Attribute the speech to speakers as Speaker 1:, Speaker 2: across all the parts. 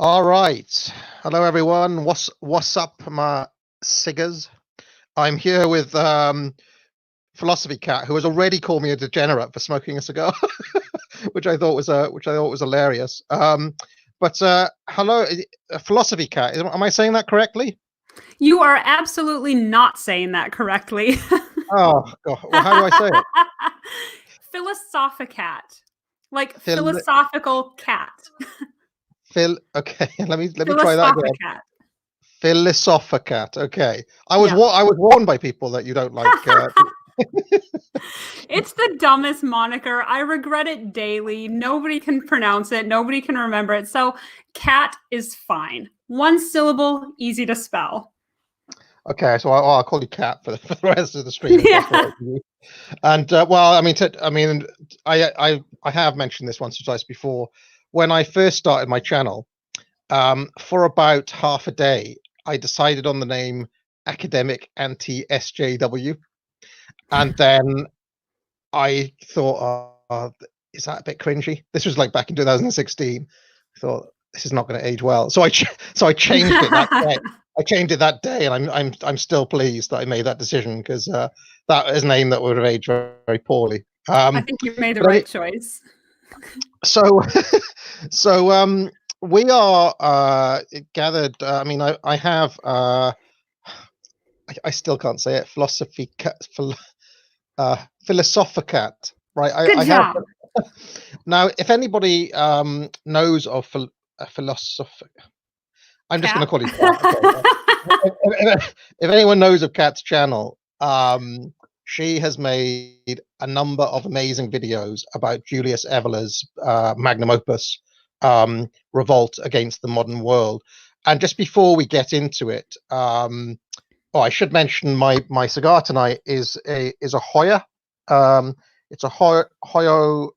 Speaker 1: All right. Hello, everyone. What's up, my siggers? I'm here with Philosophy Cat, who has already called me a degenerate for smoking a cigar, which I thought was hilarious. But hello, Philosophy Cat. Am I saying that correctly?
Speaker 2: You are absolutely not saying that correctly.
Speaker 1: Oh God. Well, how do I say it?
Speaker 2: Philosophicat, like
Speaker 1: Phil.
Speaker 2: philosophical cat.
Speaker 1: Phil. Okay. Let me try that again.
Speaker 2: Philosophicat.
Speaker 1: Philosophicat. Okay.
Speaker 2: Yeah.
Speaker 1: I was warned by people that you don't like.
Speaker 2: It's the dumbest moniker. I regret it daily. Nobody can pronounce it. Nobody can remember it. So cat is fine. One syllable, easy to spell.
Speaker 1: Okay, so I'll call you Cat for the rest of the stream. If that's all
Speaker 2: Yeah.
Speaker 1: right with you. And well, I have mentioned this once or twice before. When I first started my channel, for about half a day, I decided on the name Academic Anti SJW, and then I thought, is that a bit cringy? This was like back in 2016. I thought this is not going to age well, so I changed it that day. I changed it that day, and I'm still pleased that I made that decision because that is a name that would have aged very, very poorly.
Speaker 2: I think you made the right choice.
Speaker 1: So, so we are gathered. I mean, I have. I still can't say it. Philosophicat. Right.
Speaker 2: Good
Speaker 1: I
Speaker 2: job.
Speaker 1: have. Now, if anybody knows of a philosopher, I'm just going to call it Cat. If anyone knows of Kat's channel, she has made a number of amazing videos about Julius Evola's magnum opus, Revolt against the modern world. And just before we get into it, I should mention my cigar tonight is a Hoya. It's a Hoyo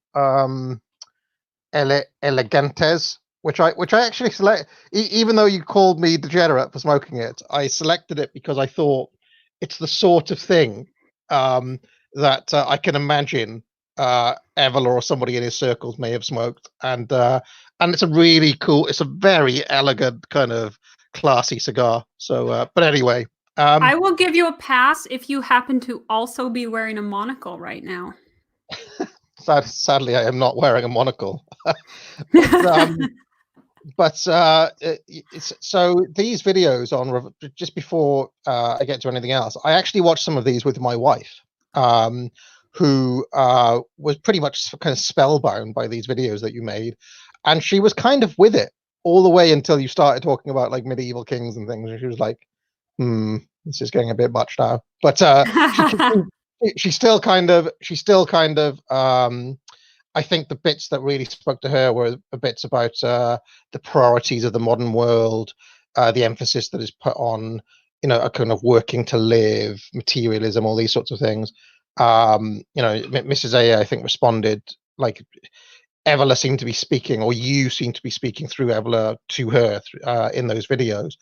Speaker 1: Elegantes, which I actually select. Even though you called me degenerate for smoking it, I selected it because I thought it's the sort of thing that I can imagine Evola or somebody in his circles may have smoked, and it's a really cool. It's a very elegant kind of classy cigar. So, but anyway.
Speaker 2: I will give you a pass if you happen to also be wearing a monocle right now.
Speaker 1: Sadly, I am not wearing a monocle. but so these videos on just before I get to anything else, I actually watched some of these with my wife, who was pretty much kind of spellbound by these videos that you made, and she was kind of with it all the way until you started talking about like medieval kings and things, and she was like, this is getting a bit much now. But she's still kind of I think the bits that really spoke to her were the bits about the priorities of the modern world, the emphasis that is put on, a kind of working to live, materialism, all these sorts of things. Mrs. A, I think, responded like Evola seemed to be speaking, or you seem to be speaking through Evola to her in those videos.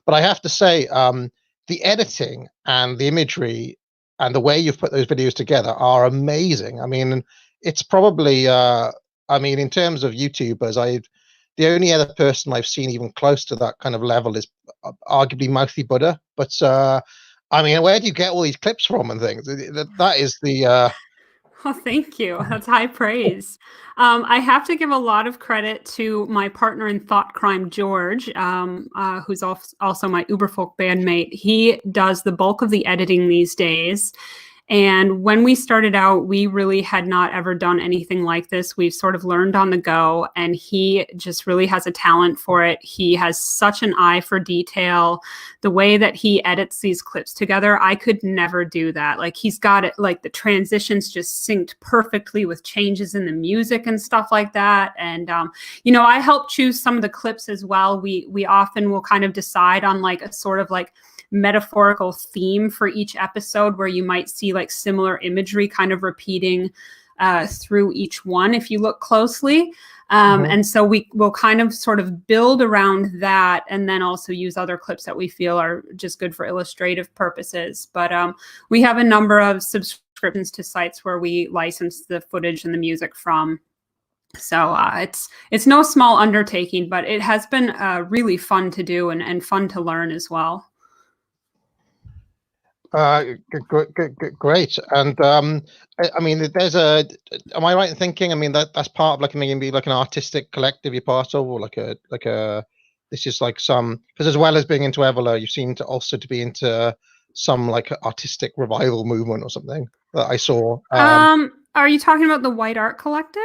Speaker 1: But I have to say, the editing and the imagery and the way you've put those videos together are amazing. I mean, it's probably, in terms of YouTubers, the only other person I've seen even close to that kind of level is arguably Mouthy Buddha. But where do you get all these clips from and things? That is the.
Speaker 2: Oh, thank you. That's high praise. I have to give a lot of credit to my partner in thought crime, George, who's also my Uberfolk bandmate. He does the bulk of the editing these days. And when we started out, we really had not ever done anything like this. We've sort of learned on the go, and he just really has a talent for it. He has such an eye for detail. The way that he edits these clips together, I could never do that. Like, he's got it, like the transitions just synced perfectly with changes in the music and stuff like that. And, I help choose some of the clips as well. We often will kind of decide on like a sort of like metaphorical theme for each episode, where you might see like similar imagery kind of repeating through each one if you look closely. And so we will kind of sort of build around that, and then also use other clips that we feel are just good for illustrative purposes. But we have a number of subscriptions to sites where we license the footage and the music from. So it's no small undertaking, but it has been really fun to do and fun to learn as well.
Speaker 1: Great. And I mean, am I right in thinking? I mean, that's part of like maybe like an artistic collective you're part of, or this is like some, because as well as being into Evola, you seem to also to be into some like artistic revival movement or something that I saw.
Speaker 2: Are you talking about the White Art Collective?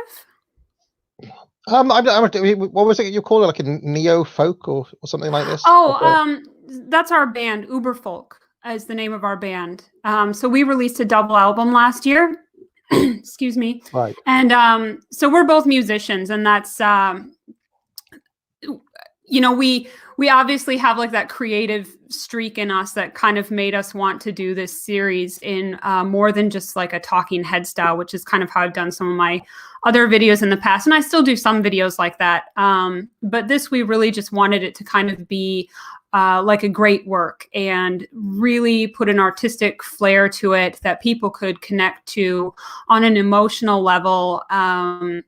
Speaker 1: What was it you call it? Like a neo folk or something like this?
Speaker 2: Oh, that's our band. Uberfolk is the name of our band. So we released a double album last year. Excuse me.
Speaker 1: Right.
Speaker 2: And so we're both musicians, and that's we obviously have like that creative streak in us that kind of made us want to do this series in more than just like a talking head style, which is kind of how I've done some of my other videos in the past. And I still do some videos like that. But this, we really just wanted it to kind of be like a great work and really put an artistic flair to it that people could connect to on an emotional level, and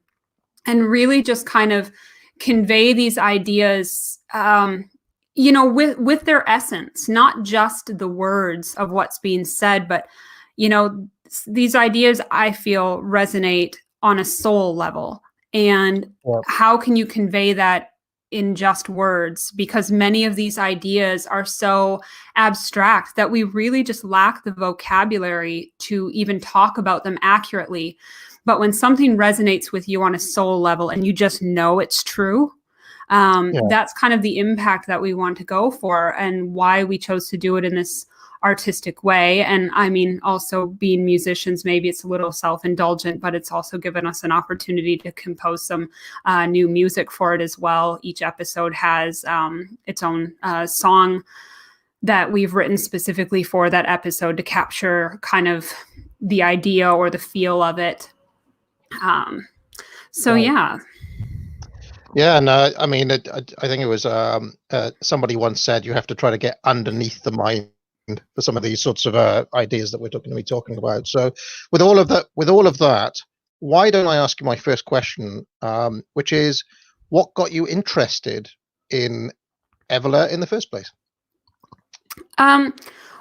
Speaker 2: really just kind of convey these ideas, with their essence, not just the words of what's being said, but, these ideas I feel resonate on a soul level. And how can you convey that in just words? Because many of these ideas are so abstract that we really just lack the vocabulary to even talk about them accurately. But when something resonates with you on a soul level and you just know it's true, that's kind of the impact that we want to go for, and why we chose to do it in this artistic way. And I mean, also being musicians, maybe it's a little self-indulgent, but it's also given us an opportunity to compose some new music for it as well. Each episode has its own song that we've written specifically for that episode to capture kind of the idea or the feel of it.
Speaker 1: Yeah, no, I mean, I think it was somebody once said you have to try to get underneath the mind for some of these sorts of ideas that we're going to be talking about. So, with all of that, why don't I ask you my first question, which is, what got you interested in Evola in the first place?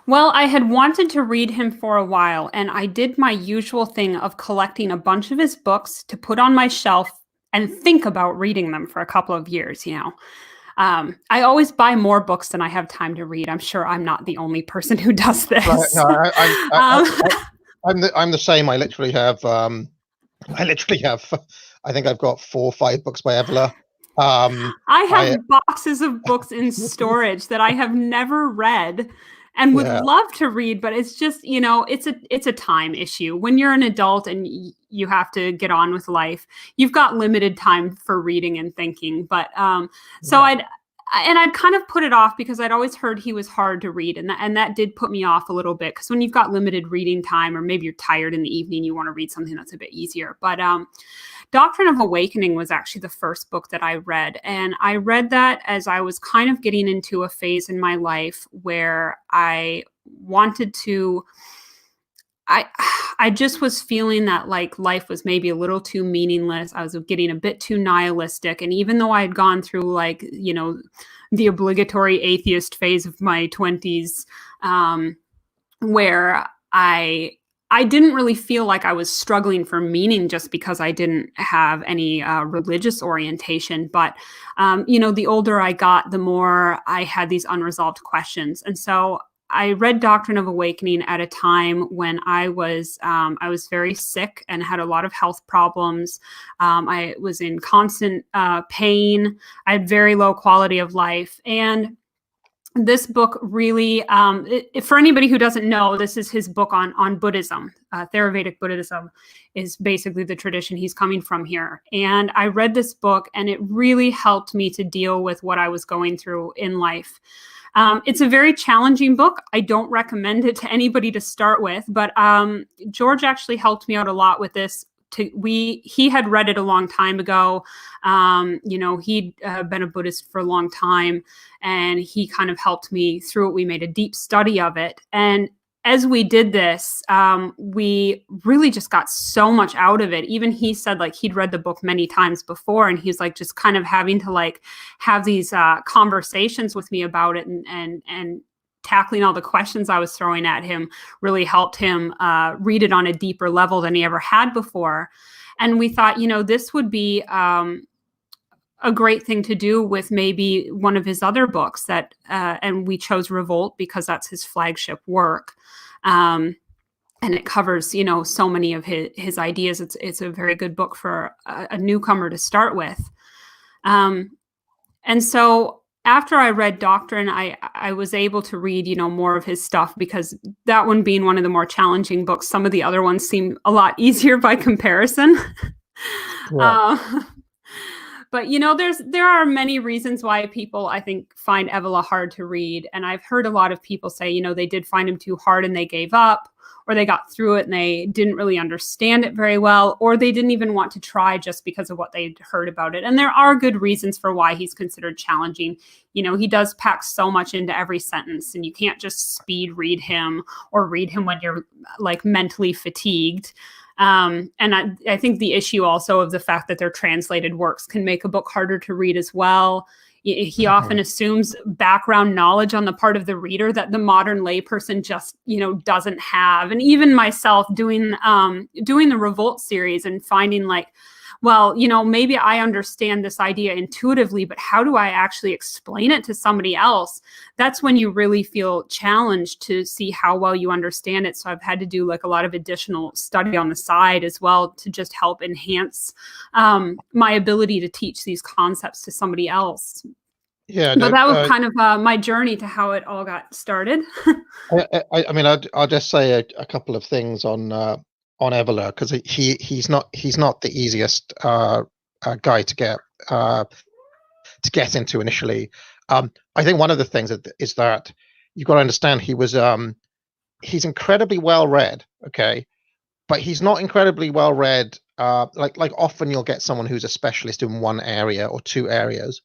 Speaker 2: Well, I had wanted to read him for a while, and I did my usual thing of collecting a bunch of his books to put on my shelf and think about reading them for a couple of years, I always buy more books than I have time to read. I'm sure I'm not the only person who does this.
Speaker 1: Right, no, I'm the same. I literally have, I think I've got 4 or 5 books by Evola.
Speaker 2: I have boxes of books in storage that I have never read and would love to read, but it's just, it's a time issue. When you're an adult and you have to get on with life, you've got limited time for reading and thinking. But I'd kind of put it off because I'd always heard he was hard to read, and that did put me off a little bit, because when you've got limited reading time, or maybe you're tired in the evening, you want to read something that's a bit easier. But Doctrine of Awakening was actually the first book that I read. And I read that as I was kind of getting into a phase in my life where I wanted to, I just was feeling that like life was maybe a little too meaningless. I was getting a bit too nihilistic. And even though I had gone through like, the obligatory atheist phase of my 20s, where I didn't really feel like I was struggling for meaning just because I didn't have any religious orientation. But, the older I got, the more I had these unresolved questions. And so I read Doctrine of Awakening at a time when I was very sick and had a lot of health problems. I was in constant pain. I had very low quality of life. And this book really, for anybody who doesn't know, this is his book on Buddhism. Theravedic Buddhism is basically the tradition he's coming from here. And I read this book, and it really helped me to deal with what I was going through in life. It's a very challenging book. I don't recommend it to anybody to start with, but George actually helped me out a lot with this. He had read it a long time ago. He'd been a Buddhist for a long time, and he kind of helped me through it. We made a deep study of it. And as we did this, we really just got so much out of it. Even he said like he'd read the book many times before, and he's like just kind of having to like have these conversations with me about it, and tackling all the questions I was throwing at him really helped him read it on a deeper level than he ever had before. And we thought, you know, this would be a great thing to do with maybe one of his other books that, and we chose Revolt because that's his flagship work. And it covers, you know, so many of his ideas. It's a very good book for a newcomer to start with. And so after I read Doctrine, I was able to read, you know, more of his stuff, because that one being one of the more challenging books, some of the other ones seem a lot easier by comparison. Yeah. But, you know, there are many reasons why people, I think, find Evola hard to read. And I've heard a lot of people say, you know, they did find him too hard and they gave up, or they got through it and they didn't really understand it very well, or they didn't even want to try just because of what they'd heard about it. And there are good reasons for why he's considered challenging. You know, he does pack so much into every sentence, and you can't just speed read him or read him when you're like mentally fatigued. And I think the issue also of the fact that they're translated works can make a book harder to read as well. He often assumes background knowledge on the part of the reader that the modern layperson just, you know, doesn't have. And even myself doing the Revolt series and finding like, well, you know, maybe I understand this idea intuitively, but how do I actually explain it to somebody else? That's when you really feel challenged to see how well you understand it. So I've had to do like a lot of additional study on the side as well to just help enhance my ability to teach these concepts to somebody else.
Speaker 1: Yeah,
Speaker 2: but that was kind of my journey to how it all got started.
Speaker 1: I mean, I'll just say a couple of things on Evola, because he's not the easiest guy to get into initially. I think one of the things is that you've got to understand he's incredibly well read, okay, but he's not incredibly well read. Like often you'll get someone who's a specialist in one area or two areas,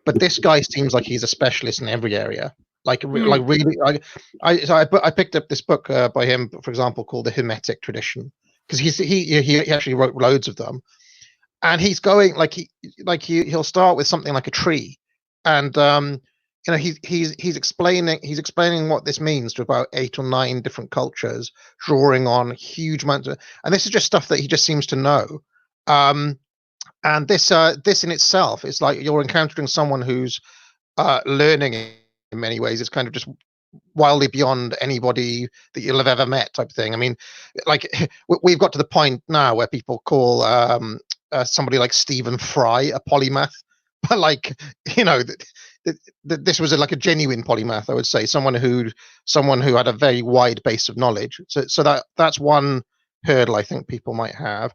Speaker 1: but this guy seems like he's a specialist in every area. Like really, I picked up this book by him, for example, called The Hermetic Tradition, because he actually wrote loads of them, and he's going he'll start with something like a tree, and you know, he's explaining what this means to about 8 or 9 different cultures, drawing on huge amounts of, and this is just stuff that he just seems to know. And this in itself is like you're encountering someone who's learning in many ways. It's kind of just wildly beyond anybody that you'll have ever met, type thing. I mean, like we've got to the point now where people call somebody like Stephen Fry a polymath, but like, you know, this was like a genuine polymath, I would say, someone who had a very wide base of knowledge. So that's one hurdle I think people might have.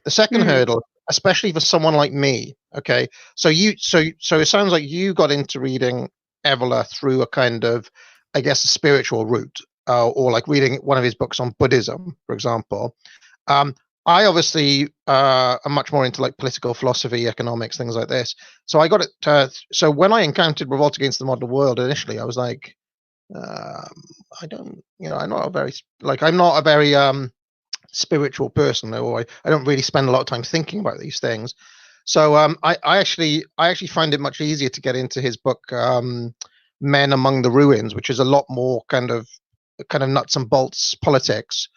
Speaker 1: The second hurdle, especially for someone like me, okay, so it sounds like you got into reading Evola through a kind of, I guess, a spiritual route, or like reading one of his books on Buddhism, for example. I obviously am much more into like political philosophy, economics, things like this. So I got it. So when I encountered Revolt Against the Modern World initially, I was like, I don't, you know, I'm not a very spiritual person, or I don't really spend a lot of time thinking about these things. So I actually find it much easier to get into his book Men Among the Ruins, which is a lot more kind of nuts and bolts politics,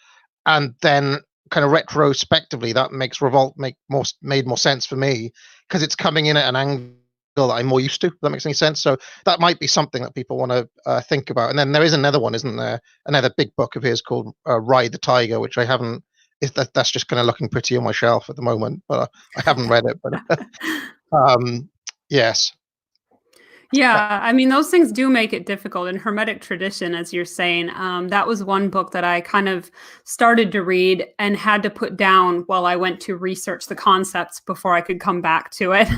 Speaker 1: and then kind of retrospectively that makes Revolt made more sense for me, because it's coming in at an angle that I'm more used to, if that makes any sense. So that might be something that people want to think about. And then there is another one, isn't there, another big book of his called Ride the Tiger, which I haven't, that's just kind of looking pretty on my shelf at the moment, but I haven't read it. But yes.
Speaker 2: Yeah, I mean, those things do make it difficult. In Hermetic Tradition, as you're saying, that was one book that I kind of started to read and had to put down while I went to research the concepts before I could come back to it.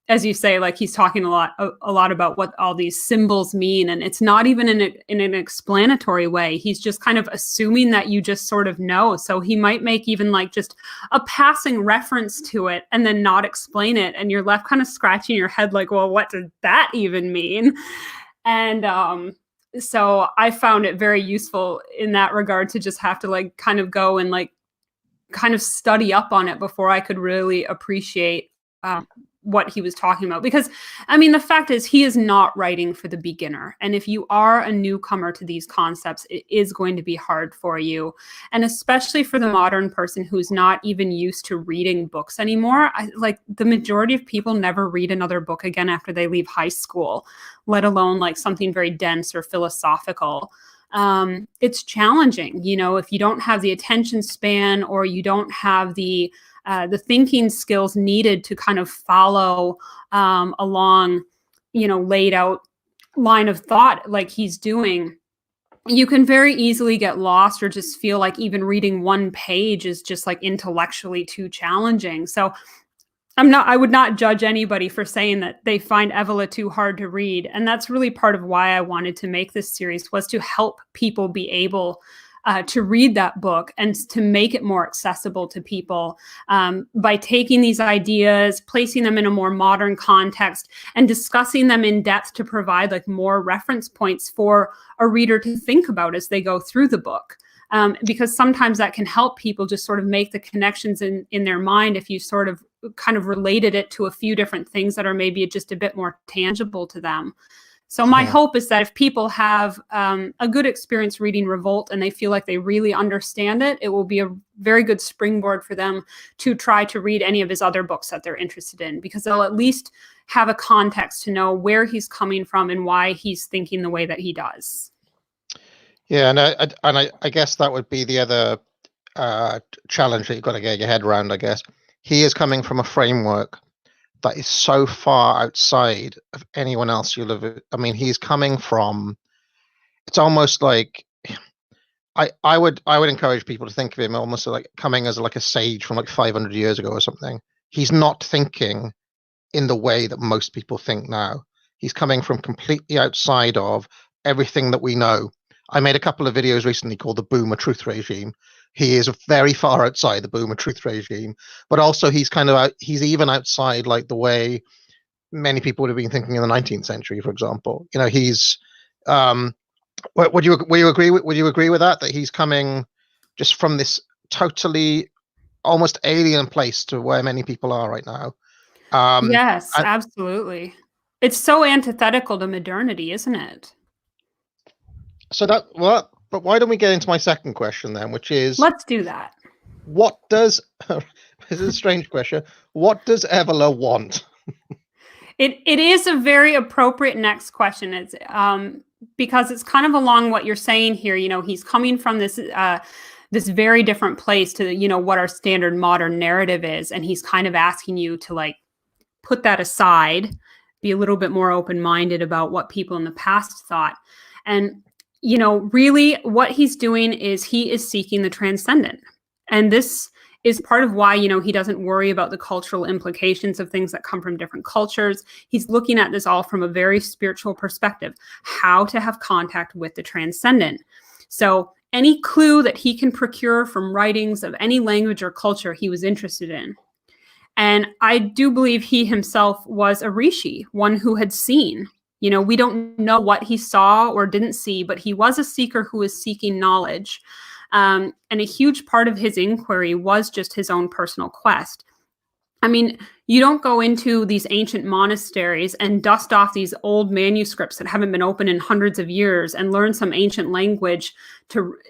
Speaker 2: As you say, like he's talking a lot about what all these symbols mean, and it's not even in an explanatory way. He's just kind of assuming that you just sort of know. So he might make even like just a passing reference to it and then not explain it, and you're left kind of scratching your head like, well, what did that even mean? And So I found it very useful in that regard to just have to like kind of go and like kind of study up on it before I could really appreciate what he was talking about. Because, I mean, the fact is he is not writing for the beginner. And if you are a newcomer to these concepts, it is going to be hard for you. And especially for the modern person who's not even used to reading books anymore. Like the majority of people never read another book again after they leave high school, let alone like something very dense or philosophical. It's challenging, you know, if you don't have the attention span or you don't have the thinking skills needed to kind of follow along, you know, laid out line of thought like he's doing. You can very easily get lost or just feel like even reading one page is just like intellectually too challenging. So I would not judge anybody for saying that they find Evola too hard to read. And that's really part of why I wanted to make this series, was to help people be able to read that book and to make it more accessible to people by taking these ideas, placing them in a more modern context, and discussing them in depth to provide like more reference points for a reader to think about as they go through the book. Because sometimes that can help people just sort of make the connections in their mind if you sort of kind of related it to a few different things that are maybe just a bit more tangible to them. So my hope is that if people have a good experience reading Revolt and they feel like they really understand it, it will be a very good springboard for them to try to read any of his other books that they're interested in, because they'll at least have a context to know where he's coming from and why he's thinking the way that he does.
Speaker 1: Yeah, and I guess that would be the other challenge that you've got to get your head around, I guess. He is coming from a framework that is so far outside of anyone else you'll have. I mean, he's coming from, it's almost like, I would encourage people to think of him almost like coming as like a sage from like 500 years ago or something. He's not thinking in the way that most people think now. He's coming from completely outside of everything that we know. I made a couple of videos recently called the Boomer Truth Regime. He is very far outside the Boomer Truth Regime, but also he's kind of he's even outside like the way many people would have been thinking in the 19th century, for example. You know, he's would you agree with that he's coming just from this totally almost alien place to where many people are right now?
Speaker 2: Yes, absolutely. It's so antithetical to modernity, isn't it?
Speaker 1: So but why don't we get into my second question then, which is,
Speaker 2: let's do that.
Speaker 1: What does this is a strange question. What does Evola want?
Speaker 2: It is a very appropriate next question. It's because it's kind of along what you're saying here. You know, he's coming from this this very different place to, you know, what our standard modern narrative is, and he's kind of asking you to like put that aside, be a little bit more open-minded about what people in the past thought. And you know, really what he's doing is he is seeking the transcendent. And this is part of why, you know, he doesn't worry about the cultural implications of things that come from different cultures. He's looking at this all from a very spiritual perspective, how to have contact with the transcendent. So any clue that he can procure from writings of any language or culture he was interested in. And I do believe he himself was a rishi, one who had seen. You know, we don't know what he saw or didn't see, but he was a seeker who was seeking knowledge. And a huge part of his inquiry was just his own personal quest. I mean, you don't go into these ancient monasteries and dust off these old manuscripts that haven't been opened in hundreds of years and learn some ancient language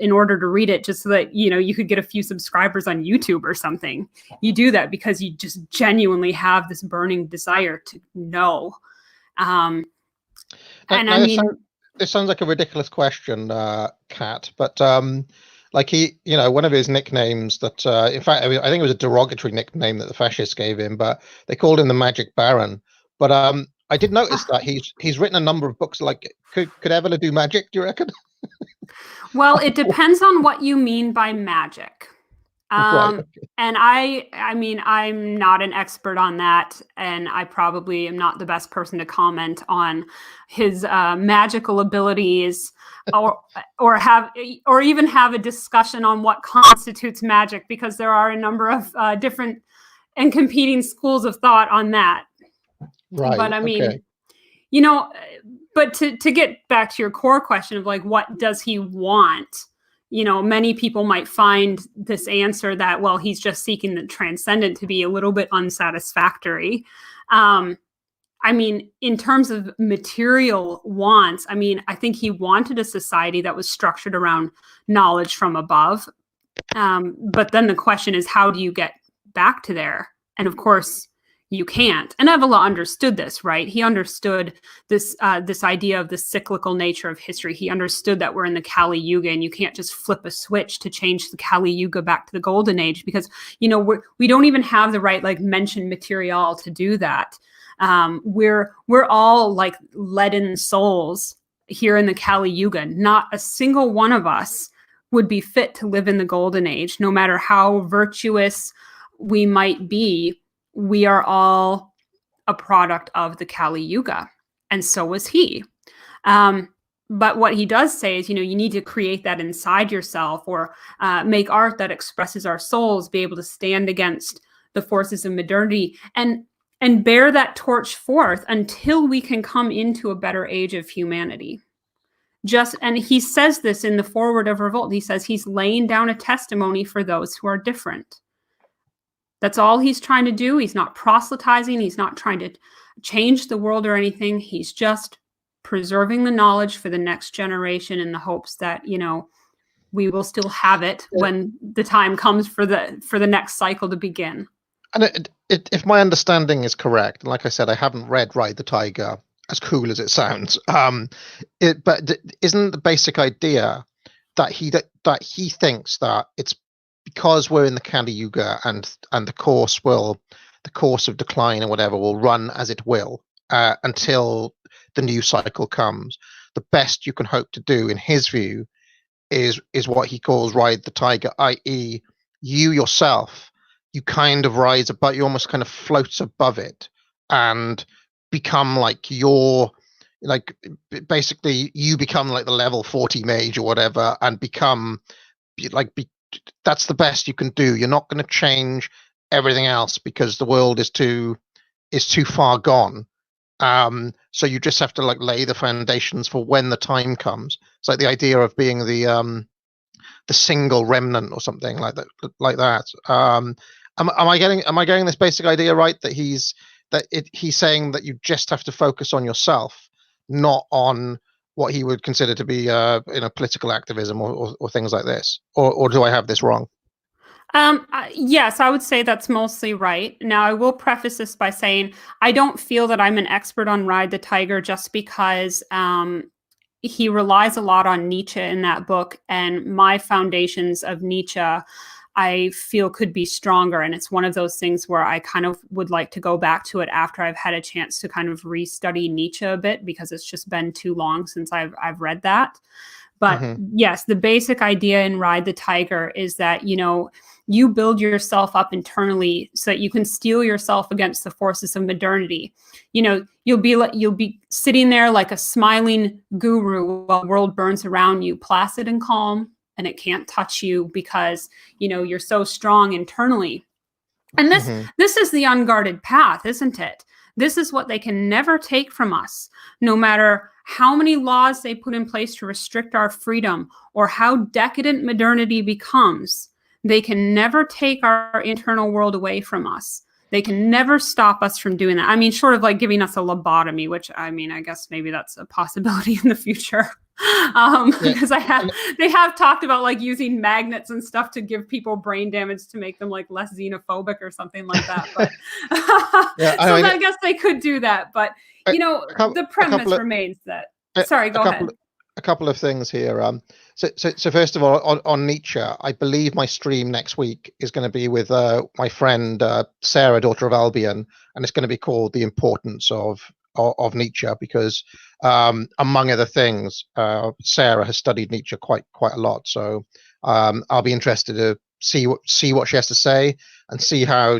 Speaker 2: in order to read it just so that, you know, you could get a few subscribers on YouTube or something. You do that because you just genuinely have this burning desire to know. And I mean,
Speaker 1: this sounds like a ridiculous question, Kat, but like he, you know, one of his nicknames that, in fact, I think it was a derogatory nickname that the fascists gave him, but they called him the Magic Baron. But I did notice that he's written a number of books. Like, could Evola do magic, do you reckon?
Speaker 2: Well, it depends on what you mean by magic.
Speaker 1: Right, okay.
Speaker 2: And I mean, I'm not an expert on that, and I probably am not the best person to comment on his magical abilities, or even have a discussion on what constitutes magic, because there are a number of different and competing schools of thought on that.
Speaker 1: Right.
Speaker 2: But I mean, you know, but to get back to your core question of like, what does he want? You know, many people might find this answer that, well, he's just seeking the transcendent to be a little bit unsatisfactory. I mean, in terms of material wants, I mean, I think he wanted a society that was structured around knowledge from above. But then the question is, how do you get back to there? And of course, you can't. And Evola understood this, right? He understood this this idea of the cyclical nature of history. He understood that we're in the Kali Yuga, and you can't just flip a switch to change the Kali Yuga back to the Golden Age, because you know we don't even have the right like mentioned material to do that. We're all like leaden souls here in the Kali Yuga. Not a single one of us would be fit to live in the Golden Age, no matter how virtuous we might be. We are all a product of the Kali Yuga, and so was he. But what he does say is, you know, you need to create that inside yourself, or make art that expresses our souls, be able to stand against the forces of modernity, and bear that torch forth until we can come into a better age of humanity. And he says this in the foreword of Revolt. He says he's laying down a testimony for those who are different. That's all he's trying to do. He's not proselytizing. He's not trying to change the world or anything. He's just preserving the knowledge for the next generation in the hopes that, you know, we will still have it when the time comes for the next cycle to begin.
Speaker 1: And if my understanding is correct, and like I said, I haven't read Ride the Tiger, as cool as it sounds, but isn't the basic idea that he thinks that it's because we're in the Kali Yuga, and the course of decline or whatever will run as it will until the new cycle comes. The best you can hope to do, in his view, is what he calls ride the tiger, i.e., you yourself, you kind of rise above, you almost kind of floats above it and become like basically you become like the level 40 mage or whatever, and become that's the best you can do. You're not going to change everything else because the world is too far gone. So you just have to like lay the foundations for when the time comes. It's like the idea of being the single remnant or something like that. Am I getting this basic idea right, that he's saying that you just have to focus on yourself, not on what he would consider to be political activism or things like this, or do I have this wrong?
Speaker 2: Yes, I would say that's mostly right. Now, I will preface this by saying I don't feel that I'm an expert on Ride the Tiger, just because he relies a lot on Nietzsche in that book, and my foundations of Nietzsche, I feel, could be stronger. And it's one of those things where I kind of would like to go back to it after I've had a chance to kind of restudy Nietzsche a bit, because it's just been too long since I've read that. But yes, the basic idea in Ride the Tiger is that, you know, you build yourself up internally so that you can steel yourself against the forces of modernity. You know, you'll be sitting there like a smiling guru while the world burns around you, placid and calm, and it can't touch you because, you know, you're so strong internally. And this is the unguarded path, isn't it? This is what they can never take from us, no matter how many laws they put in place to restrict our freedom or how decadent modernity becomes. They can never take our internal world away from us. They can never stop us from doing that. I mean, short of like giving us a lobotomy, which, I mean, I guess maybe that's a possibility in the future. Because they have talked about like using magnets and stuff to give people brain damage to make them like less xenophobic or something like that. But I guess they could do that. But you know, the premise remains that. Sorry, go ahead.
Speaker 1: A couple of things here. So first of all, on Nietzsche, I believe my stream next week is going to be with my friend Sarah, daughter of Albion, and it's going to be called "The Importance of Nietzsche," because among other things, Sarah has studied Nietzsche quite a lot. So I'll be interested to see what she has to say, and see how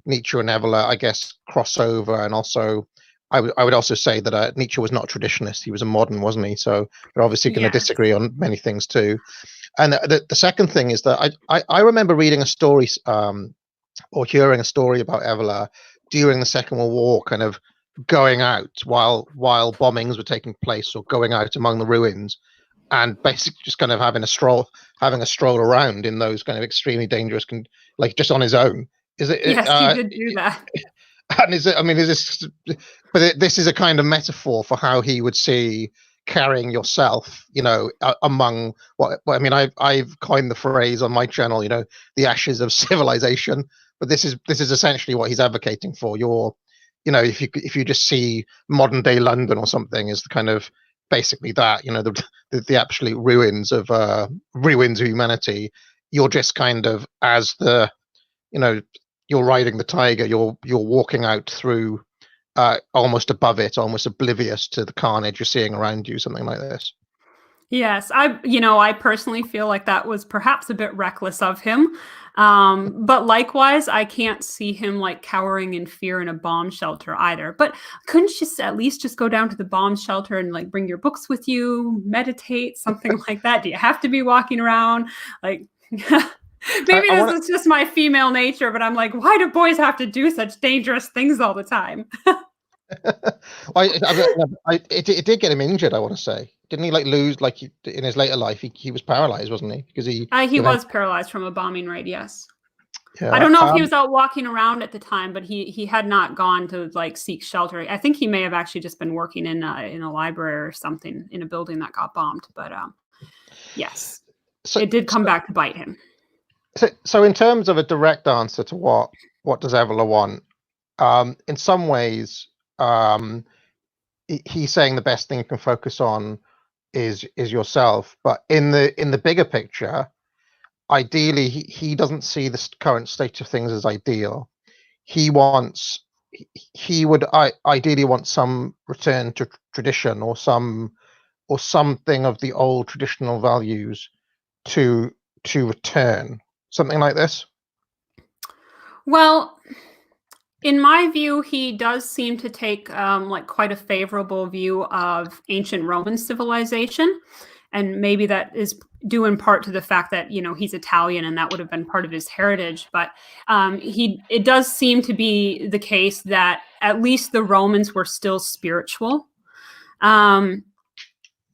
Speaker 1: Nietzsche and Evola, I guess, cross over. And also, I would also say that Nietzsche was not a traditionalist; he was a modern, wasn't he? So they're obviously going to disagree on many things too. And the second thing is that I remember reading a story or hearing a story about Evola during the Second World War, kind of going out while bombings were taking place, or going out among the ruins, and basically just kind of having a stroll around in those kind of extremely dangerous, like just on his own. Is it?
Speaker 2: Yes, he did do that.
Speaker 1: And is it? I mean, is this? But this is a kind of metaphor for how he would see carrying yourself, among what I mean. I've coined the phrase on my channel, the ashes of civilization. But this is essentially what he's advocating for. If you just see modern day London or something as the kind of basically that, the absolute ruins of humanity. You're just kind of, as the, you're riding the tiger. You're walking out through, almost above it, almost oblivious to the carnage you're seeing around you. Something like this.
Speaker 2: Yes, I personally feel like that was perhaps a bit reckless of him. But likewise, I can't see him like cowering in fear in a bomb shelter either. But couldn't you at least just go down to the bomb shelter and like bring your books with you, meditate, something like that? Do you have to be walking around? Like, maybe this is just my female nature, but I'm like, why do boys have to do such dangerous things all the time?
Speaker 1: It did get him injured, I want to say. Didn't he lose, in his later life, he was paralyzed, wasn't he? Because he
Speaker 2: was paralyzed from a bombing raid, yes.
Speaker 1: Yeah,
Speaker 2: I don't know if he was out walking around at the time, but he had not gone to seek shelter. I think he may have actually just been working in a library or something in a building that got bombed. But yes, it did come back to bite him.
Speaker 1: So in terms of a direct answer to what does Evola want, in some ways, he's saying the best thing you can focus on is yourself. But in the bigger picture, ideally, he doesn't see the current state of things as ideal. He would ideally want some return to tradition, or something of the old traditional values to return, something like this.
Speaker 2: Well, in my view, he does seem to take quite a favorable view of ancient Roman civilization. And maybe that is due in part to the fact that, he's Italian and that would have been part of his heritage. But it does seem to be the case that at least the Romans were still spiritual.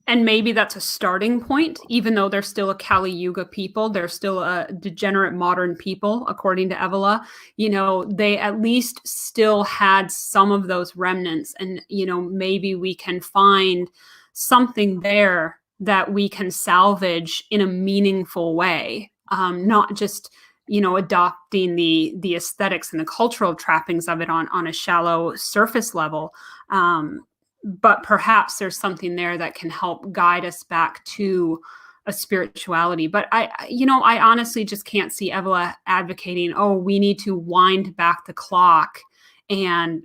Speaker 2: And maybe that's a starting point, even though they're still a Kali Yuga people. They're still a degenerate modern people, according to Evola. They at least still had some of those remnants. And, maybe we can find something there that we can salvage in a meaningful way, not just, adopting the aesthetics and the cultural trappings of it on a shallow surface level. But perhaps there's something there that can help guide us back to a spirituality. But I honestly just can't see Evola advocating, we need to wind back the clock and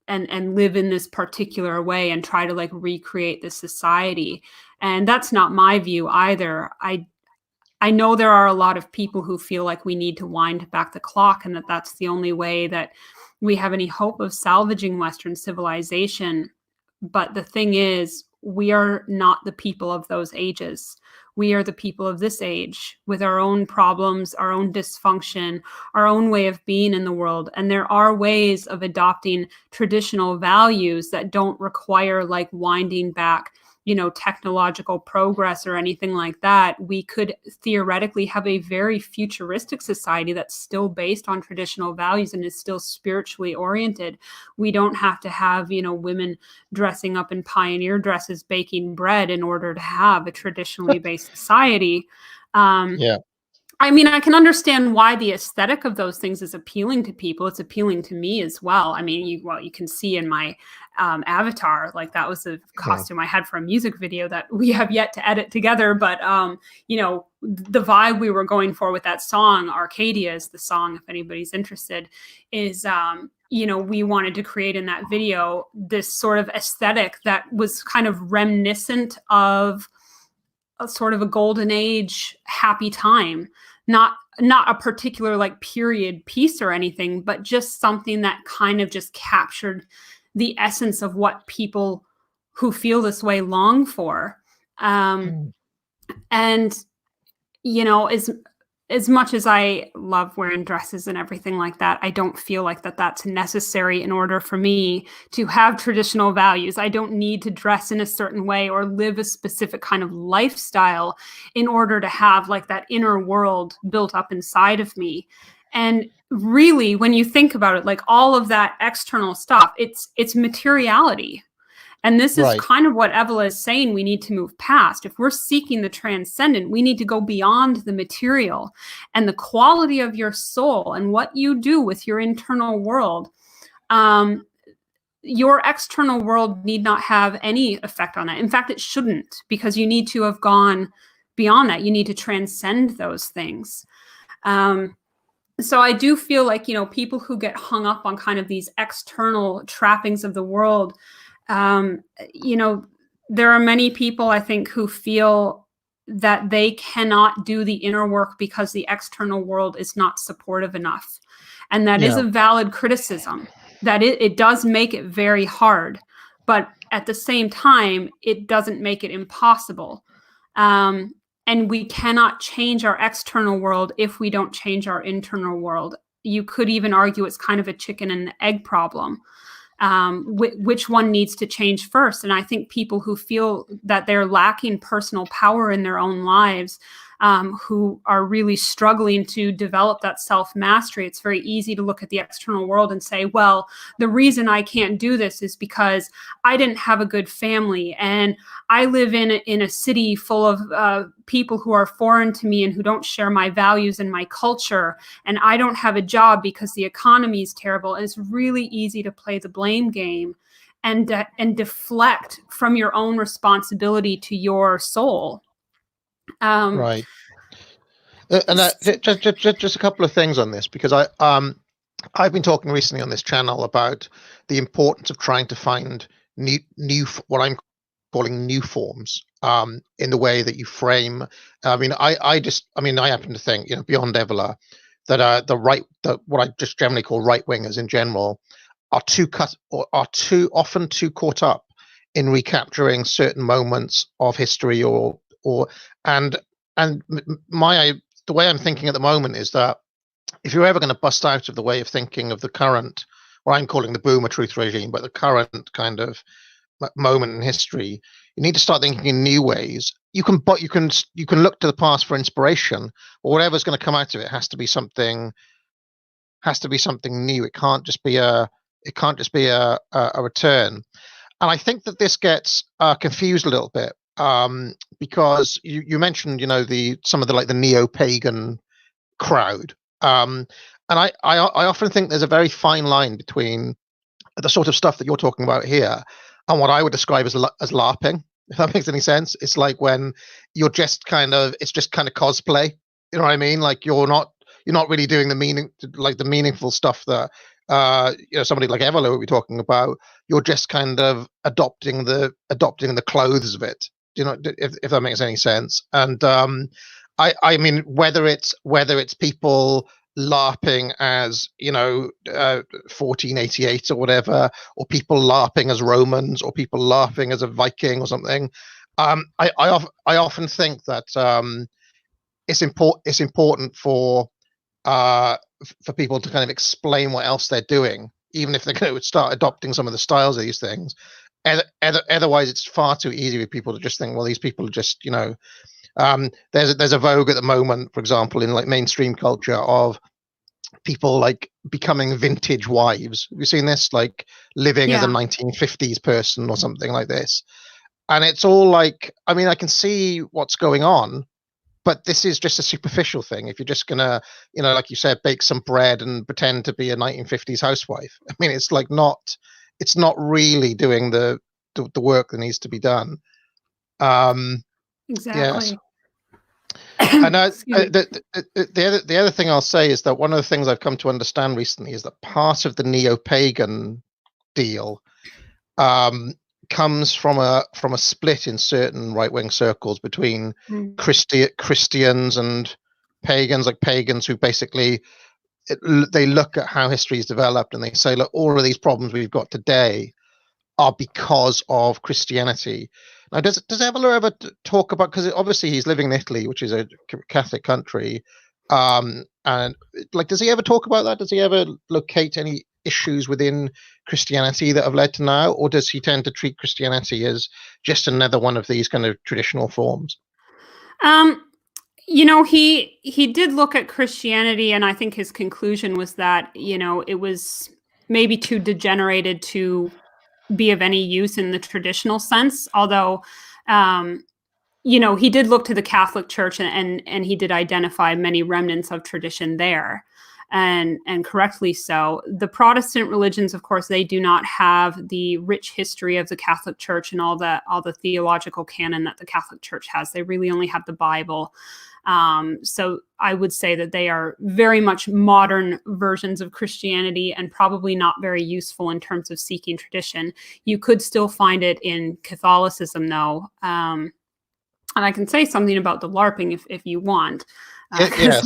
Speaker 2: live in this particular way and try to recreate this society. And that's not my view either. I know there are a lot of people who feel like we need to wind back the clock, and that's the only way that we have any hope of salvaging Western civilization. But the thing is, we are not the people of those ages. We are the people of this age with our own problems, our own dysfunction, our own way of being in the world. And there are ways of adopting traditional values that don't require winding back, technological progress or anything like that. We could theoretically have a very futuristic society that's still based on traditional values and is still spiritually oriented. We don't have to have, women dressing up in pioneer dresses, baking bread in order to have a traditionally based society.
Speaker 1: Yeah.
Speaker 2: I mean, I can understand why the aesthetic of those things is appealing to people. It's appealing to me as well. I mean, you can see in my avatar, that was a costume I had for a music video that we have yet to edit together. But, the vibe we were going for with that song, Arcadia is the song, if anybody's interested, is, we wanted to create in that video this sort of aesthetic that was kind of reminiscent of a sort of a golden age happy time, not a particular period piece or anything, but just something that kind of just captured the essence of what people who feel this way long for. And, as much as I love wearing dresses and everything like that, I don't feel like that's necessary in order for me to have traditional values. I don't need to dress in a certain way or live a specific kind of lifestyle in order to have like that inner world built up inside of me. And really, when you think about it, like all of that external stuff, it's materiality. And this is
Speaker 1: Right.
Speaker 2: kind of what Evola is saying we need to move past. If we're seeking the transcendent, we need to go beyond the material, and the quality of your soul and what you do with your internal world. Your external world need not have any effect on that. In fact, it shouldn't, because you need to have gone beyond that. You need to transcend those things. So I do feel like, people who get hung up on kind of these external trappings of the world, there are many people, I think, who feel that they cannot do the inner work because the external world is not supportive enough. And that is a valid criticism, that it does make it very hard. But at the same time, it doesn't make it impossible. And we cannot change our external world if we don't change our internal world. You could even argue it's kind of a chicken and egg problem. Which one needs to change first? And I think people who feel that they're lacking personal power in their own lives, who are really struggling to develop that self-mastery, it's very easy to look at the external world and say, well, the reason I can't do this is because I didn't have a good family, and I live in a city full of people who are foreign to me and who don't share my values and my culture, and I don't have a job because the economy is terrible. And it's really easy to play the blame game and deflect from your own responsibility to your soul.
Speaker 1: Right. And just a couple of things on this, because I've been talking recently on this channel about the importance of trying to find new what I'm calling new forms in the way that you frame. I mean, I happen to think, beyond Evola, that what I just generally call right wingers in general are too often too caught up in recapturing certain moments of history and the way I'm thinking at the moment is that if you're ever going to bust out of the way of thinking of the current, what I'm calling the boomer truth regime, but the current kind of moment in history, you need to start thinking in new ways. You can look to the past for inspiration, but whatever's going to come out of it has to be something new. It can't just be a return. And I think that this gets confused a little bit. Because you mentioned, some of the neo-pagan crowd, and I often think there's a very fine line between the sort of stuff that you're talking about here and what I would describe as LARPing, if that makes any sense. It's like when it's just kind of cosplay. You know what I mean? Like you're not really doing the meaningful stuff that somebody like Evola would be talking about. You're just kind of adopting the clothes of it. If that makes any sense. And I mean, whether it's people LARPing as 1488 or whatever, or people LARPing as Romans, or people LARPing as a Viking or something, I often think that it's important for people to kind of explain what else they're doing, even if they're going to start adopting some of the styles of these things. Otherwise, it's far too easy for people to just think, well, these people are just, there's a vogue at the moment, for example, in like mainstream culture of people like becoming vintage wives. Have you seen this? Like living as a 1950s person or something like this. And it's all like, I mean, I can see what's going on, but this is just a superficial thing. If you're just gonna, like you said, bake some bread and pretend to be a 1950s housewife, I mean, it's not really doing the work that needs to be done.
Speaker 2: Exactly.
Speaker 1: Yes. And the other thing I'll say is that one of the things I've come to understand recently is that part of the neo-pagan deal comes from a split in certain right-wing circles between Christians and pagans, like pagans who basically they look at how history is developed and they say, look, all of these problems we've got today are because of Christianity. Now, does Evola ever talk about, because obviously he's living in Italy, which is a Catholic country, And like, does he ever talk about that? Does he ever locate any issues within Christianity that have led to now, or does he tend to treat Christianity as just another one of these kind of traditional forms?
Speaker 2: He did look at Christianity, and I think his conclusion was that, it was maybe too degenerated to be of any use in the traditional sense. Although, he did look to the Catholic Church, and he did identify many remnants of tradition there, and correctly so. The Protestant religions, of course, they do not have the rich history of the Catholic Church and all the theological canon that the Catholic Church has. They really only have the Bible. So I would say that they are very much modern versions of Christianity, and probably not very useful in terms of seeking tradition. You could still find it in Catholicism, though. And I can say something about the Larping if you want.
Speaker 1: Yes.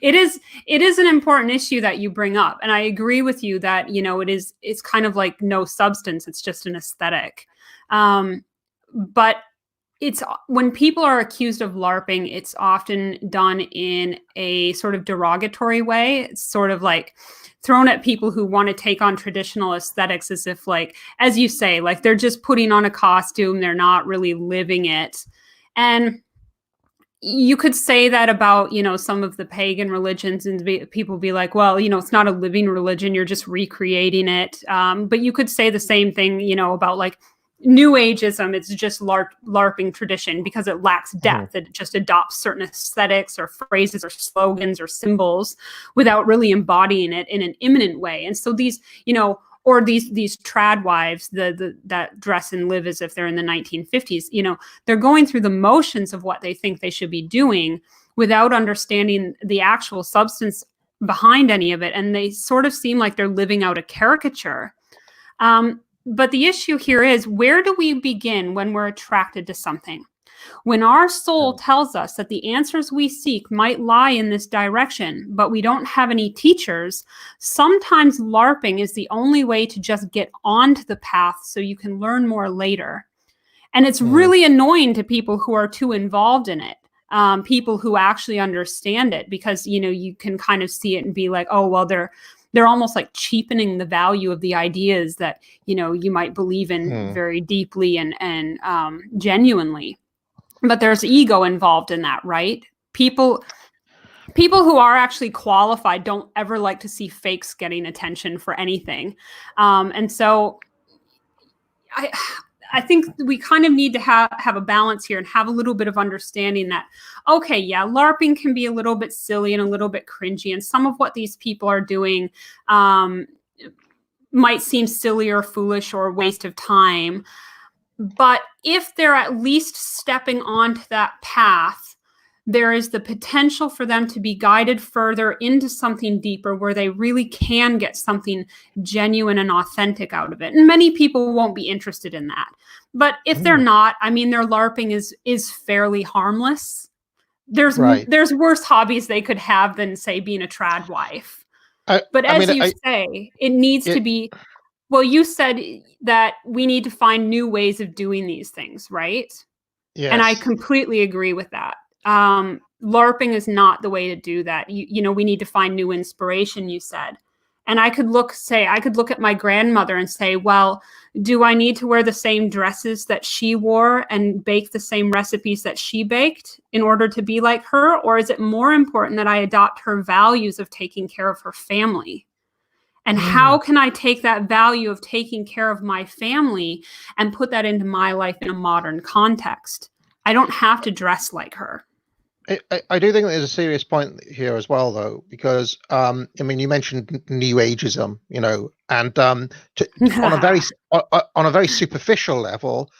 Speaker 2: It is an important issue that you bring up, and I agree with you that it's kind of like no substance; it's just an aesthetic. But it's when people are accused of LARPing, it's often done in a sort of derogatory way. It's sort of like thrown at people who want to take on traditional aesthetics, as if, like, as you say, like they're just putting on a costume, they're not really living it. And you could say that about, some of the pagan religions, and people be like, well, it's not a living religion, you're just recreating it. But you could say the same thing, about like New Ageism. It's just LARPing tradition because it lacks depth. It just adopts certain aesthetics or phrases or slogans or symbols without really embodying it in an immanent way. And so these, or these trad wives that dress and live as if they're in the 1950s, they're going through the motions of what they think they should be doing without understanding the actual substance behind any of it. And they sort of seem like they're living out a caricature. But the issue here is, where do we begin when we're attracted to something? When our soul tells us that the answers we seek might lie in this direction, but we don't have any teachers, sometimes LARPing is the only way to just get onto the path so you can learn more later. And it's really annoying to people who are too involved in it, people who actually understand it, because, you can kind of see it and be like, oh, well, they're almost like cheapening the value of the ideas that, you might believe in very deeply and genuinely. But there's ego involved in that, right? People who are actually qualified don't ever like to see fakes getting attention for anything. And so I think we kind of need to have a balance here and have a little bit of understanding that, okay, yeah, LARPing can be a little bit silly and a little bit cringy, and some of what these people are doing might seem silly or foolish or a waste of time. But if they're at least stepping onto that path, there is the potential for them to be guided further into something deeper where they really can get something genuine and authentic out of it. And many people won't be interested in that. But if they're not, I mean, their LARPing is fairly harmless. There's worse hobbies they could have than, say, being a trad wife. But as you say, it needs to be... Well, you said that we need to find new ways of doing these things, right? Yes. And I completely agree with that. LARPing is not the way to do that. We need to find new inspiration, you said. And I could look at my grandmother and say, well, do I need to wear the same dresses that she wore and bake the same recipes that she baked in order to be like her? Or is it more important that I adopt her values of taking care of her family? And how can I take that value of taking care of my family and put that into my life in a modern context? I don't have to dress like her.
Speaker 1: I do think there's a serious point here as well, though, because you mentioned New Ageism, and on a very superficial level,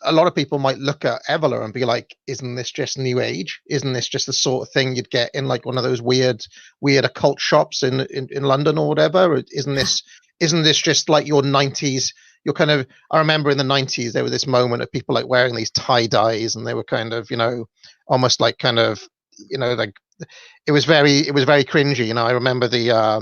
Speaker 1: a lot of people might look at Evola and be like, "Isn't this just New Age? Isn't this just the sort of thing you'd get in like one of those weird occult shops in London or whatever? Or isn't this just like your 90s?" You're kind of, I remember in the 90s, there was this moment of people like wearing these tie dyes, and they were kind of, almost like kind of, like it was very cringy. I remember the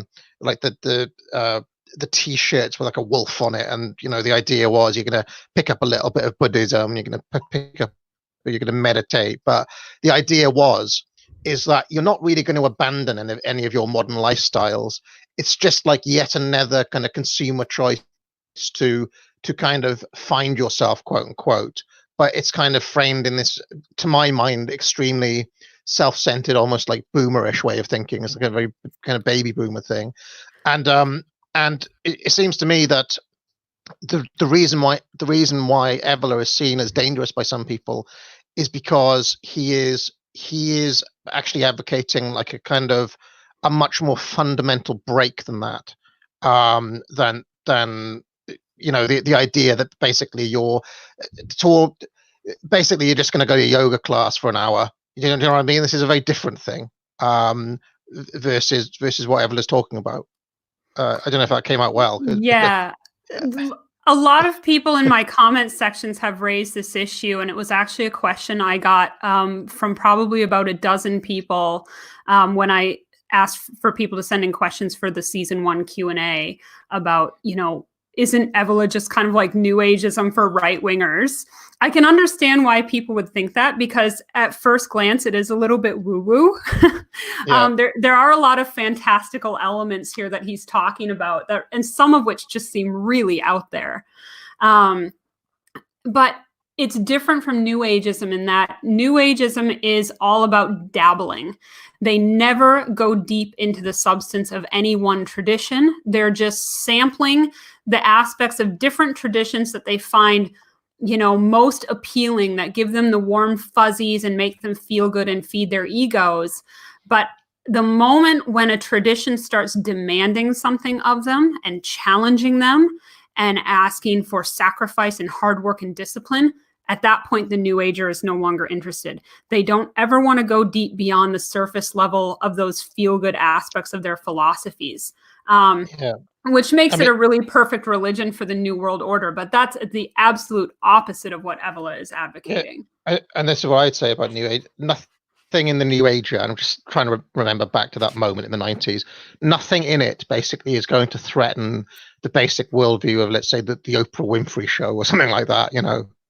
Speaker 1: T-shirts with like a wolf on it, and the idea was you're going to pick up a little bit of Buddhism, you're going to meditate, but the idea was is that you're not really going to abandon any of your modern lifestyles. It's just like yet another kind of consumer choice to kind of find yourself, quote unquote. But it's kind of framed in this, to my mind, extremely self-centered, almost like boomerish way of thinking. It's like a very kind of baby boomer thing, and it seems to me that the reason why Evola is seen as dangerous by some people is because he is actually advocating like a kind of a much more fundamental break than that, than the idea that basically you're just going to go to a yoga class for an hour. You know what I mean? This is a very different thing, versus what Evola's talking about. I don't know if that came out well.
Speaker 2: Yeah. A lot of people in my comment sections have raised this issue, and it was actually a question I got from probably about a dozen people when I asked for people to send in questions for the season 1 Q&A about, isn't Evola just kind of like New Ageism for right-wingers? I can understand why people would think that, because at first glance, it is a little bit woo-woo. Yeah. There are a lot of fantastical elements here that he's talking about, and some of which just seem really out there. But it's different from New Ageism in that New Ageism is all about dabbling. They never go deep into the substance of any one tradition. They're just sampling the aspects of different traditions that they find, most appealing, that give them the warm fuzzies and make them feel good and feed their egos. But the moment when a tradition starts demanding something of them and challenging them and asking for sacrifice and hard work and discipline, at that point, the New Ager is no longer interested. They don't ever want to go deep beyond the surface level of those feel-good aspects of their philosophies, which makes it a really perfect religion for the New World Order. But that's the absolute opposite of what Evola is advocating.
Speaker 1: Yeah, and this is what I'd say about New Age. Nothing in the New Age, and I'm just trying to remember back to that moment in the 90s, nothing in it basically is going to threaten the basic worldview of, let's say, the Oprah Winfrey Show or something like that.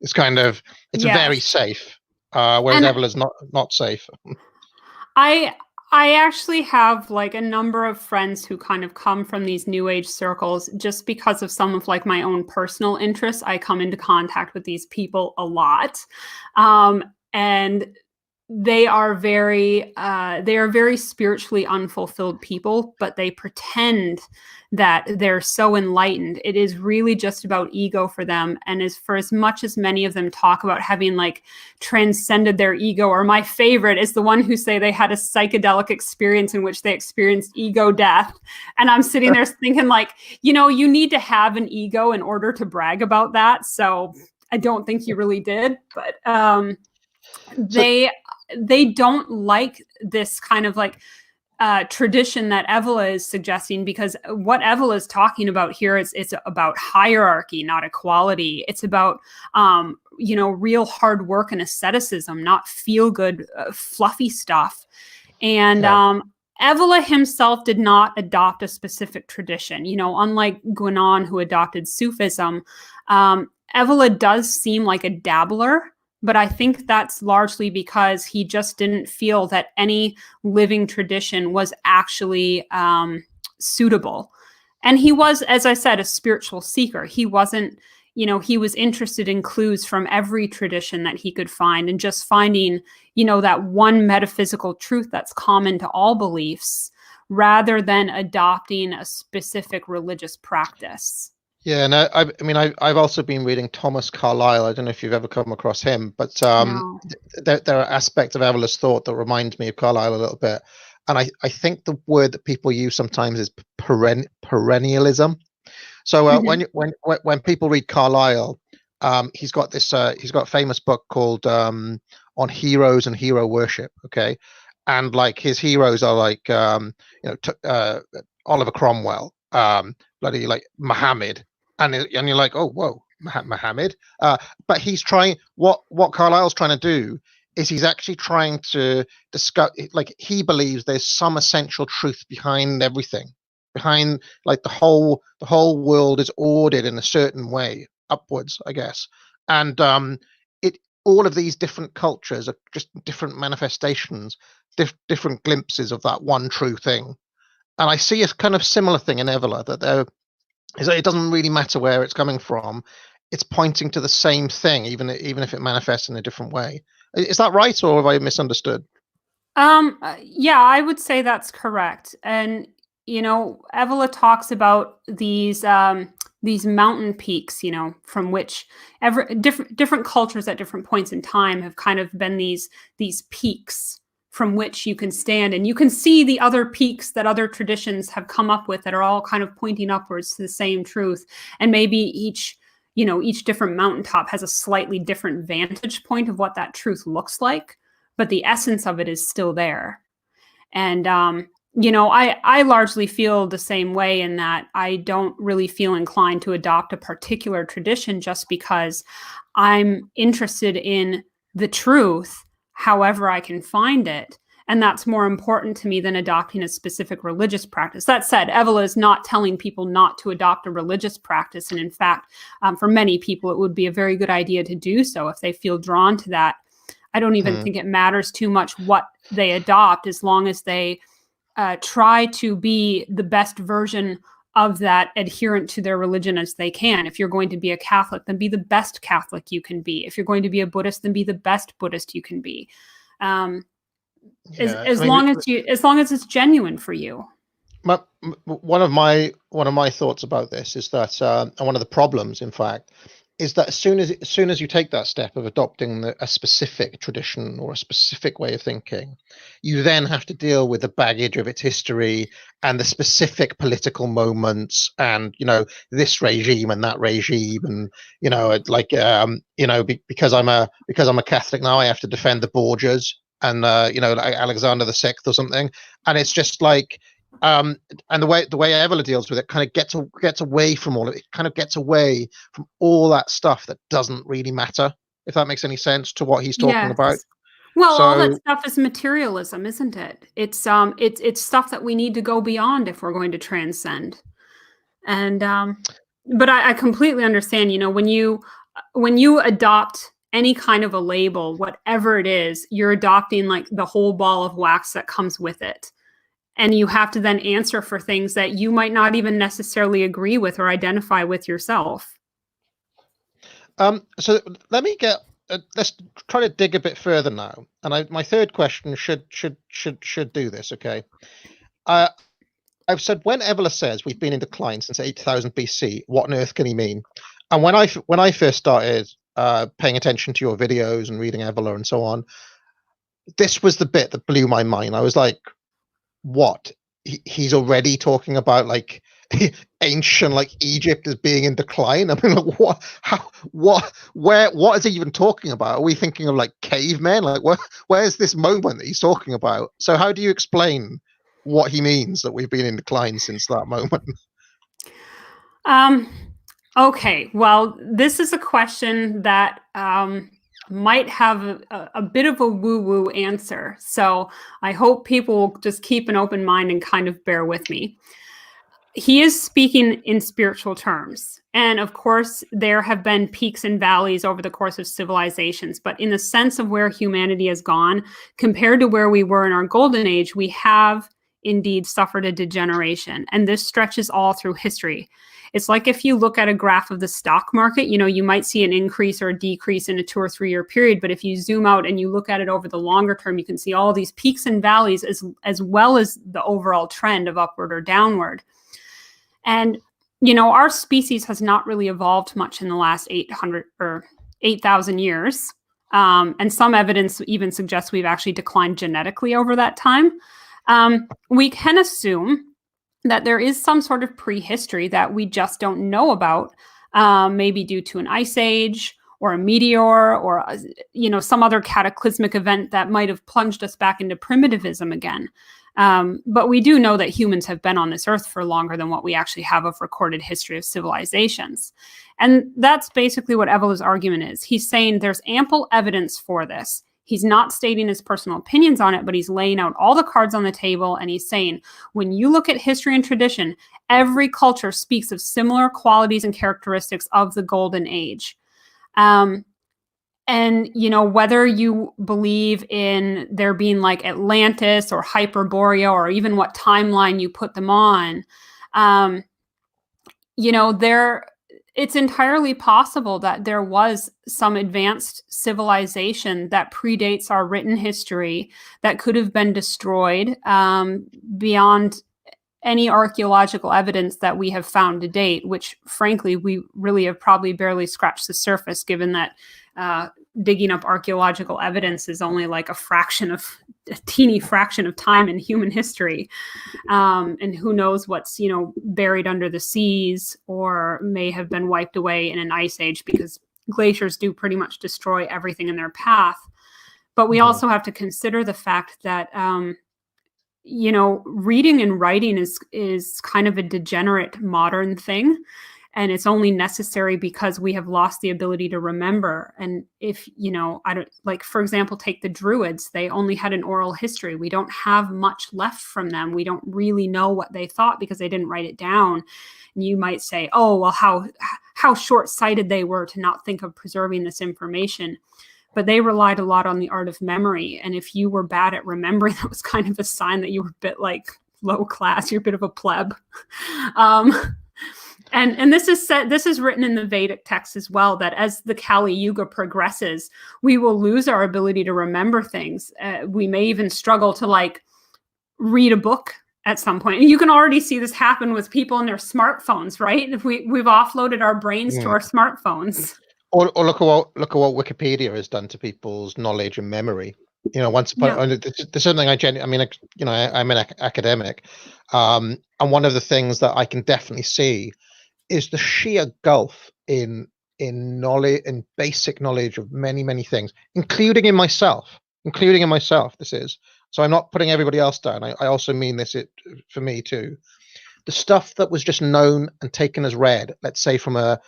Speaker 1: It's kind of, it's very safe, whereas Evola's not safe.
Speaker 2: I actually have like a number of friends who kind of come from these New Age circles just because of some of like my own personal interests. I come into contact with these people a lot, and they are very spiritually unfulfilled people, but they pretend that they're so enlightened. It is really just about ego for them. And as much as many of them talk about having like transcended their ego, or my favorite is the one who say they had a psychedelic experience in which they experienced ego death. And I'm sitting there thinking like, you need to have an ego in order to brag about that. So I don't think you really did, but they don't like this kind of like tradition that Evola is suggesting, because what Evola is talking about here is it's about hierarchy, not equality. It's about real hard work and asceticism, not feel good fluffy stuff. And Evola himself did not adopt a specific tradition. Unlike Guénon, who adopted Sufism, Evola does seem like a dabbler. But I think that's largely because he just didn't feel that any living tradition was actually suitable. And he was, as I said, a spiritual seeker. He wasn't, he was interested in clues from every tradition that he could find, and just finding, that one metaphysical truth that's common to all beliefs, rather than adopting a specific religious practice.
Speaker 1: Yeah, no, I've also been reading Thomas Carlyle. I don't know if you've ever come across him, but
Speaker 2: No.
Speaker 1: there are aspects of Evola's thought that reminds me of Carlyle a little bit. And I think the word that people use sometimes is perennialism. So when people read Carlyle, he's got a famous book called On Heroes and Hero Worship. Okay, and like his heroes are like Oliver Cromwell, bloody like Muhammad. And you're like, oh, whoa, Muhammad. But he's trying, what Carlyle's trying to do is he's actually trying to discuss, like, he believes there's some essential truth behind everything, behind like the whole world is ordered in a certain way, upwards, I guess. And all of these different cultures are just different manifestations, different glimpses of that one true thing. And I see a kind of similar thing in Evola, that it doesn't really matter where it's coming from. It's pointing to the same thing, even if it manifests in a different way. Is that right, or have I misunderstood?
Speaker 2: Yeah, I would say that's correct. And Evola talks about these mountain peaks, from which different cultures at different points in time have kind of been these peaks from which you can stand, and you can see the other peaks that other traditions have come up with that are all kind of pointing upwards to the same truth. And maybe each different mountaintop has a slightly different vantage point of what that truth looks like, but the essence of it is still there. And I largely feel the same way, in that I don't really feel inclined to adopt a particular tradition just because I'm interested in the truth, however I can find it. And that's more important to me than adopting a specific religious practice. That said, Evola is not telling people not to adopt a religious practice. And in fact, for many people, it would be a very good idea to do so if they feel drawn to that. I don't even think it matters too much what they adopt, as long as they try to be the best version of that adherent to their religion as they can. If you're going to be a Catholic, then be the best Catholic you can be. If you're going to be a Buddhist, then be the best Buddhist you can be. As long as it's genuine for you.
Speaker 1: One of my thoughts about this is that, and one of the problems, in fact, is that as soon as you take that step of adopting a specific tradition or a specific way of thinking, you then have to deal with the baggage of its history and the specific political moments, and this regime and that regime, and because I'm a Catholic now, I have to defend the Borgias and like Alexander VI or something, and it's just like. And the way Evola deals with it kind of gets away from all of it. It kind of gets away from all that stuff that doesn't really matter, if that makes any sense to what he's talking about.
Speaker 2: Well, all that stuff is materialism, isn't it? It's stuff that we need to go beyond if we're going to transcend. And but I completely understand. When you adopt any kind of a label, whatever it is, you're adopting like the whole ball of wax that comes with it. And you have to then answer for things that you might not even necessarily agree with or identify with yourself.
Speaker 1: So let me let's try to dig a bit further now. And my third question should do this. Okay. I've said, when Evola says we've been in decline since 8000 BC, what on earth can he mean? And when I first started paying attention to your videos and reading Evola and so on, this was the bit that blew my mind. I was like, what? He's already talking about like ancient, like Egypt as being in decline. I mean, like, what? How? What? What is he even talking about? Are we thinking of like cavemen? Like, where's this moment that he's talking about? So, how do you explain what he means that we've been in decline since that moment?
Speaker 2: Okay. Well, this is a question that might have a bit of a woo-woo answer. So I hope people will just keep an open mind and kind of bear with me. He is speaking in spiritual terms. And of course, there have been peaks and valleys over the course of civilizations. But in the sense of where humanity has gone, compared to where we were in our golden age, we have indeed suffered a degeneration. And this stretches all through history. It's like if you look at a graph of the stock market, you might see an increase or a decrease in a 2 or 3 year period. But if you zoom out and you look at it over the longer term, you can see all these peaks and valleys as well as the overall trend of upward or downward. And, our species has not really evolved much in the last 800 or 8,000 years. And some evidence even suggests we've actually declined genetically over that time. We can assume that there is some sort of prehistory that we just don't know about, maybe due to an ice age or a meteor or, some other cataclysmic event that might have plunged us back into primitivism again. But we do know that humans have been on this earth for longer than what we actually have of recorded history of civilizations. And that's basically what Evola's argument is. He's saying there's ample evidence for this. He's not stating his personal opinions on it, but he's laying out all the cards on the table. And he's saying, when you look at history and tradition, every culture speaks of similar qualities and characteristics of the golden age. And And, you know, whether you believe in there being like Atlantis or Hyperborea, or even what timeline you put them on, you know, it's entirely possible that there was some advanced civilization that predates our written history that could have been destroyed beyond any archaeological evidence that we have found to date, which frankly, we really have probably barely scratched the surface, given that digging up archaeological evidence is only like a teeny fraction of time in human history. And who knows what's, you know, buried under the seas or may have been wiped away in an ice age, because glaciers do pretty much destroy everything in their path. But we also have to consider the fact that, you know, reading and writing is kind of a degenerate modern thing. And it's only necessary because we have lost the ability to remember. And if, you know, I don't, like, for example, take the Druids, they only had an oral history. We don't have much left from them. We don't really know what they thought because they didn't write it down. And you might say, oh, well, how short-sighted they were to not think of preserving this information. But they relied a lot on the art of memory. And if you were bad at remembering, that was kind of a sign that you were a bit like low class, you're a bit of a pleb. And this is written in the Vedic text as well, that as the Kali Yuga progresses, we will lose our ability to remember things. We may even struggle to like read a book at some point. And you can already see this happen with people and their smartphones, right? If we've offloaded our brains to our smartphones.
Speaker 1: Or look at what Wikipedia has done to people's knowledge and memory. You know, once upon there's something I'm an academic, and one of the things that I can definitely see is the sheer gulf in knowledge, in basic knowledge of many things, including in myself. This is, so I'm not putting everybody else down. I also mean this for me too. The stuff that was just known and taken as read, let's say from a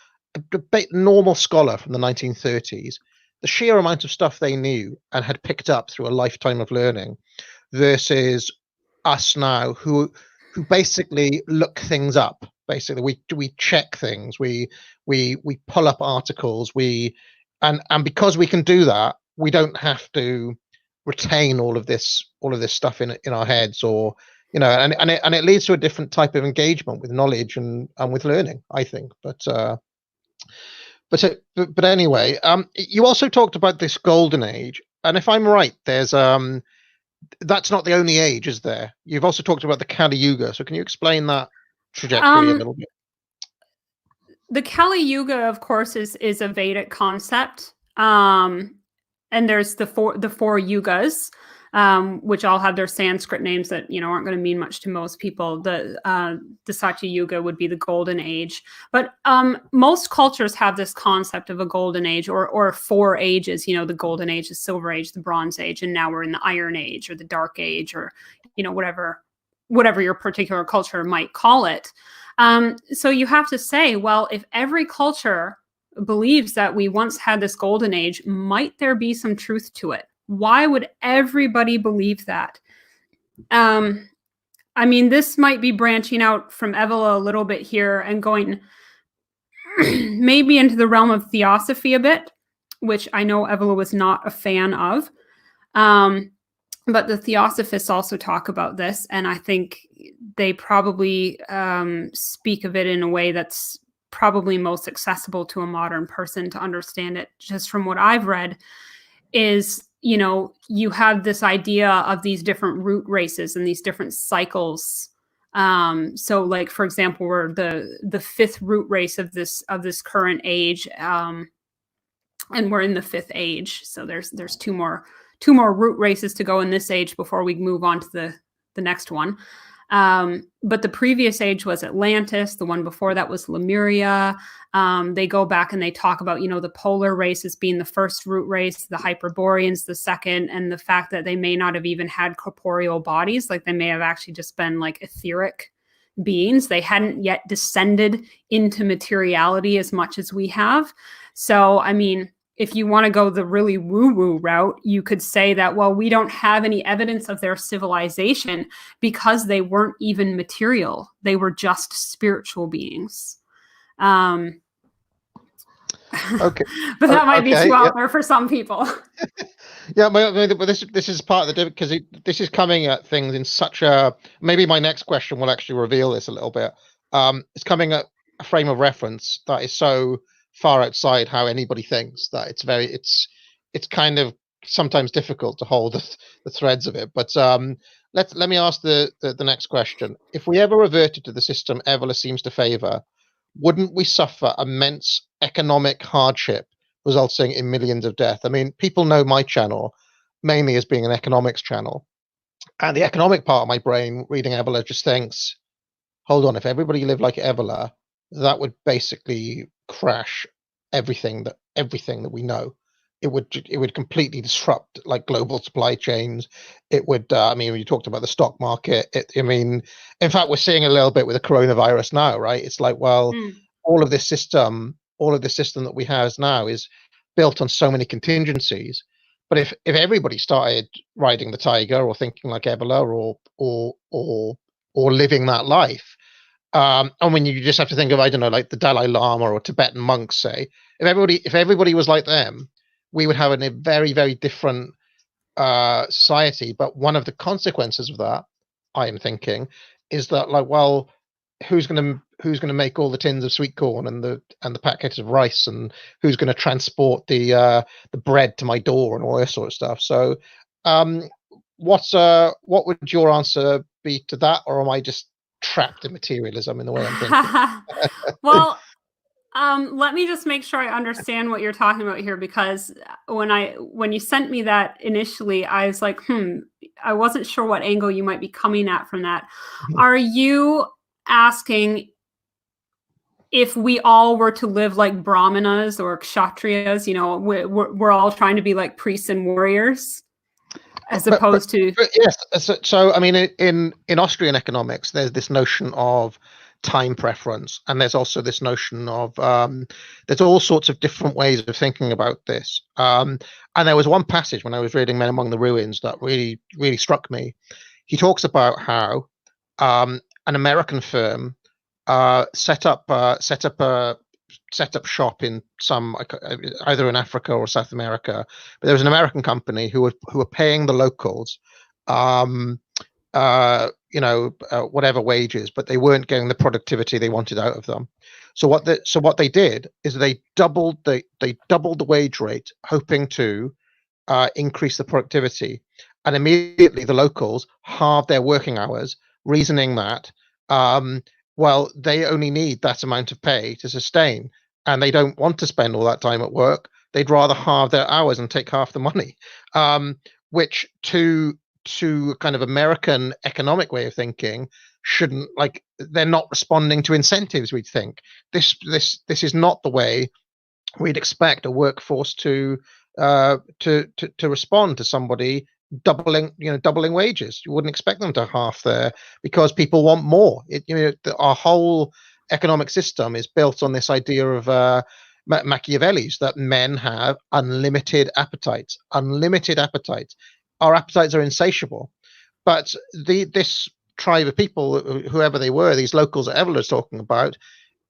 Speaker 1: normal scholar from the 1930s, the sheer amount of stuff they knew and had picked up through a lifetime of learning, versus us now who basically look things up. Basically, we check things, we pull up articles, and because we can do that, we don't have to retain all of this stuff in our heads, or you know, and it leads to a different type of engagement with knowledge and with learning, I think. But anyway, you also talked about this golden age, and if I'm right, there's that's not the only age, is there? You've also talked about the Kali Yuga, so can you explain that trajectory a little bit?
Speaker 2: The Kali Yuga, of course, is a Vedic concept, and there's the four yugas, which all have their Sanskrit names that, you know, aren't going to mean much to most people. The Satya Yuga would be the golden age, but most cultures have this concept of a golden age, or four ages. You know, the golden age, the silver age, the bronze age, and now we're in the iron age, or the dark age, or, you know, whatever your particular culture might call it. So you have to say, well, if every culture believes that we once had this golden age, might there be some truth to it? Why would everybody believe that? I mean, this might be branching out from Evola a little bit here and going maybe into the realm of theosophy a bit, which I know Evola was not a fan of. But the theosophists also talk about this, and I think they probably speak of it in a way that's probably most accessible to a modern person to understand it. Just from what I've read is, you know, you have this idea of these different root races and these different cycles. So like, for example, we're the fifth root race of this current age, and we're in the fifth age. So there's two more root races to go in this age before we move on to the next one. But the previous age was Atlantis. The one before that was Lemuria. They go back and they talk about, you know, the polar races being the first root race, the Hyperboreans the second, and the fact that they may not have even had corporeal bodies. Like they may have actually just been like etheric beings. They hadn't yet descended into materiality as much as we have. So, I mean, if you want to go the really woo-woo route, you could say that, well, we don't have any evidence of their civilization because they weren't even material. They were just spiritual beings.
Speaker 1: Okay.
Speaker 2: But that might be
Speaker 1: Okay.
Speaker 2: too
Speaker 1: Yeah.
Speaker 2: out there for some people.
Speaker 1: Yeah, but this is part of the because this is coming at things in such a maybe my next question will actually reveal this a little bit. It's coming at a frame of reference that is so far outside how anybody thinks that it's kind of sometimes difficult to hold the threads of it. But let me ask the next question. If we ever reverted to the system Evola seems to favour, wouldn't we suffer immense economic hardship resulting in millions of death? I mean, people know my channel mainly as being an economics channel. And the economic part of my brain reading Evola just thinks, hold on, if everybody lived like Evola, that would basically crash everything that we know. It would completely disrupt like global supply chains. It would. I mean, you talked about the stock market. I mean, in fact, we're seeing a little bit with the coronavirus now, right? It's like, well, all of this system that we have now is built on so many contingencies. But if everybody started riding the tiger or thinking like Ebola or living that life, and when you just have to think of, I don't know, like the Dalai Lama or Tibetan monks, say, if everybody was like them, we would have a very, very different society. But one of the consequences of that, I am thinking, is that like, well, who's gonna make all the tins of sweet corn and the packets of rice, and who's gonna transport the bread to my door and all this sort of stuff. So, um, what would your answer be to that, or am I just trapped in materialism in the way I'm thinking?
Speaker 2: Well, let me just make sure I understand what you're talking about here, because when you sent me that initially, I was like, I wasn't sure what angle you might be coming at from that. Are you asking if we all were to live like brahmanas or kshatriyas? We're all trying to be like priests and warriors, as opposed to
Speaker 1: But yes, so I mean, in Austrian economics, there's this notion of time preference, and there's also this notion of there's all sorts of different ways of thinking about this. And there was one passage when I was reading Men Among the Ruins that really struck me. He talks about how an American firm set up shop in some either in Africa or South America. But there was an American company who were paying the locals, um, whatever wages, but they weren't getting the productivity they wanted out of them. So what they did is they doubled the wage rate, hoping to increase the productivity, and immediately the locals halved their working hours, reasoning that well, they only need that amount of pay to sustain, and they don't want to spend all that time at work. They'd rather halve their hours and take half the money, which to kind of American economic way of thinking shouldn't, like, they're not responding to incentives. We'd think this is not the way we'd expect a workforce to respond to somebody doubling wages. You wouldn't expect them to half there because people want more. Our whole economic system is built on this idea of Machiavelli's, that men have unlimited appetites. Our appetites are insatiable. But this tribe of people, whoever they were, these locals that Evelyn is talking about,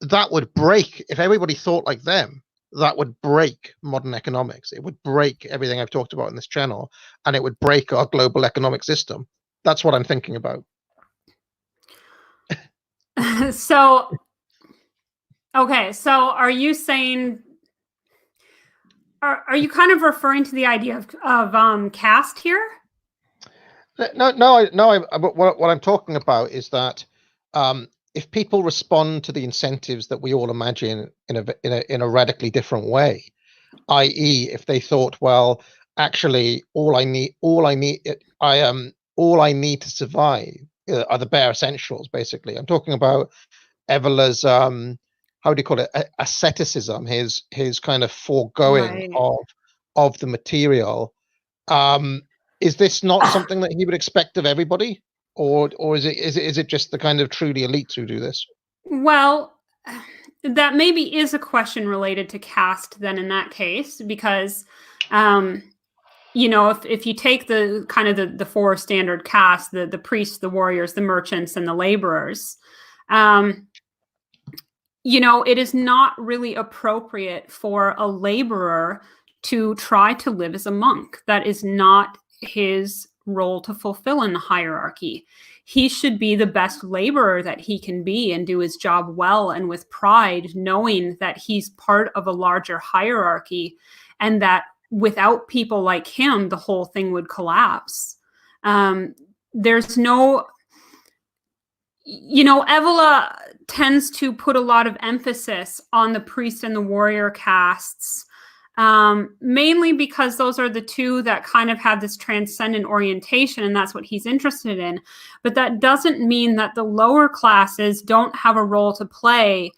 Speaker 1: that would break if everybody thought like them. That would break modern economics. It would break everything I've talked about in this channel, and it would break our global economic system. That's what I'm thinking about.
Speaker 2: So, okay, so are you saying, are you kind of referring to the idea of caste here?
Speaker 1: No. But what I'm talking about is that if people respond to the incentives that we all imagine in a radically different way, i.e., if they thought, well, actually, all I need to survive are the bare essentials. Basically, I'm talking about Evola's how do you call it, asceticism, his kind of foregoing
Speaker 2: Right.
Speaker 1: of the material. Is this not something that he would expect of everybody, or is it just the kind of truly elites who do this?
Speaker 2: Well, that maybe is a question related to caste then in that case, because if you take the kind of the four standard castes, the priests, the warriors, the merchants, and the laborers, it is not really appropriate for a laborer to try to live as a monk. That is not his role to fulfill in the hierarchy. He should be the best laborer that he can be and do his job well and with pride, knowing that he's part of a larger hierarchy and that without people like him, the whole thing would collapse. There's no, Evola tends to put a lot of emphasis on the priest and the warrior castes, mainly because those are the two that kind of have this transcendent orientation, and that's what he's interested in. But that doesn't mean that the lower classes don't have a role to play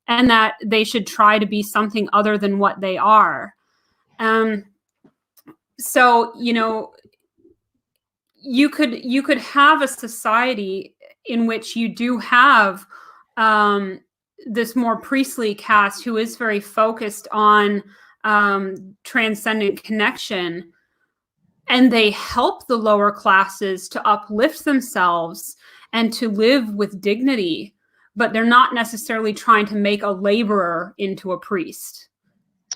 Speaker 2: and that they should try to be something other than what they are. So, you could have a society in which you do have this more priestly caste who is very focused on transcendent connection, and they help the lower classes to uplift themselves and to live with dignity, but they're not necessarily trying to make a laborer into a priest.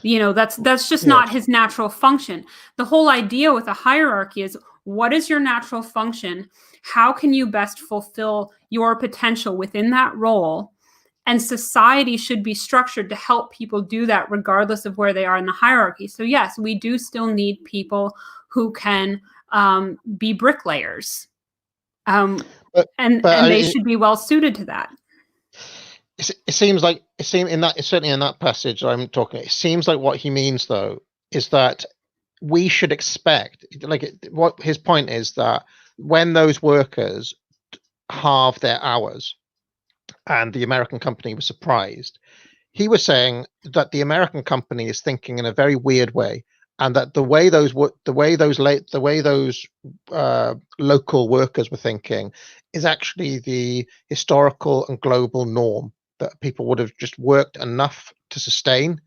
Speaker 2: That's just not his natural function. The whole idea with a hierarchy is, what is your natural function? How can you best fulfill your potential within that role? And society should be structured to help people do that regardless of where they are in the hierarchy. So yes, we do still need people who can be bricklayers. And they should be well suited to that.
Speaker 1: It seems certainly in that passage I'm talking, it seems like what he means though is that we should expect, what his point is, that when those workers halve their hours and the American company was surprised, he was saying that the American company is thinking in a very weird way, and that the way those local workers were thinking is actually the historical and global norm, that people would have just worked enough to sustain,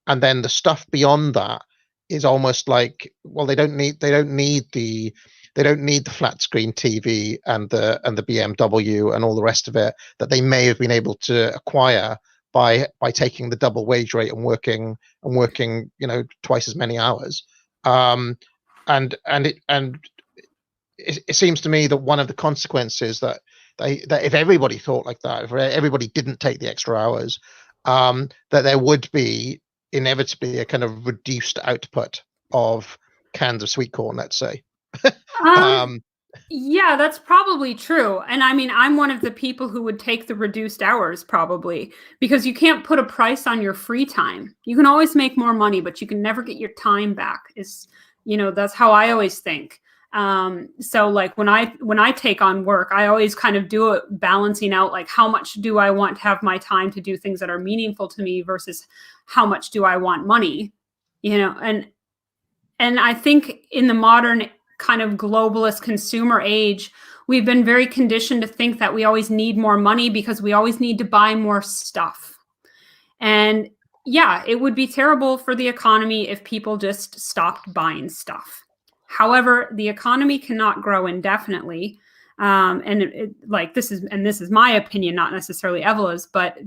Speaker 1: and then the stuff beyond that is almost like, well, they don't need the flat screen TV and the BMW and all the rest of it that they may have been able to acquire by taking the double wage rate and working twice as many hours. It seems to me that one of the consequences that if everybody thought like that, if everybody didn't take the extra hours, that there would be inevitably a kind of reduced output of cans of sweet corn, let's say.
Speaker 2: Yeah, that's probably true. And I mean, I'm one of the people who would take the reduced hours probably, because you can't put a price on your free time. You can always make more money, but you can never get your time back. That's how I always think. So like when I take on work, I always kind of do it balancing out, like, how much do I want to have my time to do things that are meaningful to me versus how much do I want money, and I think in the modern kind of globalist consumer age, we've been very conditioned to think that we always need more money because we always need to buy more stuff. And yeah, it would be terrible for the economy if people just stopped buying stuff. However, the economy cannot grow indefinitely. This is my opinion, not necessarily Evola's, but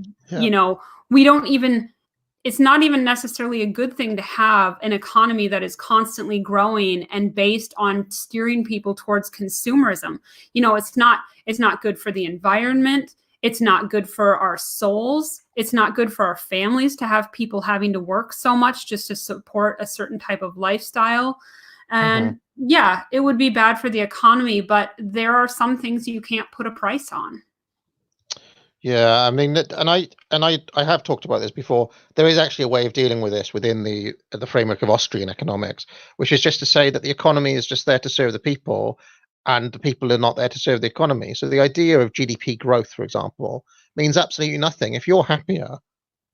Speaker 2: it's not even necessarily a good thing to have an economy that is constantly growing and based on steering people towards consumerism. It's not good for the environment. It's not good for our souls. It's not good for our families to have people having to work so much just to support a certain type of lifestyle. And yeah, it would be bad for the economy, but there are some things you can't put a price on.
Speaker 1: Yeah, I mean, and I have talked about this before. There is actually a way of dealing with this within the framework of Austrian economics, which is just to say that the economy is just there to serve the people, and the people are not there to serve the economy. So the idea of GDP growth, for example, means absolutely nothing. If you're happier,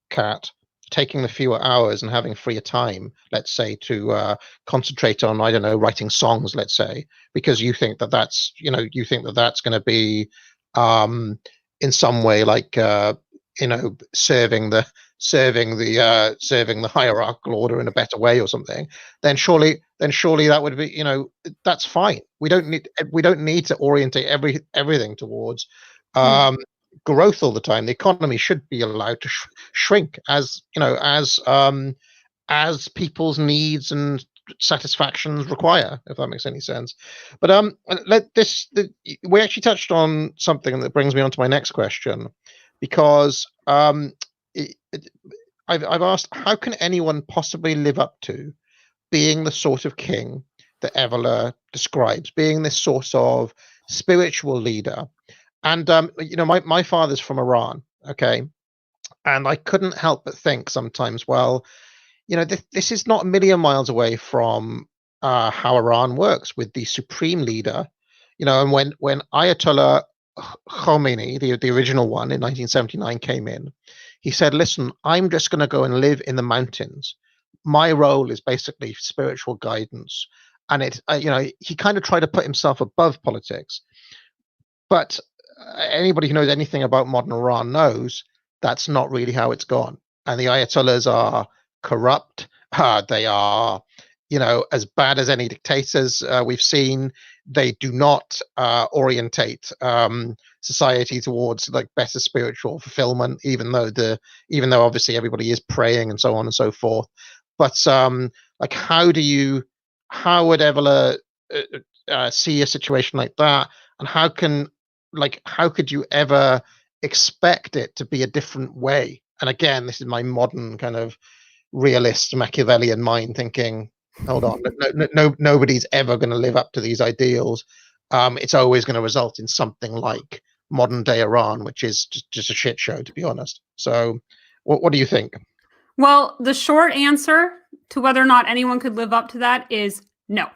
Speaker 1: Kat, taking the fewer hours and having freer time, let's say, to concentrate on, I don't know, writing songs, let's say, because you think that's going to be in some way like serving the hierarchical order in a better way or something, then surely that would be, that's fine. We don't need to orientate everything towards growth all the time. The economy should be allowed to shrink as as people's needs and satisfactions require, if that makes any sense. But we actually touched on something that brings me on to my next question, because I've asked, how can anyone possibly live up to being the sort of king that Evola describes, being this sort of spiritual leader? And my father's from Iran, okay, and I couldn't help but think sometimes, well, this is not a million miles away from how Iran works with the supreme leader. And when Ayatollah Khomeini, the original one in 1979, came in, he said, listen, I'm just going to go and live in the mountains. My role is basically spiritual guidance. And he kind of tried to put himself above politics. But anybody who knows anything about modern Iran knows that's not really how it's gone. And the Ayatollahs are corrupt. They are, as bad as any dictators we've seen. They do not orientate society towards like better spiritual fulfillment, even though obviously everybody is praying and so on and so forth. But like, how would Evola see a situation like that, and how could you ever expect it to be a different way? And again, this is my modern kind of realist Machiavellian mind thinking, hold on, nobody's ever going to live up to these ideals. It's always going to result in something like modern day Iran, which is just a shit show, to be honest. So what do you think?
Speaker 2: Well, the short answer to whether or not anyone could live up to that is no.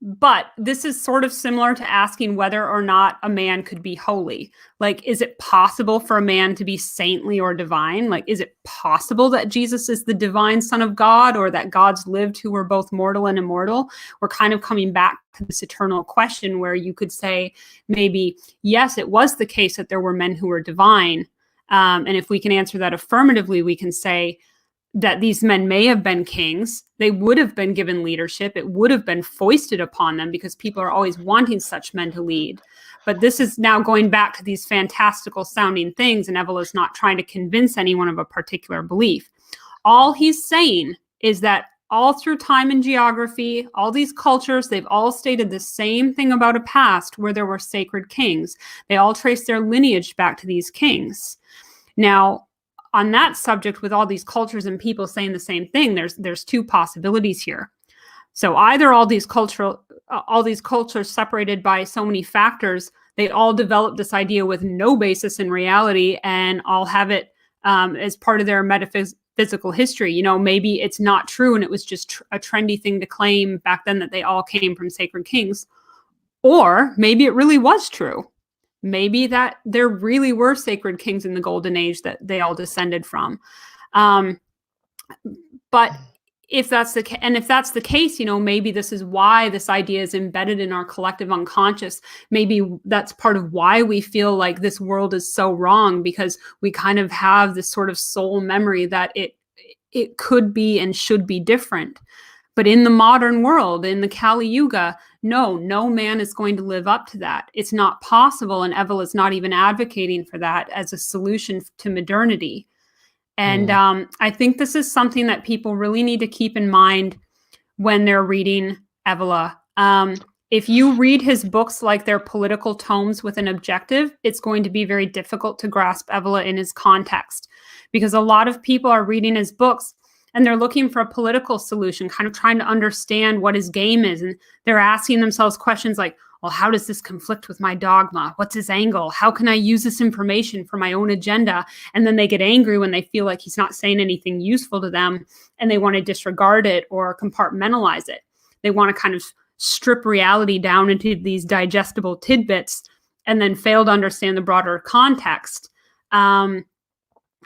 Speaker 2: But this is sort of similar to asking whether or not a man could be holy. Like, is it possible for a man to be saintly or divine? Like, is it possible that Jesus is the divine Son of God, or that gods lived who were both mortal and immortal? We're kind of coming back to this eternal question where you could say maybe, yes, it was the case that there were men who were divine. And if we can answer that affirmatively, we can say that these men may have been kings. They would have been given leadership. It would have been foisted upon them, because people are always wanting such men to lead. But this is now going back to these fantastical sounding things, and Evola is not trying to convince anyone of a particular belief. All he's saying is that all through time and geography, all these cultures, they've all stated the same thing about a past where there were sacred kings. They all trace their lineage back to these kings. Now, on that subject, with all these cultures and people saying the same thing, there's two possibilities here. So either all these cultures separated by so many factors, they all developed this idea with no basis in reality, and all have it as part of their metaphysical history. Maybe it's not true, and it was just a trendy thing to claim back then that they all came from sacred kings. Or maybe it really was true. Maybe that there really were sacred kings in the golden age that they all descended from. But if that's the case, maybe this is why this idea is embedded in our collective unconscious. Maybe that's part of why we feel like this world is so wrong, because we kind of have this sort of soul memory that it could be and should be different. But in the modern world, in the Kali Yuga, no man is going to live up to that. It's not possible, and Evola is not even advocating for that as a solution to modernity. And I think this is something that people really need to keep in mind when they're reading Evola. If you read his books like they're political tomes with an objective, it's going to be very difficult to grasp Evola in his context, because a lot of people are reading his books and they're looking for a political solution, kind of trying to understand what his game is. And they're asking themselves questions like, well, how does this conflict with my dogma? What's his angle? How can I use this information for my own agenda? And then they get angry when they feel like he's not saying anything useful to them, and they want to disregard it or compartmentalize it. They want to kind of strip reality down into these digestible tidbits and then fail to understand the broader context.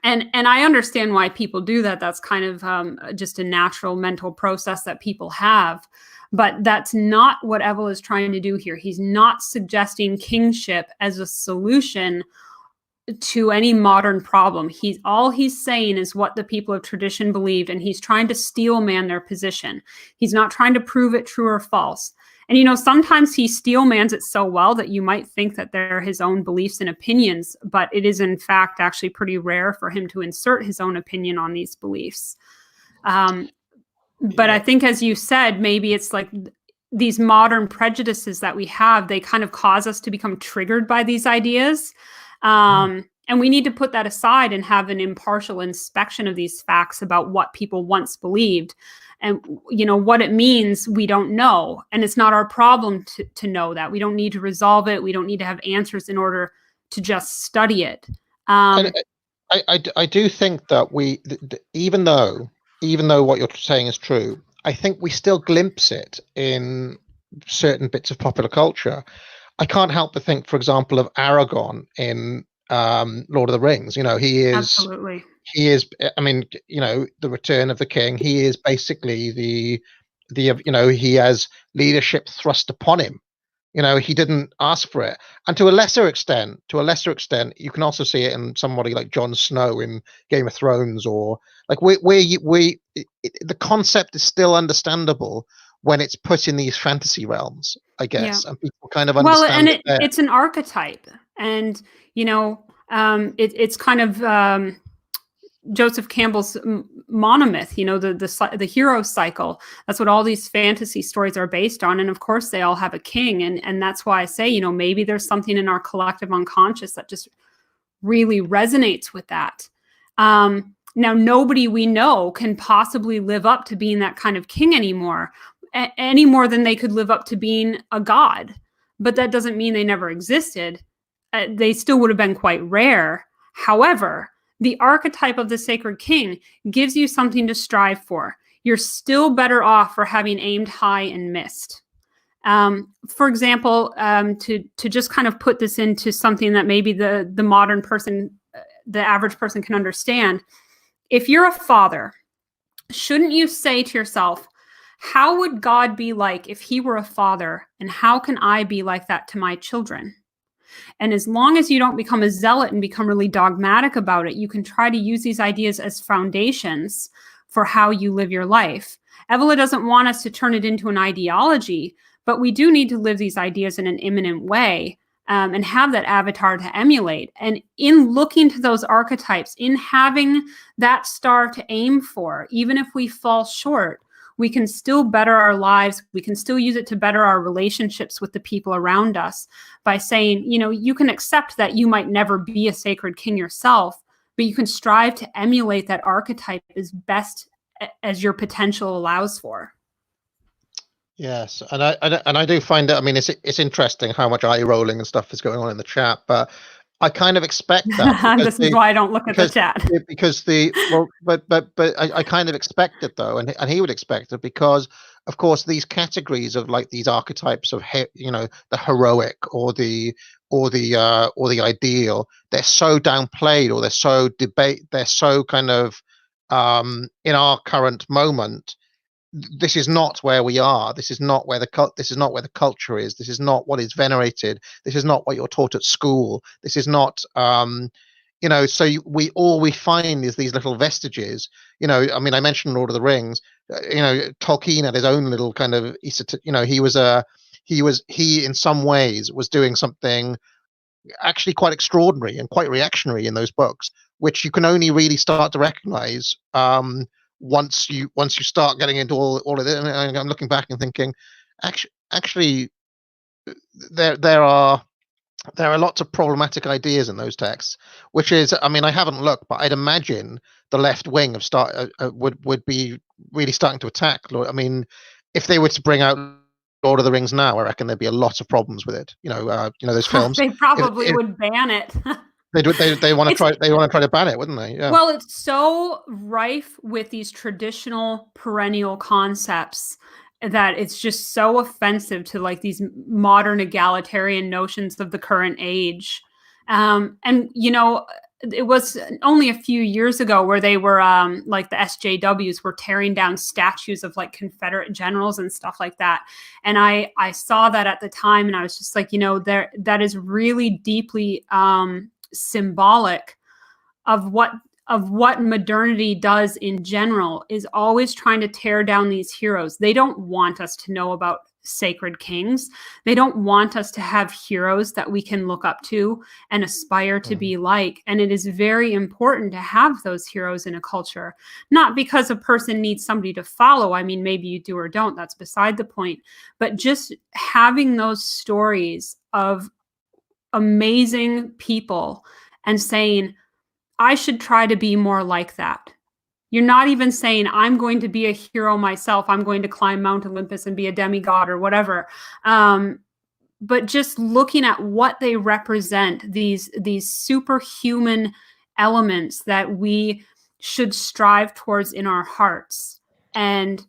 Speaker 2: And I understand why people do that. That's kind of just a natural mental process that people have. But that's not what Evola is trying to do here. He's not suggesting kingship as a solution to any modern problem. All he's saying is what the people of tradition believed, and he's trying to steel man their position. He's not trying to prove it true or false. And, you know, sometimes he steelmans it so well that you might think that they're his own beliefs and opinions, but it is in fact actually pretty rare for him to insert his own opinion on these beliefs. But I think, as you said, maybe it's like these modern prejudices that we have, they kind of cause us to become triggered by these ideas. And we need to put that aside and have an impartial inspection of these facts about what people once believed. And, you know, what it means, we don't know. And it's not our problem to know that. We don't need to resolve it. We don't need to have answers in order to just study it.
Speaker 1: And I do think that even though what you're saying is true, I think we still glimpse it in certain bits of popular culture. I can't help but think, for example, of Aragorn in Lord of the Rings. You know,
Speaker 2: Absolutely.
Speaker 1: he is, I mean, you know, the Return of the King. He is basically the you know, he has leadership thrust upon him. You know, he didn't ask for it. And to a lesser extent, you can also see it in somebody like Jon Snow in Game of Thrones, or like the concept is still understandable when it's put in these fantasy realms, I guess, and people kind of understand.
Speaker 2: Well, and it's an archetype, and you know, it's kind of Joseph Campbell's monomyth, you know, the hero cycle. That's what all these fantasy stories are based on. And of course they all have a king. And that's why I say, you know, maybe there's something in our collective unconscious that just really resonates with that. Now, nobody we know can possibly live up to being that kind of king anymore, any more than they could live up to being a god. But that doesn't mean they never existed. They still would have been quite rare. However, the archetype of the sacred king gives you something to strive for. You're still better off for having aimed high and missed. For example, to just kind of put this into something that maybe the modern person, the average person can understand. If you're a father, shouldn't you say to yourself, how would God be like if he were a father? And how can I be like that to my children? And as long as you don't become a zealot and become really dogmatic about it, you can try to use these ideas as foundations for how you live your life. Evola doesn't want us to turn it into an ideology, but we do need to live these ideas in an immanent way, and have that avatar to emulate. And in looking to those archetypes, in having that star to aim for, even if we fall short, we can still better our lives. We can still use it to better our relationships with the people around us by saying, you know, you can accept that you might never be a sacred king yourself, but you can strive to emulate that archetype as best as your potential allows for.
Speaker 1: Yes, and I do find it. I mean, it's interesting how much eye rolling and stuff is going on in the chat, but I kind of expect that.
Speaker 2: This is why I don't look at the chat.
Speaker 1: Because I kind of expect it though, and he would expect it because, of course, these categories of like these archetypes of you know, the heroic or the ideal, they're so downplayed, or they're so kind of in our current moment. This is not where we are. This is not where the culture is. This is not what is venerated. This is not what you're taught at school. This is not, you know. So all we find is these little vestiges. You know, I mean, I mentioned Lord of the Rings. You know, Tolkien had his own little kind of, you know, he in some ways was doing something actually quite extraordinary and quite reactionary in those books, which you can only really start to recognize once you start getting into all of it. And I'm looking back and thinking, actually, there are lots of problematic ideas in those texts. Which is, I mean, I haven't looked, but I'd imagine the left wing of would be really starting to attack. I mean, if they were to bring out Lord of the Rings now, I reckon there'd be a lot of problems with it. You know those films.
Speaker 2: They probably would ban it.
Speaker 1: They want to try to ban it, wouldn't they? Yeah.
Speaker 2: Well, it's so rife with these traditional perennial concepts that it's just so offensive to like these modern egalitarian notions of the current age. And you know, it was only a few years ago where they were like the SJWs were tearing down statues of like Confederate generals and stuff like that. And I saw that at the time, and I was just like, you know, that is really deeply symbolic of what modernity does in general, is always trying to tear down these heroes. They don't want us to know about sacred kings. They don't want us to have heroes that we can look up to and aspire to be like. And it is very important to have those heroes in a culture, not because a person needs somebody to follow. I mean, maybe you do or don't, that's beside the point, but just having those stories of amazing people and saying, I should try to be more like that. You're not even saying, I'm going to be a hero myself. I'm going to climb Mount Olympus and be a demigod or whatever. But just looking at what they represent, these superhuman elements that we should strive towards in our hearts. And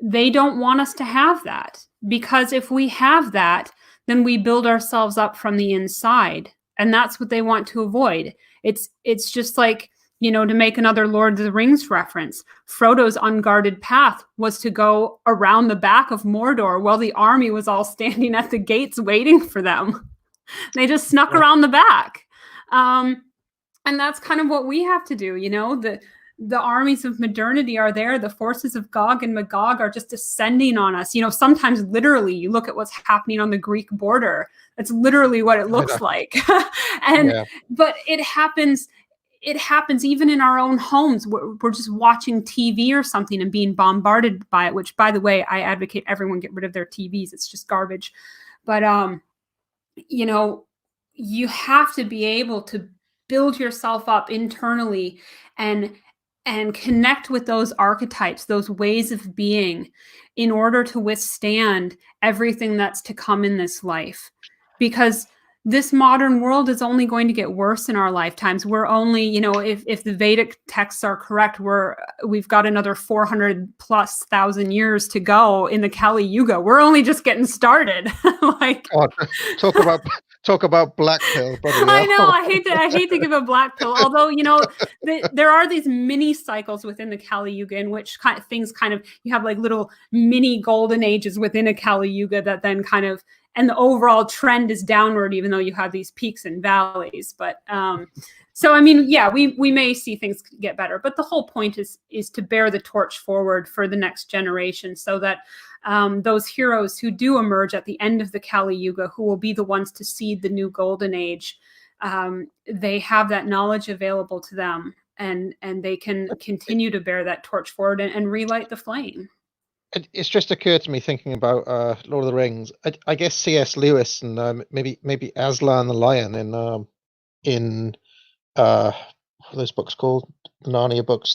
Speaker 2: they don't want us to have that, because if we have that, then we build ourselves up from the inside. And that's what they want to avoid. It's just like, you know, to make another Lord of the Rings reference, Frodo's unguarded path was to go around the back of Mordor while the army was all standing at the gates waiting for them. They just snuck around the back. And that's kind of what we have to do. You know, the armies of modernity are there. The forces of Gog and Magog are just descending on us. You know, sometimes literally you look at what's happening on the Greek border. That's literally what it looks like. But it happens even in our own homes. We're just watching TV or something and being bombarded by it, which, by the way, I advocate everyone get rid of their TVs. It's just garbage. But, you know, you have to be able to build yourself up internally and connect with those archetypes, those ways of being, in order to withstand everything that's to come in this life. Because this modern world is only going to get worse in our lifetimes. We're only, you know, if the Vedic texts are correct, we've got another 400,000+ years to go in the Kali Yuga. We're only just getting started. Like,
Speaker 1: talk about black pill.
Speaker 2: I know. I hate to give a black pill. Although, you know, there are these mini cycles within the Kali Yuga in which you have like little mini golden ages within a Kali Yuga that then kind of, and the overall trend is downward, even though you have these peaks and valleys. But so, I mean, yeah, we may see things get better, but the whole point is to bear the torch forward for the next generation, so that those heroes who do emerge at the end of the Kali Yuga, who will be the ones to seed the new golden age, they have that knowledge available to them, and they can continue to bear that torch forward and relight the flame.
Speaker 1: It's just occurred to me thinking about Lord of the Rings. I guess C.S. Lewis and maybe Aslan the Lion in what are those books called? The Narnia books.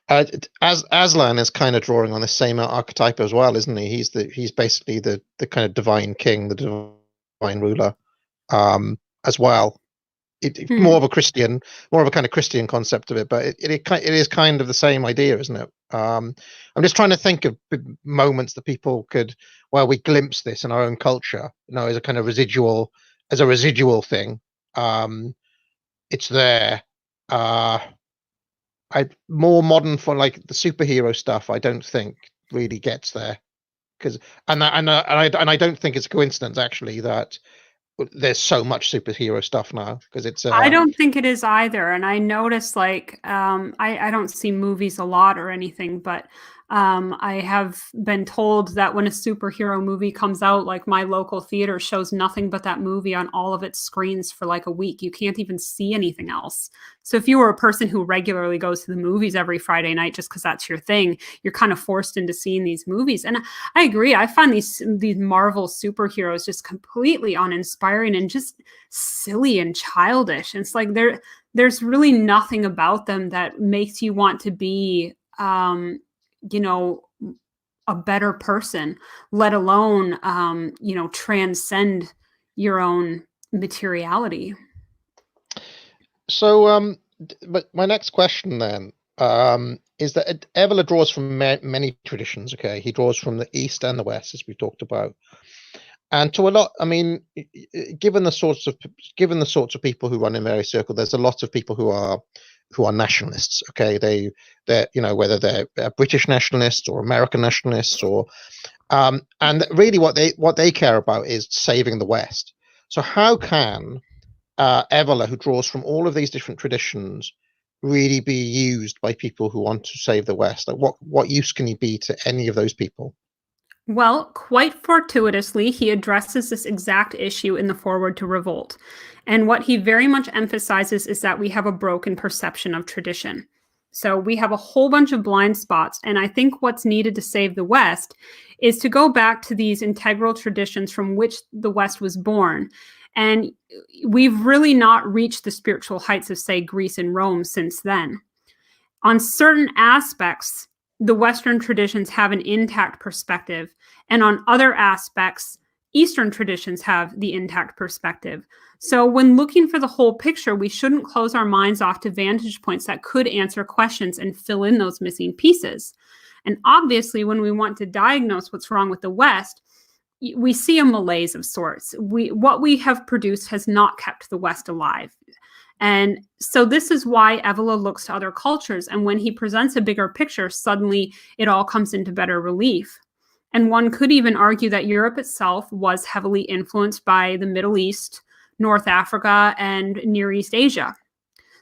Speaker 1: Aslan is kind of drawing on the same archetype as well, isn't he? He's basically the kind of divine king, the divine ruler, as well. More of a kind of Christian concept of it, but it is kind of the same idea, isn't it? I'm just trying to think of moments that people could, well, we glimpse this in our own culture, you know, as a kind of residual thing. It's there. More modern for like the superhero stuff, I don't think really gets there, because I don't think it's a coincidence actually that there's so much superhero stuff now, because it's
Speaker 2: I don't think it is either. And I notice, like, I don't see movies a lot or anything, but I have been told that when a superhero movie comes out, like my local theater shows nothing but that movie on all of its screens for like a week. You can't even see anything else. So if you were a person who regularly goes to the movies every Friday night just because that's your thing, you're kind of forced into seeing these movies. And I agree. I find these Marvel superheroes just completely uninspiring and just silly and childish. And it's like there's really nothing about them that makes you want to be you know, a better person, let alone, you know, transcend your own materiality.
Speaker 1: So, but my next question then is that Evola draws from many traditions. Okay, he draws from the East and the West, as we talked about, and to a lot. I mean, given the sorts of people who run in various circles, there's a lot of people who are nationalists. Okay, they're you know, whether they're British nationalists or American nationalists, or and really what they care about is saving the West. So how can Evola, who draws from all of these different traditions, really be used by people who want to save the West? Like what use can he be to any of those people?
Speaker 2: Well, quite fortuitously, he addresses this exact issue in the foreword to Revolt. And what he very much emphasizes is that we have a broken perception of tradition. So we have a whole bunch of blind spots. And I think what's needed to save the West is to go back to these integral traditions from which the West was born. And we've really not reached the spiritual heights of, say, Greece and Rome since then. On certain aspects, the Western traditions have an intact perspective, and on other aspects, Eastern traditions have the intact perspective. So when looking for the whole picture, we shouldn't close our minds off to vantage points that could answer questions and fill in those missing pieces. And obviously, when we want to diagnose what's wrong with the West, we see a malaise of sorts. What we have produced has not kept the West alive. And so this is why Evola looks to other cultures. And when he presents a bigger picture, suddenly it all comes into better relief. And one could even argue that Europe itself was heavily influenced by the Middle East, North Africa, and Near East Asia.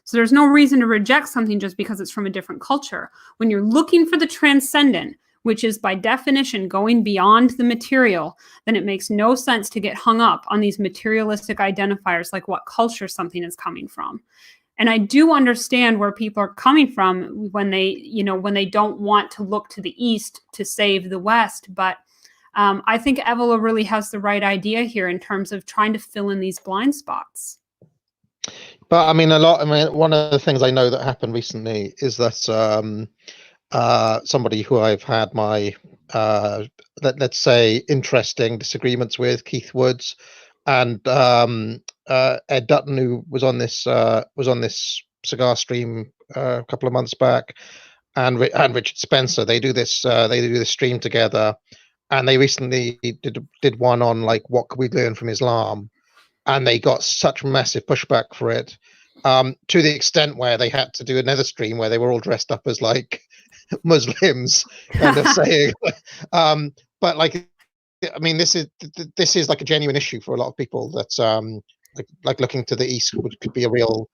Speaker 2: So there's no reason to reject something just because it's from a different culture. When you're looking for the transcendent, which is by definition going beyond the material, then it makes no sense to get hung up on these materialistic identifiers like what culture something is coming from. And I do understand where people are coming from when they don't want to look to the East to save the West. But I think Evola really has the right idea here in terms of trying to fill in these blind spots.
Speaker 1: But I mean, one of the things I know that happened recently is that somebody who I've had my let's say interesting disagreements with, Keith Woods, and Ed Dutton, who was on this cigar stream a couple of months back, and Richard Spencer. They do this stream together, and they recently did one on like what could we learn from Islam, and they got such massive pushback for it, to the extent where they had to do another stream where they were all dressed up as like Muslims, kind of saying, but like, I mean, this is like a genuine issue for a lot of people. That's like looking to the East could be a real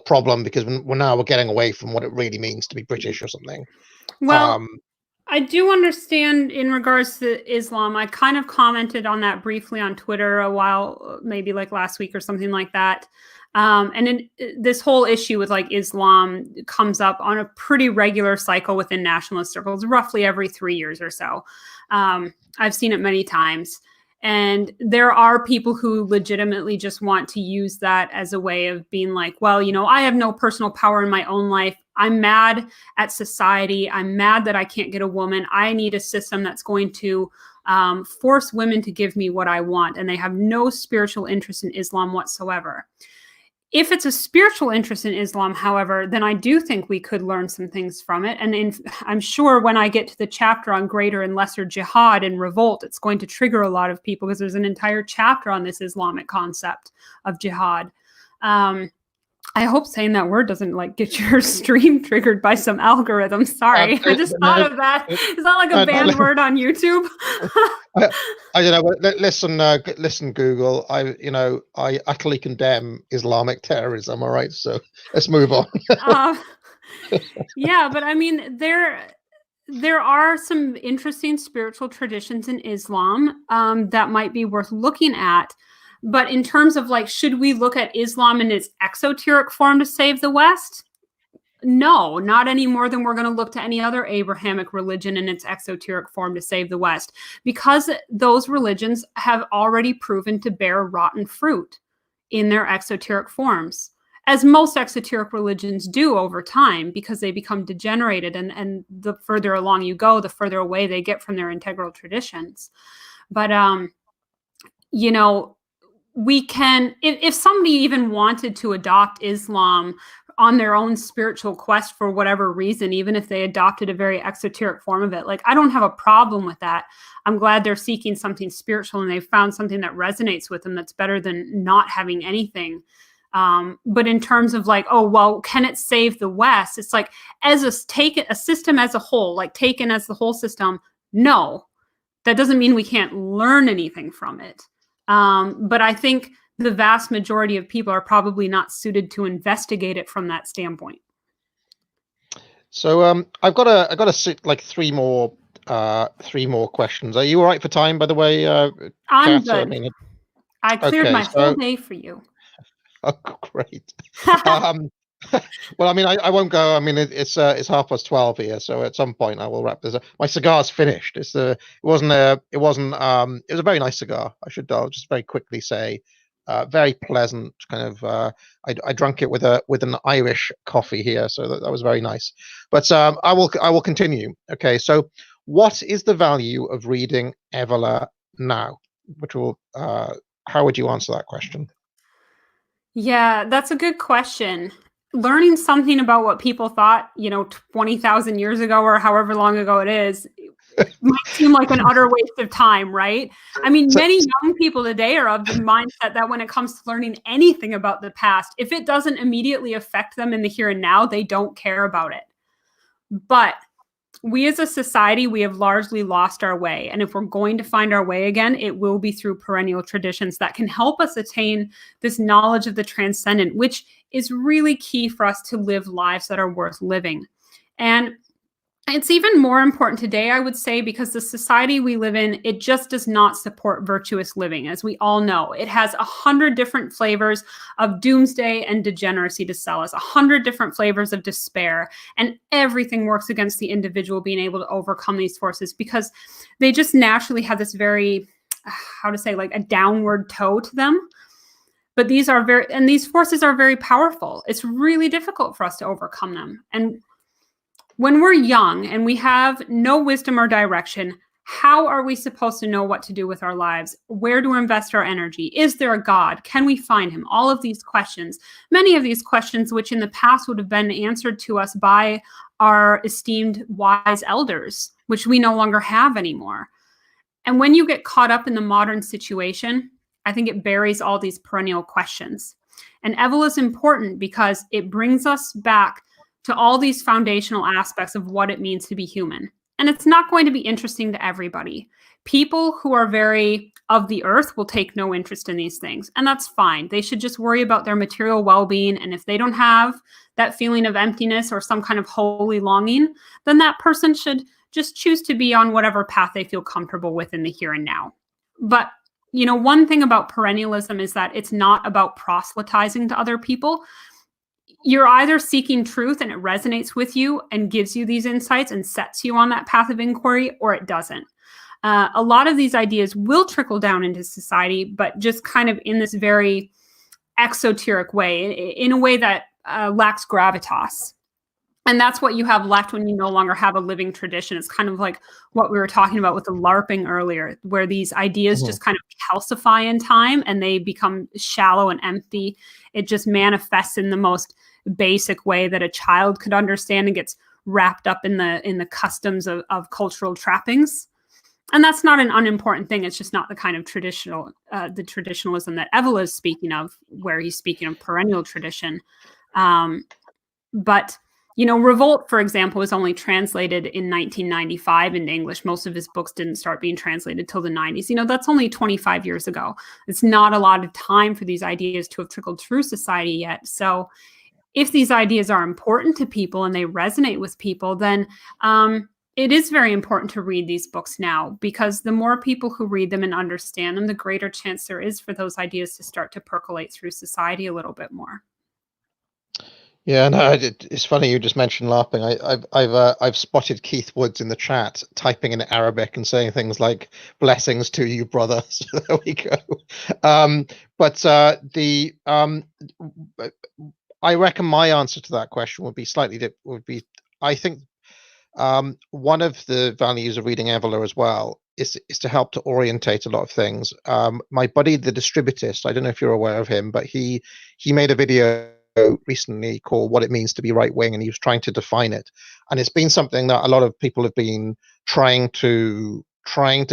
Speaker 1: problem, because we're getting away from what it really means to be British or something.
Speaker 2: Well, I do understand in regards to Islam. I kind of commented on that briefly on Twitter a while, maybe like last week or something like that. And this whole issue with like Islam comes up on a pretty regular cycle within nationalist circles, roughly every 3 years or so. I've seen it many times. And there are people who legitimately just want to use that as a way of being like, well, I have no personal power in my own life. I'm mad at society. I'm mad that I can't get a woman. I need a system that's going to force women to give me what I want. And they have no spiritual interest in Islam whatsoever. If it's a spiritual interest in Islam, however, then I do think we could learn some things from it. And I'm sure when I get to the chapter on greater and lesser jihad and revolt, it's going to trigger a lot of people, because there's an entire chapter on this Islamic concept of jihad. I hope saying that word doesn't like get your stream triggered by some algorithm. Sorry, I just thought of that. Is that like a banned word on YouTube?
Speaker 1: Listen, Google. I utterly condemn Islamic terrorism. All right, so let's move on.
Speaker 2: Yeah, but I mean, there are some interesting spiritual traditions in Islam that might be worth looking at. But in terms of like, should we look at Islam in its exoteric form to save the West? No, not any more than we're going to look to any other Abrahamic religion in its exoteric form to save the West, because those religions have already proven to bear rotten fruit in their exoteric forms, as most exoteric religions do over time, because they become degenerated, and the further along you go, the further away they get from their integral traditions. But, we can, if somebody even wanted to adopt Islam on their own spiritual quest for whatever reason, even if they adopted a very exoteric form of it, like, I don't have a problem with that. I'm glad they're seeking something spiritual and they've found something that resonates with them that's better than not having anything. But in terms of like, oh, well, can it save the West? It's like, take a system as a whole, like taken as the whole system, no. That doesn't mean we can't learn anything from it. But I think the vast majority of people are probably not suited to investigate it from that standpoint.
Speaker 1: So I've got like three more three more questions. Are you all right for time, by the way,
Speaker 2: I'm
Speaker 1: Kath?
Speaker 2: good.
Speaker 1: I mean,
Speaker 2: I cleared
Speaker 1: okay,
Speaker 2: my whole
Speaker 1: so
Speaker 2: day for you.
Speaker 1: oh, great. Um, well, I mean, I won't go. I mean, it's 12:30 here, so at some point I will wrap this up. My cigar's finished. It wasn't it was a very nice cigar. I'll just very quickly say, very pleasant kind of. I drank it with an Irish coffee here, so that was very nice. But I will continue. Okay, so what is the value of reading Evola now? How would you answer that question?
Speaker 2: Yeah, that's a good question. Learning something about what people thought, 20,000 years ago or however long ago it is, might seem like an utter waste of time, right? I mean,
Speaker 1: So,
Speaker 2: many young people today are of the mindset that when it comes to learning anything about the past, if it doesn't immediately affect them in the here and now, they don't care about it. But we as a society, we have largely lost our way. And if we're going to find our way again, it will be through perennial traditions that can help us attain this knowledge of the transcendent, which is really key for us to live lives that are worth living. And it's even more important today, I would say, because the society we live in, it just does not support virtuous living, as we all know. It has 100 different flavors of doomsday and degeneracy to sell us, 100 different flavors of despair, and everything works against the individual being able to overcome these forces because they just naturally have this very, how to say, like a downward toe to them. But these forces are very powerful. It's really difficult for us to overcome them. And when we're young and we have no wisdom or direction, how are we supposed to know what to do with our lives? Where to invest our energy? Is there a God? Can we find him? All of these questions, many of these questions, which in the past would have been answered to us by our esteemed wise elders, which we no longer have anymore. And when you get caught up in the modern situation, I think it buries all these perennial questions. And Evola is important because it brings us back to all these foundational aspects of what it means to be human. And it's not going to be interesting to everybody. People who are very of the earth will take no interest in these things, and that's fine. They should just worry about their material well-being, and if they don't have that feeling of emptiness or some kind of holy longing, then that person should just choose to be on whatever path they feel comfortable with in the here and now. But one thing about perennialism is that it's not about proselytizing to other people. You're either seeking truth and it resonates with you and gives you these insights and sets you on that path of inquiry, or it doesn't. A lot of these ideas will trickle down into society, but just kind of in this very exoteric way, in a way that lacks gravitas. And that's what you have left when you no longer have a living tradition. It's kind of like what we were talking about with the Larping earlier, where these ideas just kind of calcify in time and they become shallow and empty. It just manifests in the most basic way that a child could understand and gets wrapped up in the customs of cultural trappings. And that's not an unimportant thing. It's just not the kind of the traditionalism that Evola is speaking of, where he's speaking of perennial tradition. But Revolt, for example, was only translated in 1995 into English. Most of his books didn't start being translated till the 90s. That's only 25 years ago. It's not a lot of time for these ideas to have trickled through society yet. So if these ideas are important to people and they resonate with people, then it is very important to read these books now, because the more people who read them and understand them, the greater chance there is for those ideas to start to percolate through society a little bit more.
Speaker 1: Yeah, no, it's funny you just mentioned Larping. I've spotted Keith Woods in the chat typing in Arabic and saying things like "blessings to you, brother." So there we go. But I reckon my answer to that question would be I think one of the values of reading Evola as well is to help to orientate a lot of things. My buddy, the distributist, I don't know if you're aware of him, but he made a video recently called "What It Means to Be Right Wing," and he was trying to define it. And it's been something that a lot of people have been trying to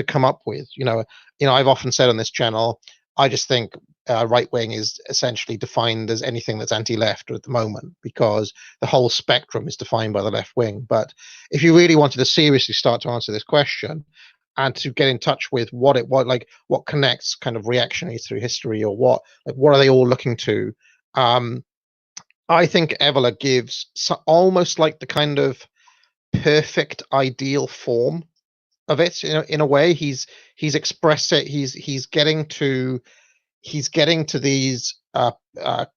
Speaker 1: come up with. I've often said on this channel, I just think right wing is essentially defined as anything that's anti-left at the moment, because the whole spectrum is defined by the left wing. But if you really wanted to seriously start to answer this question and to get in touch with what connects kind of reactionaries through history, or what are they all looking to, I think Evola gives almost like the kind of perfect ideal form of it. In a way, he's expressed it. He's getting to these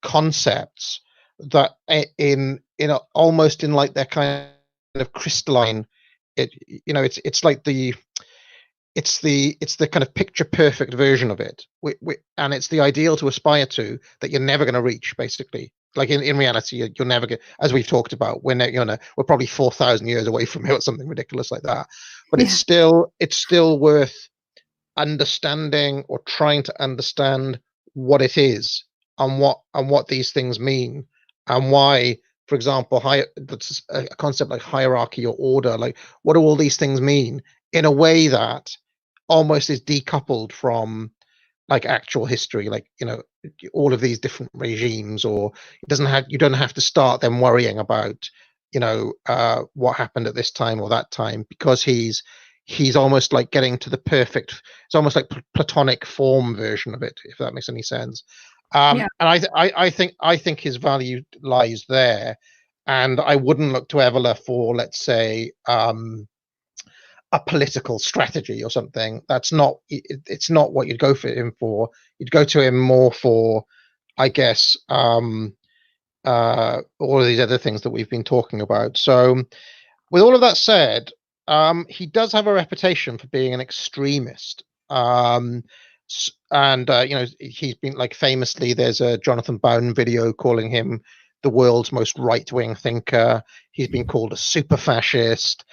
Speaker 1: concepts that almost in like their kind of crystalline. It's like it's the kind of picture perfect version of it, and it's the ideal to aspire to that you're never going to reach, basically. Like in reality, you'll never get, as we've talked about, we're probably 4,000 years away from it or something ridiculous like that. But it's still worth understanding, or trying to understand, what it is, and what these things mean, and why, for example, a concept like hierarchy or order, like what do all these things mean, in a way that almost is decoupled from like actual history, like all of these different regimes, or you don't have to start them worrying about what happened at this time or that time, because he's almost like getting to the perfect, it's almost like platonic form version of it, if that makes any sense. And I think his value lies there, and I wouldn't look to Evola for, let's say, a political strategy or something. It's not what you'd go for him for. You'd go to him more for, I guess, all of these other things that we've been talking about. So with all of that said, he does have a reputation for being an extremist. And he's been, like, famously, there's a Jonathan Bowden video calling him the world's most right-wing thinker. He's been called a super fascist.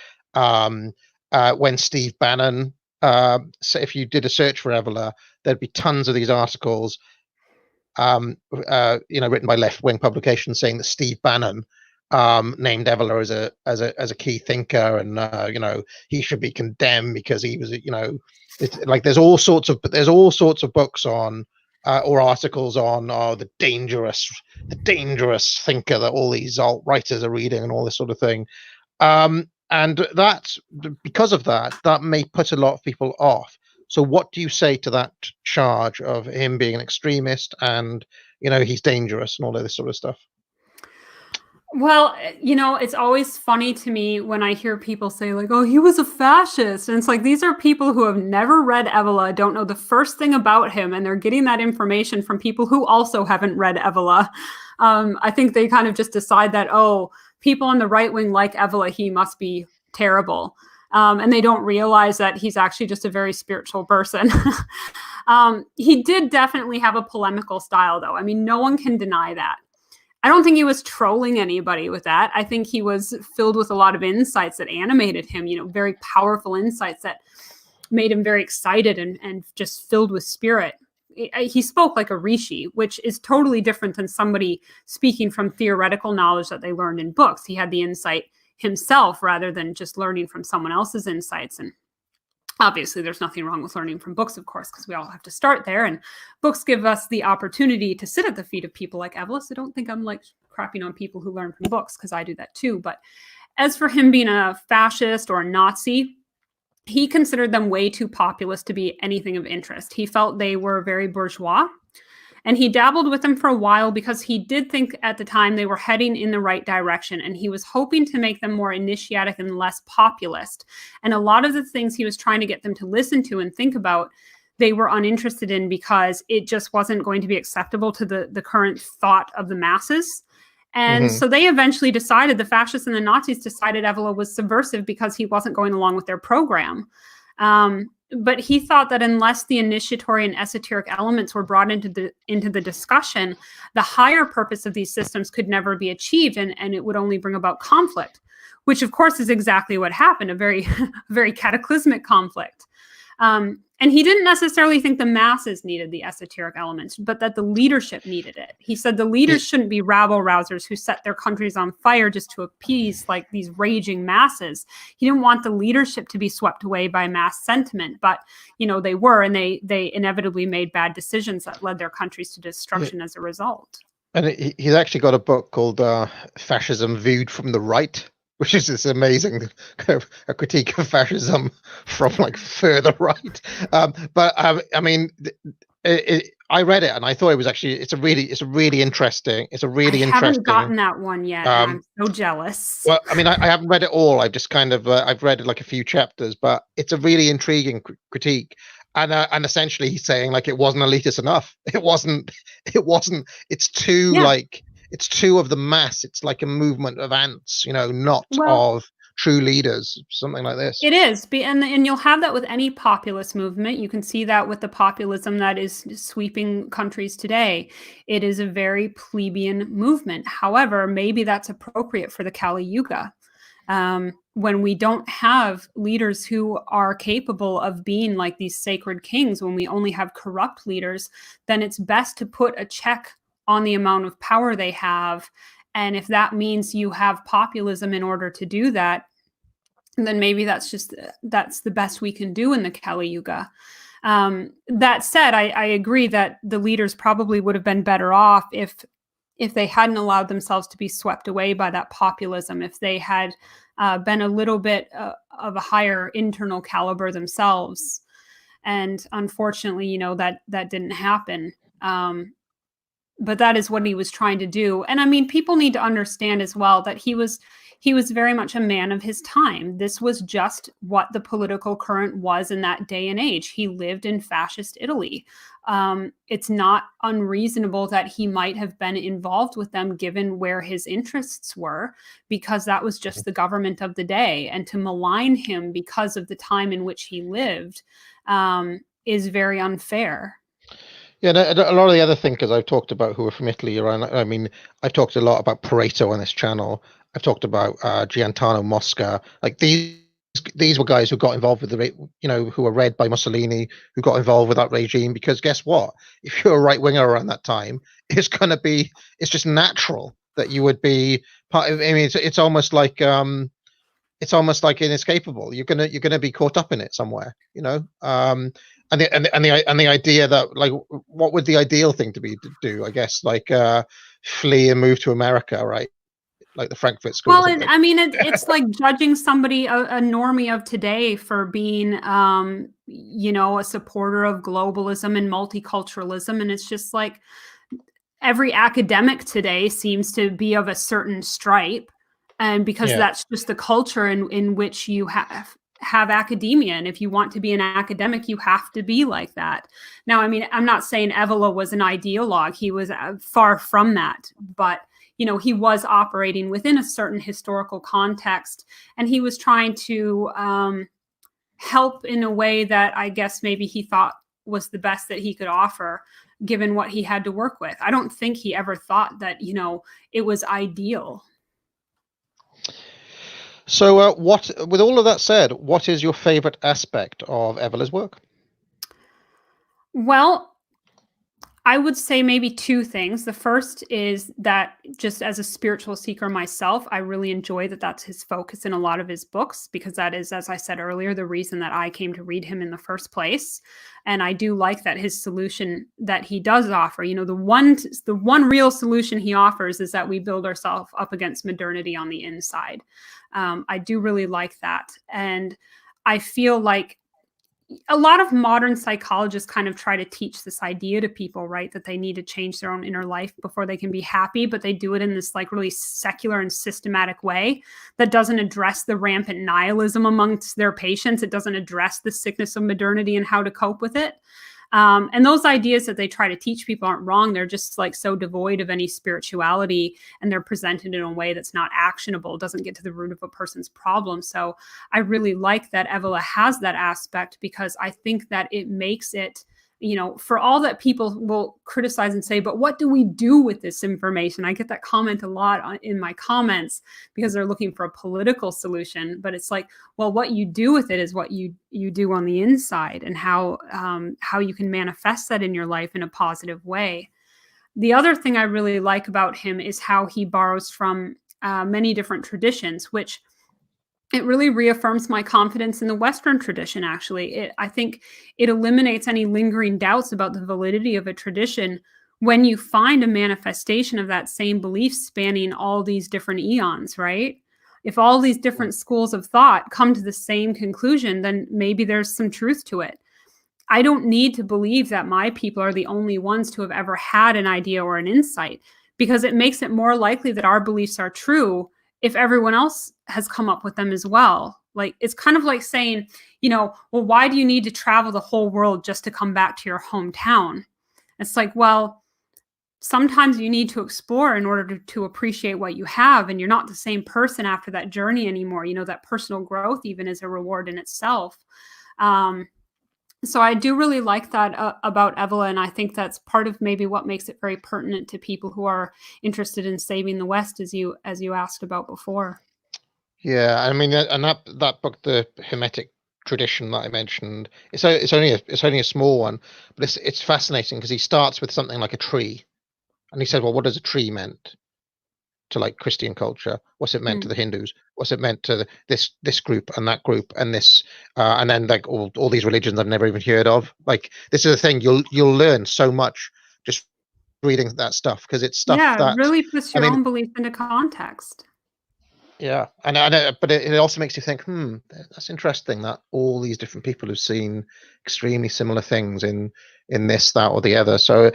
Speaker 1: When Steve Bannon, so if you did a search for Evola, there'd be tons of these articles, written by left-wing publications, saying that Steve Bannon named Evola as a key thinker, and he should be condemned because he was, like there's all sorts of books on or articles on the dangerous thinker that all these alt writers are reading, and all this sort of thing. And that, because of that, that may put a lot of people off. So what do you say to that charge of him being an extremist and, he's dangerous and all of this sort of stuff?
Speaker 2: Well, it's always funny to me when I hear people say, like, oh, he was a fascist. And it's like, these are people who have never read Evola, don't know the first thing about him, and they're getting that information from people who also haven't read Evola. I think they kind of just decide that, oh, people on the right wing like Evola, he must be terrible. And they don't realize that he's actually just a very spiritual person. He did definitely have a polemical style, though. I mean, no one can deny that. I don't think he was trolling anybody with that. I think he was filled with a lot of insights that animated him, very powerful insights that made him very excited and just filled with spirit. He spoke like a rishi, which is totally different than somebody speaking from theoretical knowledge that they learned in books. He had the insight himself rather than just learning from someone else's insights. And obviously, there's nothing wrong with learning from books, of course, because we all have to start there. And books give us the opportunity to sit at the feet of people like Evola. So don't think I'm like crapping on people who learn from books, because I do that too. But as for him being a fascist or a Nazi, he considered them way too populist to be anything of interest. He felt they were very bourgeois. And he dabbled with them for a while because he did think at the time they were heading in the right direction. And he was hoping to make them more initiatic and less populist. And a lot of the things he was trying to get them to listen to and think about, they were uninterested in because it just wasn't going to be acceptable to the current thought of the masses. And so they eventually decided, the fascists and the Nazis decided Evola was subversive because he wasn't going along with their program. But he thought that unless the initiatory and esoteric elements were brought into the discussion, the higher purpose of these systems could never be achieved, and it would only bring about conflict, which of course is exactly what happened, a very, very cataclysmic conflict. And he didn't necessarily think the masses needed the esoteric elements, but that the leadership needed it. He said the leaders shouldn't be rabble-rousers who set their countries on fire just to appease like these raging masses. He didn't want the leadership to be swept away by mass sentiment, but they were, and they inevitably made bad decisions that led their countries to destruction as a result.
Speaker 1: And he's actually got a book called Fascism Viewed from the Right, which is this amazing kind of a critique of fascism from like further right. But I mean, I read it and I thought it was actually it's a really interesting
Speaker 2: I haven't gotten that one yet, and I'm so jealous.
Speaker 1: Well, I mean, I haven't read it all. I've just kind of I've read like a few chapters, but it's a really intriguing critique. And essentially, he's saying like it wasn't elitist enough. It wasn't. It wasn't. It's too like it's too of the mass. It's like a movement of ants, not of true leaders. Something like this.
Speaker 2: It is, and you'll have that with any populist movement. You can see that with the populism that is sweeping countries today. It is a very plebeian movement. However, maybe that's appropriate for the Kali Yuga. When we don't have leaders who are capable of being like these sacred kings, when we only have corrupt leaders, then it's best to put a check on the amount of power they have. And if that means you have populism in order to do that, then maybe that's the best we can do in the Kali Yuga. That said, I agree that the leaders probably would have been better off if they hadn't allowed themselves to be swept away by that populism, if they had been a little bit of a higher internal caliber themselves. And unfortunately, that didn't happen. But that is what he was trying to do. And I mean, people need to understand as well that he was very much a man of his time. This was just what the political current was in that day and age. He lived in fascist Italy. It's not unreasonable that he might have been involved with them given where his interests were, because that was just the government of the day. And to malign him because of the time in which he lived is very unfair.
Speaker 1: Yeah, a lot of the other thinkers I've talked about who are from Italy around, I mean, I've talked a lot about Pareto on this channel. I've talked about Giantano Mosca. Like these were guys who got involved with who were read by Mussolini, who got involved with that regime. Because guess what? If you're a right winger around that time, it's just natural that you would be part of. I mean, it's almost like inescapable. You're gonna be caught up in it somewhere, And the idea that, like, what would the ideal thing to do? I guess like flee and move to America, right? Like the Frankfurt School.
Speaker 2: Well, I mean, it's like judging somebody, a normie of today, for being, a supporter of globalism and multiculturalism, and it's just like every academic today seems to be of a certain stripe, and because that's just the culture in which you have academia. And if you want to be an academic, you have to be like that. Now, I mean, I'm not saying Evola was an ideologue. He was far from that. But, he was operating within a certain historical context. And he was trying to help in a way that I guess maybe he thought was the best that he could offer, given what he had to work with. I don't think he ever thought that, it was ideal.
Speaker 1: So with all of that said, what is your favorite aspect of Evola's work?
Speaker 2: Well, I would say maybe two things. The first is that just as a spiritual seeker myself, I really enjoy that that's his focus in a lot of his books, because that is, as I said earlier, the reason that I came to read him in the first place. And I do like that his solution that he does offer, the one real solution he offers is that we build ourselves up against modernity on the inside. I do really like that. And I feel like a lot of modern psychologists kind of try to teach this idea to people, right? That they need to change their own inner life before they can be happy, but they do it in this like really secular and systematic way that doesn't address the rampant nihilism amongst their patients. It doesn't address the sickness of modernity and how to cope with it. And those ideas that they try to teach people aren't wrong. They're just like so devoid of any spirituality, and they're presented in a way that's not actionable, doesn't get to the root of a person's problem. So I really like that Evola has that aspect, because I think that it makes it, for all that people will criticize and say, but what do we do with this information? I get that comment a lot in my comments because they're looking for a political solution. But it's like, well, what you do with it is what you do on the inside, and how you can manifest that in your life in a positive way. The other thing I really like about him is how he borrows from many different traditions, which it really reaffirms my confidence in the Western tradition, actually. I think it eliminates any lingering doubts about the validity of a tradition when you find a manifestation of that same belief spanning all these different eons, right? If all these different schools of thought come to the same conclusion, then maybe there's some truth to it. I don't need to believe that my people are the only ones to have ever had an idea or an insight, because it makes it more likely that our beliefs are true if everyone else has come up with them as well. Like, it's kind of like saying, well, why do you need to travel the whole world just to come back to your hometown? It's like, well, sometimes you need to explore in order to appreciate what you have, and you're not the same person after that journey anymore. That personal growth even is a reward in itself. So I do really like that about Evola, and I think that's part of maybe what makes it very pertinent to people who are interested in saving the West, as you asked about before.
Speaker 1: Yeah, I mean, and that book, the Hermetic tradition that I mentioned, it's only a small one, but it's fascinating because he starts with something like a tree, and he said, well, what does a tree meant to like Christian culture? What's it meant to the Hindus? What's it meant to this group and that group and this and then like all these religions I've never even heard of? Like, this is the thing, you'll learn so much just reading that stuff, because it's stuff
Speaker 2: Yeah,
Speaker 1: that,
Speaker 2: really puts
Speaker 1: I
Speaker 2: your
Speaker 1: mean,
Speaker 2: own beliefs into context.
Speaker 1: yeah, but it also makes you think, that's interesting that all these different people have seen extremely similar things in this, that, or the other. So,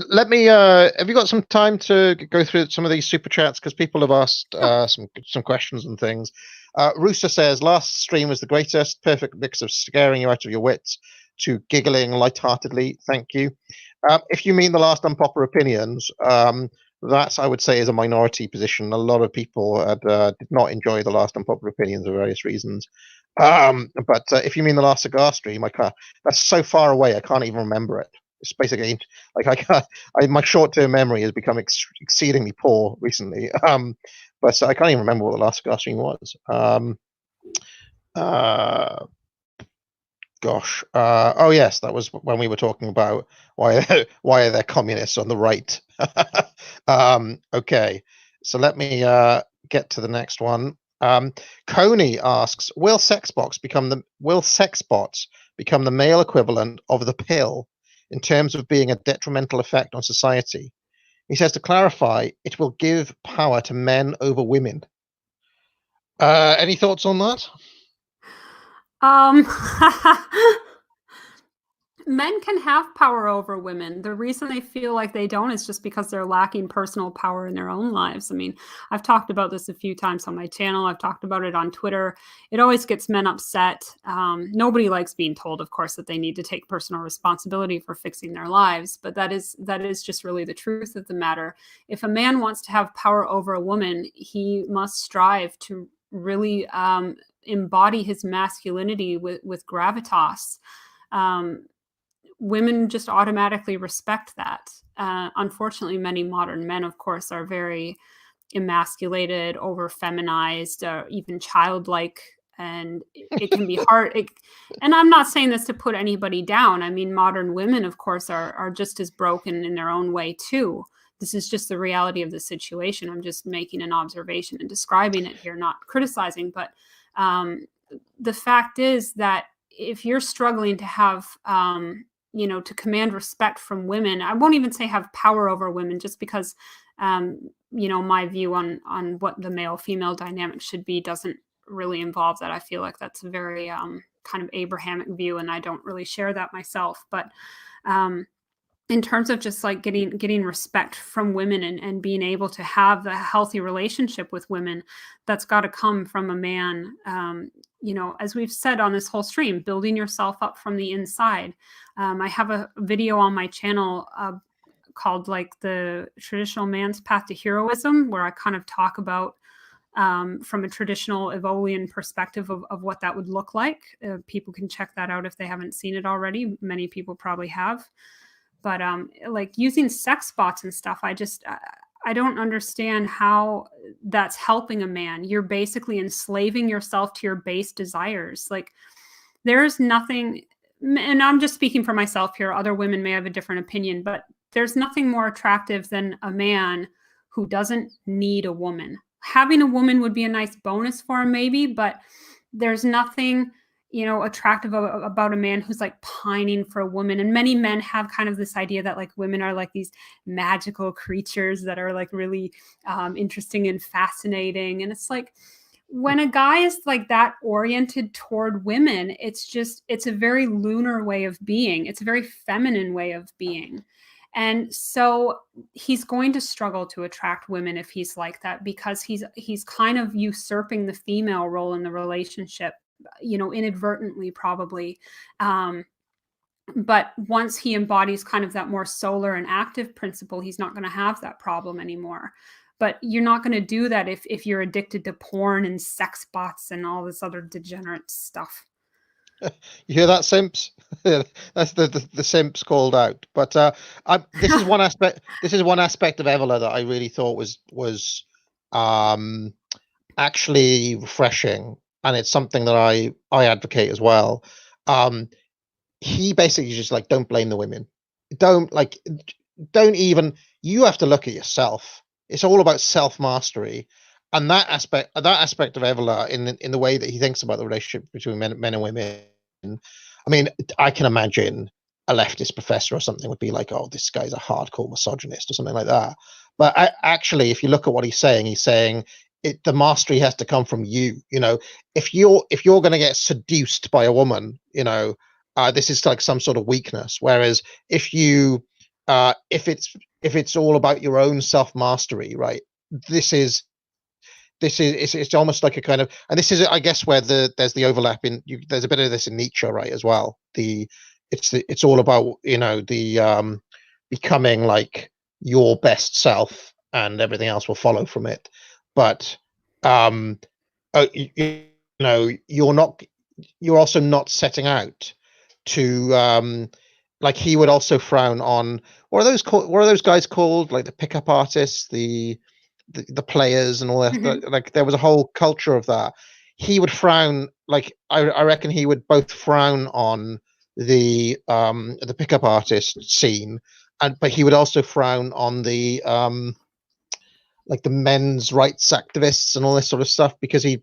Speaker 1: let me. Have you got some time to go through some of these super chats, because people have asked some questions and things. Rooster says, last stream was the greatest, perfect mix of scaring you out of your wits to giggling lightheartedly. Thank you. If you mean the last unpopular opinions, that, I would say, is a minority position. A lot of people did not enjoy the last unpopular opinions for various reasons. But if you mean the last cigar stream, that's so far away, I can't even remember it. It's basically like my short-term memory has become exceedingly poor recently. But I can't even remember what the last cigar stream was. Gosh. Oh yes, that was when we were talking about why are there communists on the right. Okay, so let me get to the next one. Coney asks, will sex bots become the male equivalent of the pill in terms of being a detrimental effect on society? He says, to clarify, it will give power to men over women. Any thoughts on that?
Speaker 2: Men can have power over women. The reason they feel like they don't is just because they're lacking personal power in their own lives. I mean, I've talked about this a few times on my channel. I've talked about it on Twitter. It always gets men upset. Nobody likes being told, of course, that they need to take personal responsibility for fixing their lives. But that is just really the truth of the matter. If a man wants to have power over a woman, he must strive to really embody his masculinity with gravitas. Women just automatically respect that. Unfortunately, many modern men, of course, are very emasculated, over feminized, even childlike, and it can be hard. And I'm not saying this to put anybody down. I mean, modern women, of course, are just as broken in their own way too. This is just the reality of the situation. I'm just making an observation and describing it here, not criticizing. But the fact is that if you're struggling to have to command respect from women, I won't even say have power over women, just because, my view on what the male-female dynamic should be doesn't really involve that. I feel like that's a very kind of Abrahamic view, and I don't really share that myself. But in terms of just like getting respect from women and being able to have a healthy relationship with women, that's got to come from a man. As we've said on this whole stream, building yourself up from the inside. I have a video on my channel called like the Traditional Man's Path to Heroism, where I kind of talk about from a traditional Evolian perspective of what that would look like. People can check that out if they haven't seen it already. Many people probably have. But like using sex bots and stuff, I don't understand how that's helping a man. You're basically enslaving yourself to your base desires. Like, there's nothing, and I'm just speaking for myself here. Other women may have a different opinion, but there's nothing more attractive than a man who doesn't need a woman. Having a woman would be a nice bonus for him, maybe, but there's nothing attractive about a man who's like pining for a woman. And many men have kind of this idea that like women are like these magical creatures that are like really interesting and fascinating. And it's like, when a guy is like that oriented toward women, it's a very lunar way of being. It's a very feminine way of being. And so he's going to struggle to attract women if he's like that, because he's kind of usurping the female role in the relationship, inadvertently probably. But once he embodies kind of that more solar and active principle, he's not going to have that problem anymore. But you're not going to do that if you're addicted to porn and sex bots and all this other degenerate stuff.
Speaker 1: You hear that, simps? That's the simps called out. But this is one aspect. This is one aspect of Evola that I really thought was actually refreshing, and it's something that I advocate as well. He basically just like, don't blame the women. Don't even. You have to look at yourself. It's all about self mastery, and that aspect of Evola in the way that he thinks about the relationship between men and women. I mean, I can imagine a leftist professor or something would be like, "Oh, this guy's a hardcore misogynist" or something like that. But actually, if you look at what he's saying the mastery has to come from you. If you're going to get seduced by a woman, this is like some sort of weakness. Whereas if it's all about your own self mastery, right? It's almost like a kind of, and this is, I guess, where there's the overlap there's a bit of this in Nietzsche, right, as well. It's all about the becoming like your best self, and everything else will follow from it. But you're also not setting out to like, he would also frown on, what are those guys called, like the pickup artists, the players and all that.
Speaker 2: Mm-hmm.
Speaker 1: Like, there was a whole culture of that. He would frown, like, I reckon he would both frown on the pickup artist scene, but he would also frown on the like the men's rights activists and all this sort of stuff, because he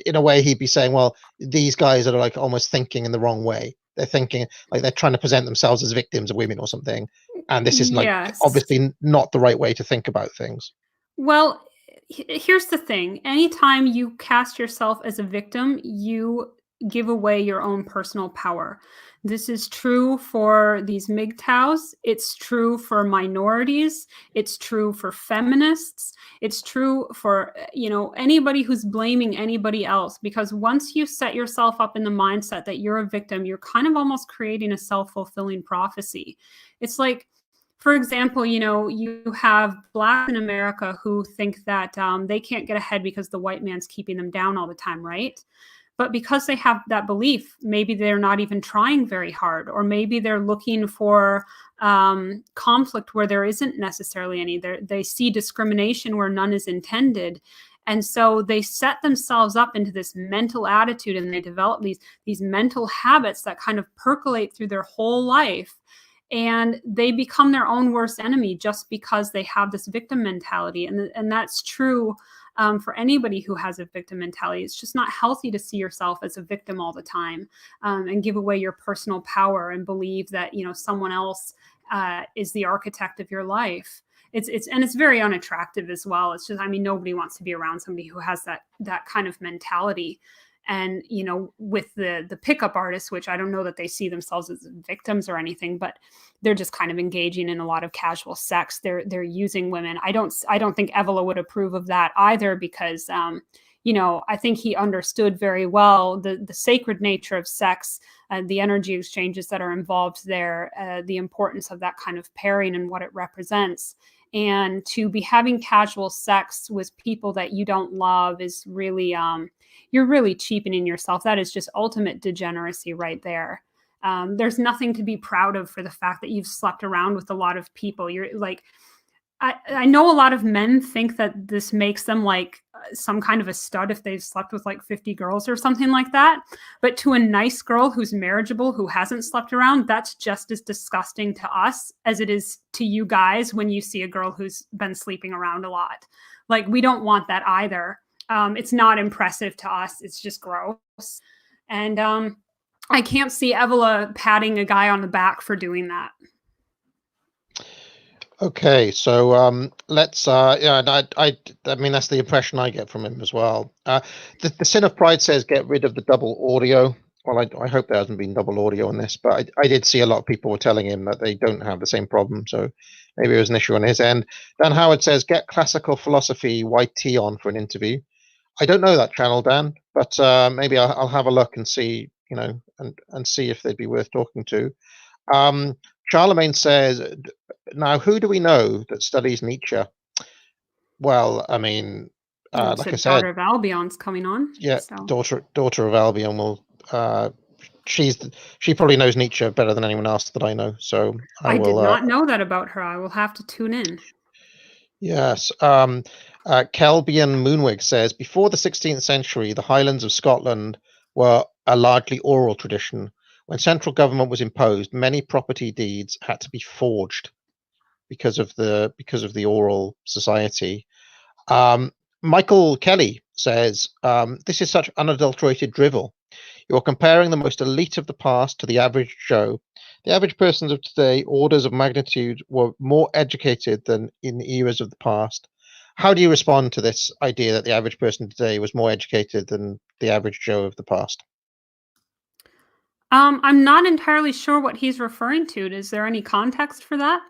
Speaker 1: in a way he'd be saying, well, these guys are like almost thinking in the wrong way. They're thinking like they're trying to present themselves as victims of women or something, and this is like,
Speaker 2: Yes.
Speaker 1: obviously not the right way to think about things.
Speaker 2: Well, here's the thing. Anytime you cast yourself as a victim, you give away your own personal power. This is true for these MGTOWs. It's true for minorities. It's true for feminists. It's true for, anybody who's blaming anybody else. Because once you set yourself up in the mindset that you're a victim, you're kind of almost creating a self-fulfilling prophecy. It's like, for example, you have Blacks in America who think that they can't get ahead because the white man's keeping them down all the time, right? But because they have that belief, maybe they're not even trying very hard, or maybe they're looking for conflict where there isn't necessarily any. They see discrimination where none is intended. And so they set themselves up into this mental attitude, and they develop these mental habits that kind of percolate through their whole life. And they become their own worst enemy just because they have this victim mentality. And that's true for anybody who has a victim mentality. It's just not healthy to see yourself as a victim all the time, and give away your personal power and believe that, someone else is the architect of your life. It's very unattractive as well. It's just, nobody wants to be around somebody who has that kind of mentality. And, with the pickup artists, which I don't know that they see themselves as victims or anything, but they're just kind of engaging in a lot of casual sex. They're using women. I don't think Evola would approve of that either, because, I think he understood very well the sacred nature of sex, the energy exchanges that are involved there, the importance of that kind of pairing and what it represents. And to be having casual sex with people that you don't love is really, you're really cheapening yourself. That is just ultimate degeneracy right there. There's nothing to be proud of for the fact that you've slept around with a lot of people. You're like, I know a lot of men think that this makes them like some kind of a stud if they've slept with like 50 girls or something like that. But to a nice girl who's marriageable, who hasn't slept around, that's just as disgusting to us as it is to you guys when you see a girl who's been sleeping around a lot. Like, we don't want that either. It's not impressive to us. It's just gross. And I can't see Evola patting a guy on the back for doing that.
Speaker 1: Okay, so let's yeah, and I mean that's the impression I get from him as well. The Sin of Pride says get rid of the double audio. Well, I hope there hasn't been double audio on this, but I did see a lot of people were telling him that they don't have the same problem, so maybe it was an issue on his end. Dan Howard says get classical philosophy YT on for an interview. I don't know that channel, Dan, but maybe I'll have a look and see, you know, and see if they'd be worth talking to. Charlemagne says, now who do we know that studies Nietzsche? Well, I mean, like I said,
Speaker 2: Daughter of Albion's coming on.
Speaker 1: yeah,
Speaker 2: So.
Speaker 1: daughter of Albion will. She probably knows Nietzsche better than anyone else that I know. So
Speaker 2: I
Speaker 1: will.
Speaker 2: did not know that about her. I will have to tune in.
Speaker 1: Yes. Kelbian Moonwig says before the 16th century, the Highlands of Scotland were a largely oral tradition. When central government was imposed, many property deeds had to be forged because of the oral society. Michael Kelly says this is such unadulterated drivel. You're comparing the most elite of the past to the average Joe. The average persons of today, orders of magnitude, were more educated than in eras of the past. How do you respond to this idea that the average person today was more educated than the average Joe of the past?
Speaker 2: I'm not entirely sure what he's referring to. Is there any context for that?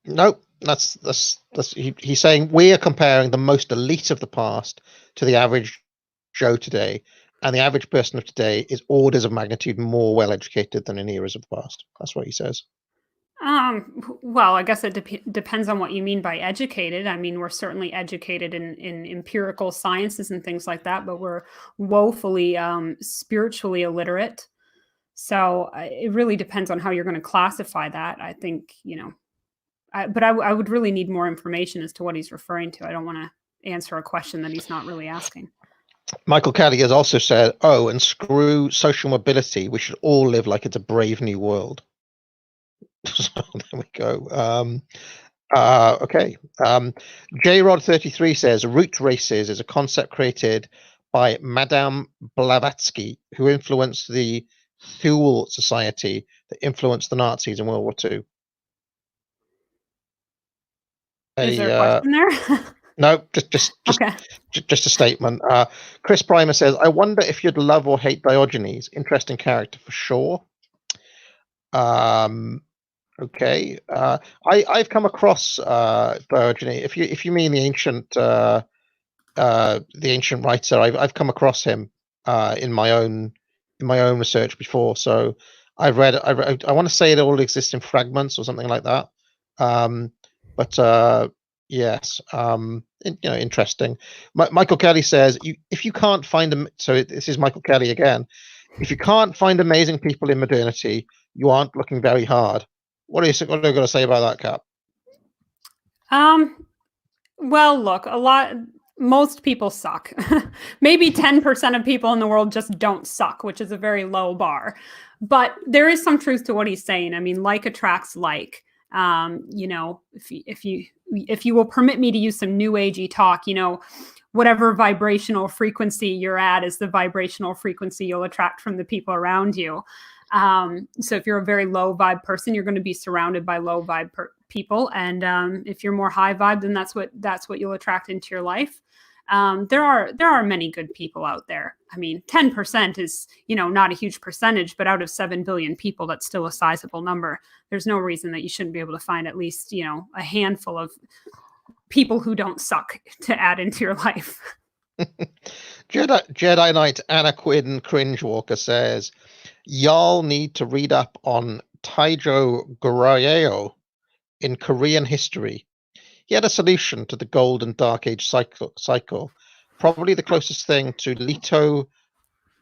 Speaker 1: No, that's he's saying we are comparing the most elite of the past to the average Joe today, and the average person of today is orders of magnitude more well educated than in eras of the past. That's what he says.
Speaker 2: Well, I guess it depends on what you mean by educated. I mean, we're certainly educated in empirical sciences and things like that, but we're woefully spiritually illiterate. So it really depends on how you're going to classify that. I think, you know, I would really need more information as to what he's referring to. I don't want to answer a question that he's not really asking.
Speaker 1: Michael Kelly has also said, "Oh, and screw social mobility. We should all live like it's a brave new world." So there we go. Okay. JRod33 says root races is a concept created by Madame Blavatsky, who influenced the Thule Society that influenced the Nazis in World War II.
Speaker 2: Is there a question there?
Speaker 1: No, just
Speaker 2: Okay.
Speaker 1: just a statement. Chris Primer says, "I wonder if you'd love or hate Diogenes. Interesting character for sure." Okay. I've come across Diogenes. If you mean the ancient writer, I've come across him in my own research before. So I want to say it all exists in fragments or something like that. But yes, interesting. Michael Kelly says, if you can't find them, so this is Michael Kelly again. If you can't find amazing people in modernity, you aren't looking very hard. What are you going to say about that, Cap?
Speaker 2: Well, look, most people suck. Maybe 10% of people in the world just don't suck, which is a very low bar. But there is some truth to what he's saying. I mean, like attracts like. You know, if you will permit me to use some new agey talk, you know, whatever vibrational frequency you're at is the vibrational frequency you'll attract from the people around you. So if you're a very low vibe person, you're going to be surrounded by low vibe people. And if you're more high vibe, then that's what you'll attract into your life. There are many good people out there. I mean, 10% is, you know, not a huge percentage, but out of 7 billion people, that's still a sizable number. There's no reason that you shouldn't be able to find at least, you know, a handful of people who don't suck to add into your life.
Speaker 1: Jedi Knight Anna Quinn Cringewalker says, y'all need to read up on Taijo Goryeo in Korean history. He had a solution to the Gold and Dark Age cycle, probably the closest thing to Leto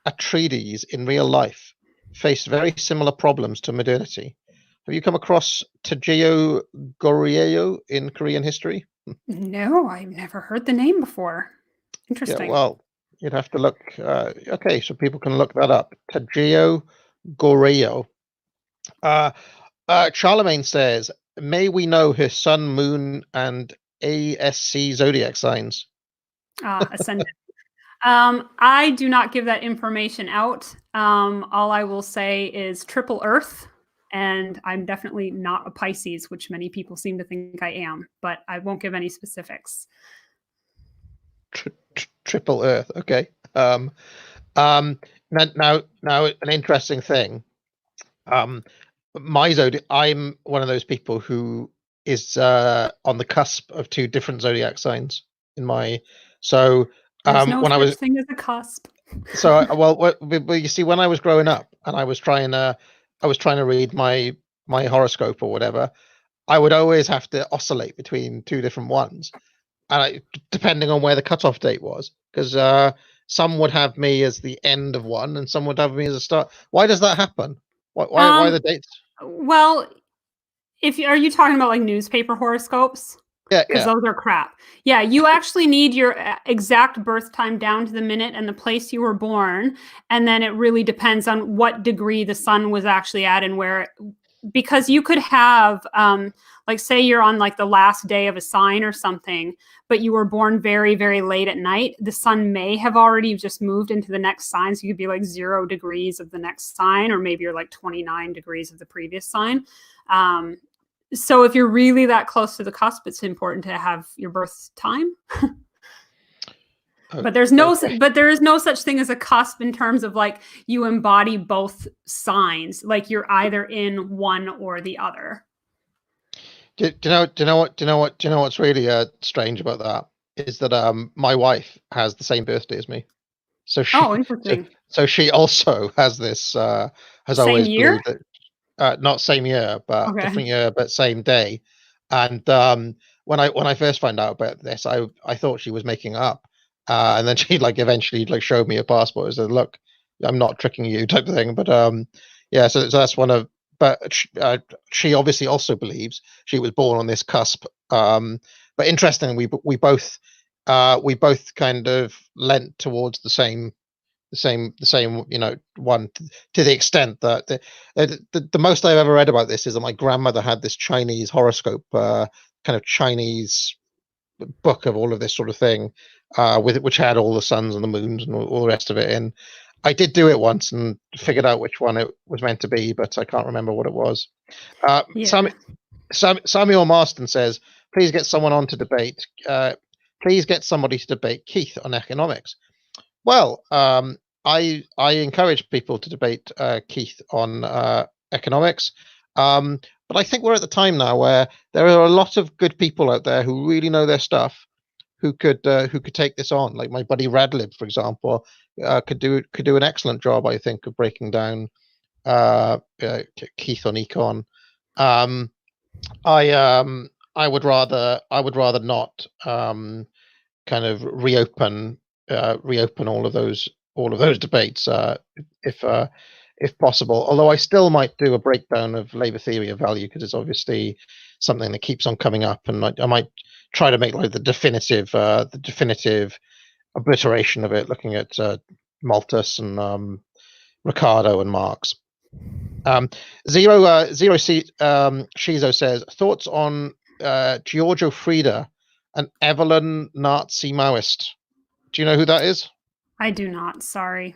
Speaker 1: Atreides in real life, faced very similar problems to modernity. Have you come across Taijo Goryeo in Korean history?
Speaker 2: No, I've never heard the name before. Interesting.
Speaker 1: Yeah, well, you'd have to look. Okay, so people can look that up. Taijo Goryeo. Charlemagne says, may we know her sun, moon, and ASC zodiac signs?
Speaker 2: Ascendant. I do not give that information out. All I will say is triple Earth And I'm definitely not a Pisces, which many people seem to think I am, but I won't give any specifics.
Speaker 1: Triple Earth. Okay. Now, an interesting thing. My zodiac. I'm one of those people who is on the cusp of two different zodiac signs in my. So
Speaker 2: There's no
Speaker 1: when I
Speaker 2: such
Speaker 1: was
Speaker 2: thing as a cusp.
Speaker 1: so well, you see, when I was growing up and I was trying to read my horoscope or whatever, I would always have to oscillate between two different ones, and depending on where the cutoff date was, because some would have me as the end of one, and some would have me as a start. Why does that happen? Why the dates?
Speaker 2: Well, are you talking about like newspaper horoscopes?
Speaker 1: Yeah,
Speaker 2: Because those are crap. Yeah, you actually need your exact birth time down to the minute and the place you were born, and then it really depends on what degree the sun was actually at and where. Because you could have, like, say you're on like the last day of a sign or something, but you were born very, very late at night. The sun may have already just moved into the next sign, so you could be like 0 degrees of the next sign, or maybe you're like 29 degrees of the previous sign. So if you're really that close to the cusp, it's important to have your birth time. But there is no such thing as a cusp in terms of like you embody both signs, like you're either in one or the other.
Speaker 1: Do you know what's really strange about that is that my wife has the same birthday as me, so
Speaker 2: interesting.
Speaker 1: So she also has this has
Speaker 2: Same
Speaker 1: always
Speaker 2: year?
Speaker 1: believed that not same year but
Speaker 2: Okay.
Speaker 1: different year but same day, and when I first found out about this, I thought she was making up, and then she like eventually like showed me a passport and said, look, I'm not tricking you, type of thing. But yeah, so that's one of. But she obviously also believes she was born on this cusp. But interestingly, we both kind of lent towards the same one, to the extent that the most I've ever read about this is that my grandmother had this Chinese horoscope, kind of Chinese book of all of this sort of thing, which had all the suns and the moons and all the rest of it in. I did do it once and figured out which one it was meant to be, but I can't remember what it was.
Speaker 2: Yeah.
Speaker 1: Samuel Marston says, please get someone on to debate. Please get somebody to debate Keith on economics. Well, I encourage people to debate Keith on economics, but I think we're at the time now where there are a lot of good people out there who really know their stuff, who could take this on. Like my buddy Radlib, for example, could do an excellent job, I think, of breaking down Keith on econ. I would rather not kind of reopen all of those debates, if possible. Although I still might do a breakdown of Labour theory of value, because it's obviously something that keeps on coming up, and I might try to make like the definitive obliteration of it, looking at Malthus and Ricardo and Marx. Zero Shizo says, thoughts on Giorgio Frida, an Evelyn Nazi Maoist. Do you know who that is?
Speaker 2: I do not. Sorry.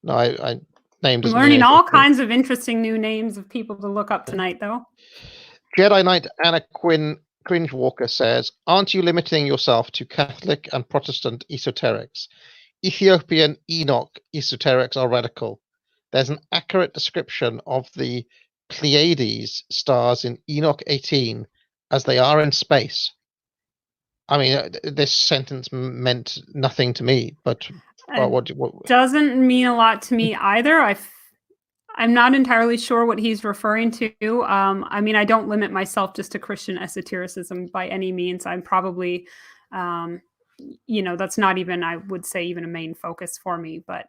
Speaker 1: No, I named.
Speaker 2: I'm learning all kinds of interesting new names of people to look up tonight, though.
Speaker 1: Jedi Knight Anna Quinn Cringewalker says, aren't you limiting yourself to Catholic and Protestant esoterics? Ethiopian Enoch esoterics are radical. There's an accurate description of the Pleiades stars in Enoch 18 as they are in space. I mean, this sentence meant nothing to me, but what
Speaker 2: doesn't mean a lot to me either. I'm not entirely sure what he's referring to. I mean, I don't limit myself just to Christian esotericism by any means. I'm probably, that's not even, I would say, even a main focus for me. But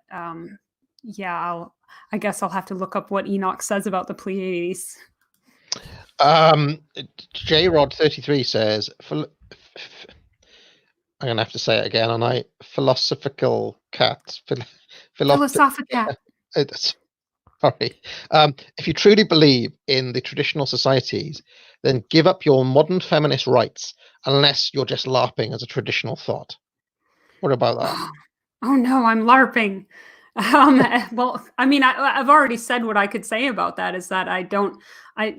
Speaker 2: yeah, I guess I'll have to look up what Enoch says about the Pleiades.
Speaker 1: JRod33 says, I'm going to have to say it again, and I philosophical cat.
Speaker 2: Philosophical.
Speaker 1: Sorry. If you truly believe in the traditional societies, then give up your modern feminist rights, unless you're just LARPing as a traditional thought. What about that?
Speaker 2: Oh no, I'm LARPing. Well, I mean, I've already said what I could say about that is that I,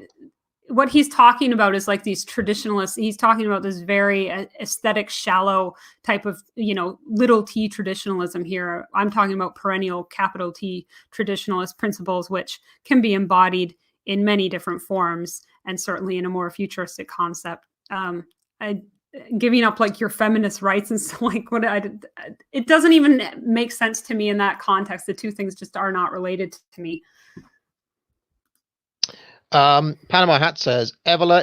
Speaker 2: what he's talking about is like these traditionalists. He's talking about this very aesthetic, shallow type of, little t traditionalism here. I'm talking about perennial, capital T traditionalist principles, which can be embodied in many different forms and certainly in a more futuristic concept. I, Giving up like your feminist rights and so like it doesn't even make sense to me in that context. The two things just are not related to me.
Speaker 1: Panama Hat says Evola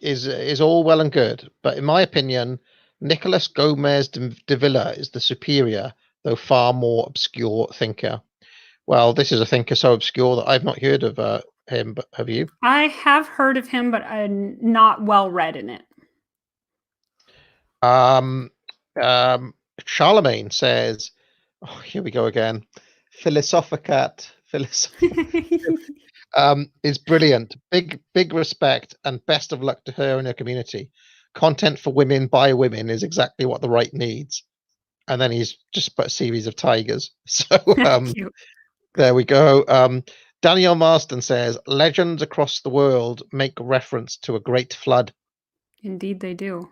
Speaker 1: is all well and good, but in my opinion, Nicolas Gomez de Villa is the superior, though far more obscure thinker. Well, this is a thinker so obscure that I've not heard of him, but have you?
Speaker 2: I have heard of him, but I'm not well read in it.
Speaker 1: Charlemagne says, oh, here we go again. Philosophicat is brilliant. Big respect and best of luck to her and her community. Content for women by women is exactly what the right needs. And then he's just put a series of tigers. So there we go. Daniel Marston says, legends across the world make reference to a great flood.
Speaker 2: Indeed, they do.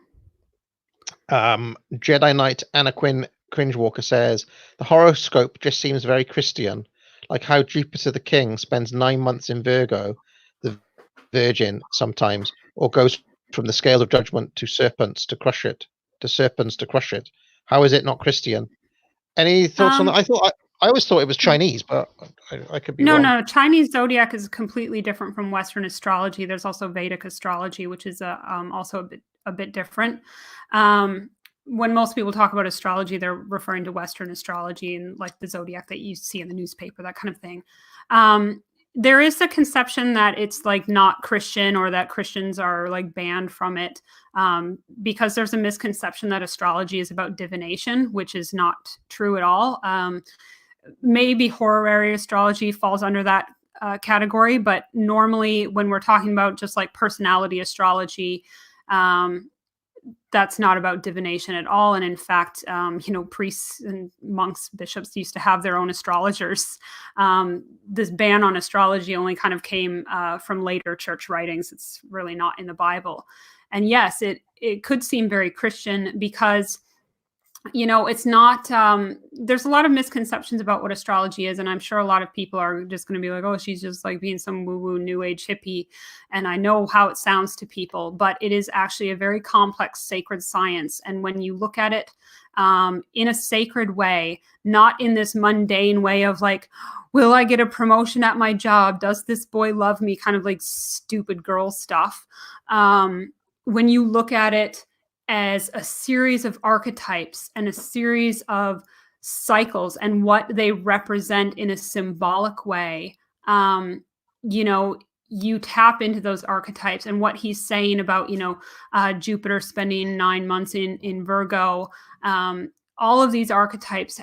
Speaker 1: Jedi Knight Anna Cringewalker says, the horoscope just seems very Christian, like how Jupiter the King spends 9 months in Virgo, the Virgin sometimes, or goes from the scales of judgment to serpents to crush it. How is it not Christian? Any thoughts on that? I always thought it was Chinese, but I could be wrong.
Speaker 2: No, Chinese zodiac is completely different from Western astrology. There's also Vedic astrology, which is also a bit different. When most people talk about astrology, they're referring to Western astrology and like the zodiac that you see in the newspaper, that kind of thing. There is a conception that it's like not Christian, or that Christians are like banned from it, because there's a misconception that astrology is about divination, which is not true at all. Maybe horary astrology falls under that category, but normally when we're talking about just like personality astrology, that's not about divination at all. And in fact, priests and monks, bishops used to have their own astrologers. This ban on astrology only kind of came from later church writings. It's really not in the Bible. And yes, it could seem very Christian because it's not, there's a lot of misconceptions about what astrology is. And I'm sure a lot of people are just going to be like, oh, she's just like being some woo-woo new age hippie. And I know how it sounds to people, but it is actually a very complex sacred science. And when you look at it in a sacred way, not in this mundane way of like, will I get a promotion at my job? Does this boy love me? Kind of like stupid girl stuff. When you look at it as a series of archetypes and a series of cycles and what they represent in a symbolic way, you tap into those archetypes. And what he's saying about, Jupiter spending 9 months in Virgo, all of these archetypes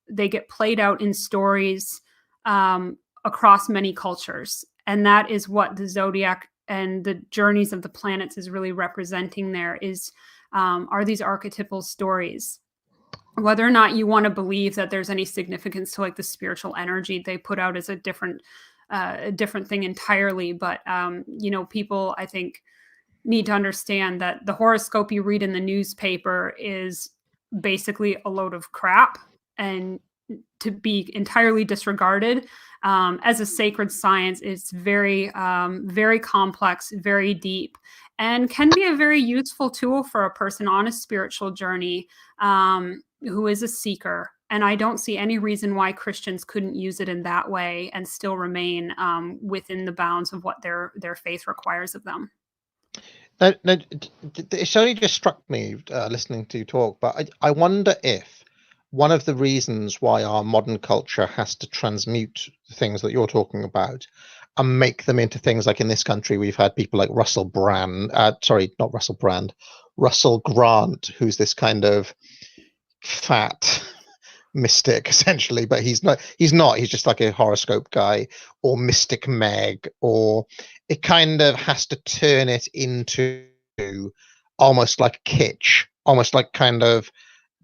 Speaker 2: they get played out in stories across many cultures. And that is what the zodiac and the journeys of the planets is really representing there are these archetypal stories. Whether or not you want to believe that there's any significance to like the spiritual energy they put out is a different thing entirely. But, people, I think, need to understand that the horoscope you read in the newspaper is basically a load of crap and to be entirely disregarded. As a sacred science, it's very, very complex, very deep, and can be a very useful tool for a person on a spiritual journey who is a seeker. And I don't see any reason why Christians couldn't use it in that way and still remain within the bounds of what their faith requires of them.
Speaker 1: Now, it's only just struck me listening to you talk, but I wonder if one of the reasons why our modern culture has to transmute the things that you're talking about and make them into things like in this country, we've had people like Russell Grant, who's this kind of fat mystic essentially, but he's just like a horoscope guy, or Mystic Meg, or it kind of has to turn it into almost like kitsch, almost like kind of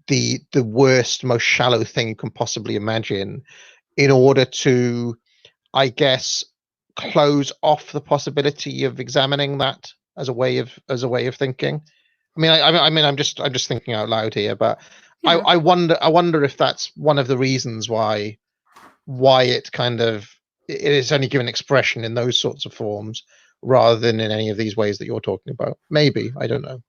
Speaker 1: the worst, most shallow thing you can possibly imagine, in order to, I guess, close off the possibility of examining that as a way of thinking. I mean, I'm just thinking out loud here, but
Speaker 2: Yeah.
Speaker 1: I wonder if that's one of the reasons why it kind of, it is only given expression in those sorts of forms rather than in any of these ways that you're talking about. Maybe, I don't know.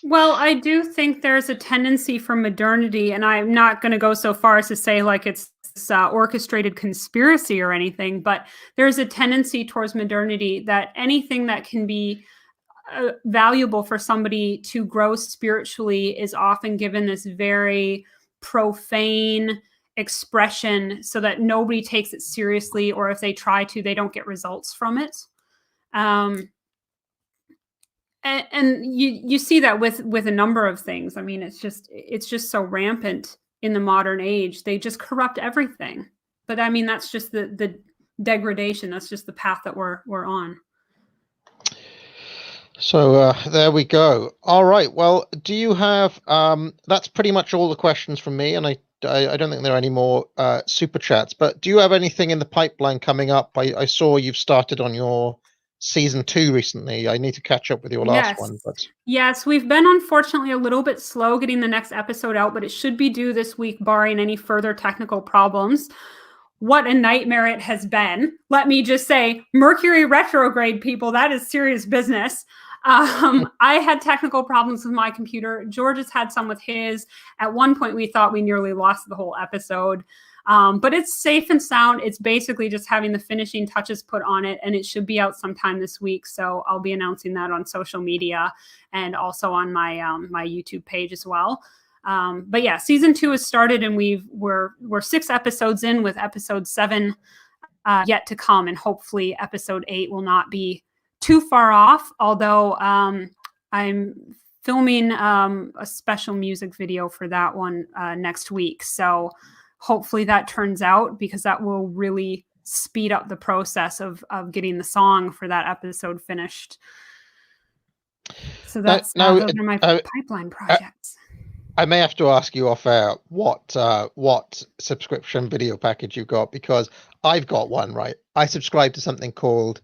Speaker 2: Well, I do think there's a tendency for modernity, and I'm not going to go so far as to say like it's this, orchestrated conspiracy or anything, but there's a tendency towards modernity that anything that can be valuable for somebody to grow spiritually is often given this very profane expression so that nobody takes it seriously, or if they try to, they don't get results from it. And you see that with a number of things. I mean, it's just so rampant in the modern age. They just corrupt everything. But I mean, that's just the degradation. That's just the path that we're on.
Speaker 1: So there we go. All right. Well, do you have? That's pretty much all the questions from me, and I don't think there are any more super chats. But do you have anything in the pipeline coming up? I saw you've started on your season 2 recently. I need to catch up with your last one. But
Speaker 2: yes, we've been unfortunately a little bit slow getting the next episode out, but it should be due this week, barring any further technical problems. What a nightmare it has been. Let me just say, Mercury retrograde, people, that is serious business. I had technical problems with my computer. George has had some with his. At one point, we thought we nearly lost the whole episode. But it's safe and sound. It's basically just having the finishing touches put on it, and it should be out sometime this week. So I'll be announcing that on social media and also on my my YouTube page as well. But yeah, season 2 has started, and we're 6 episodes in, with episode 7 yet to come, and hopefully episode 8 will not be too far off. Although I'm filming a special music video for that one next week, so hopefully that turns out, because that will really speed up the process of getting the song for that episode finished. So that's those are my pipeline projects.
Speaker 1: I may have to ask you off air what subscription video package you got, because I've got one, right? I subscribe to something called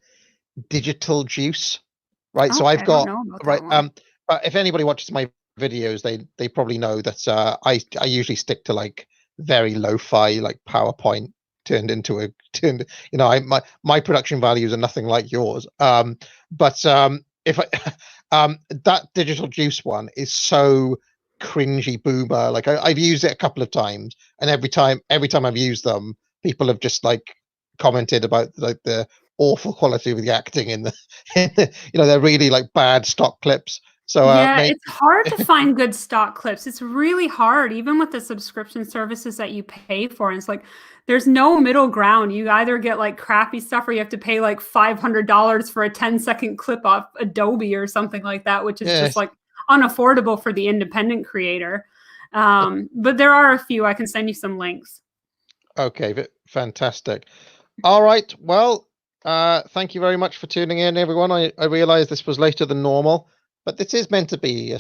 Speaker 1: Digital Juice, right?
Speaker 2: Okay,
Speaker 1: so I've got
Speaker 2: right.
Speaker 1: But if anybody watches my videos, they probably know that I usually stick to like very lo-fi, like PowerPoint turned into my production values are nothing like yours. But if that Digital Juice one is so cringy boomer, like I've used it a couple of times, and every time I've used them, people have just like commented about like the awful quality of the acting in the they're really like bad stock clips. So
Speaker 2: it's hard to find good stock clips. It's really hard, even with the subscription services that you pay for. And it's like there's no middle ground. You either get like crappy stuff, or you have to pay like $500 for a 10-second clip off Adobe or something like that, which is just like unaffordable for the independent creator. But there are a few. I can send you some links.
Speaker 1: Okay, fantastic. All right. Well, thank you very much for tuning in, everyone. I realize this was later than normal, but this is meant to be a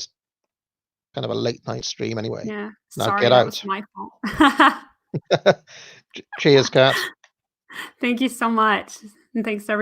Speaker 1: kind of a late night stream anyway.
Speaker 2: Yeah.
Speaker 1: Now
Speaker 2: sorry,
Speaker 1: get
Speaker 2: that
Speaker 1: out.
Speaker 2: was my fault.
Speaker 1: Cheers, Kat.
Speaker 2: Thank you so much. And thanks, everyone.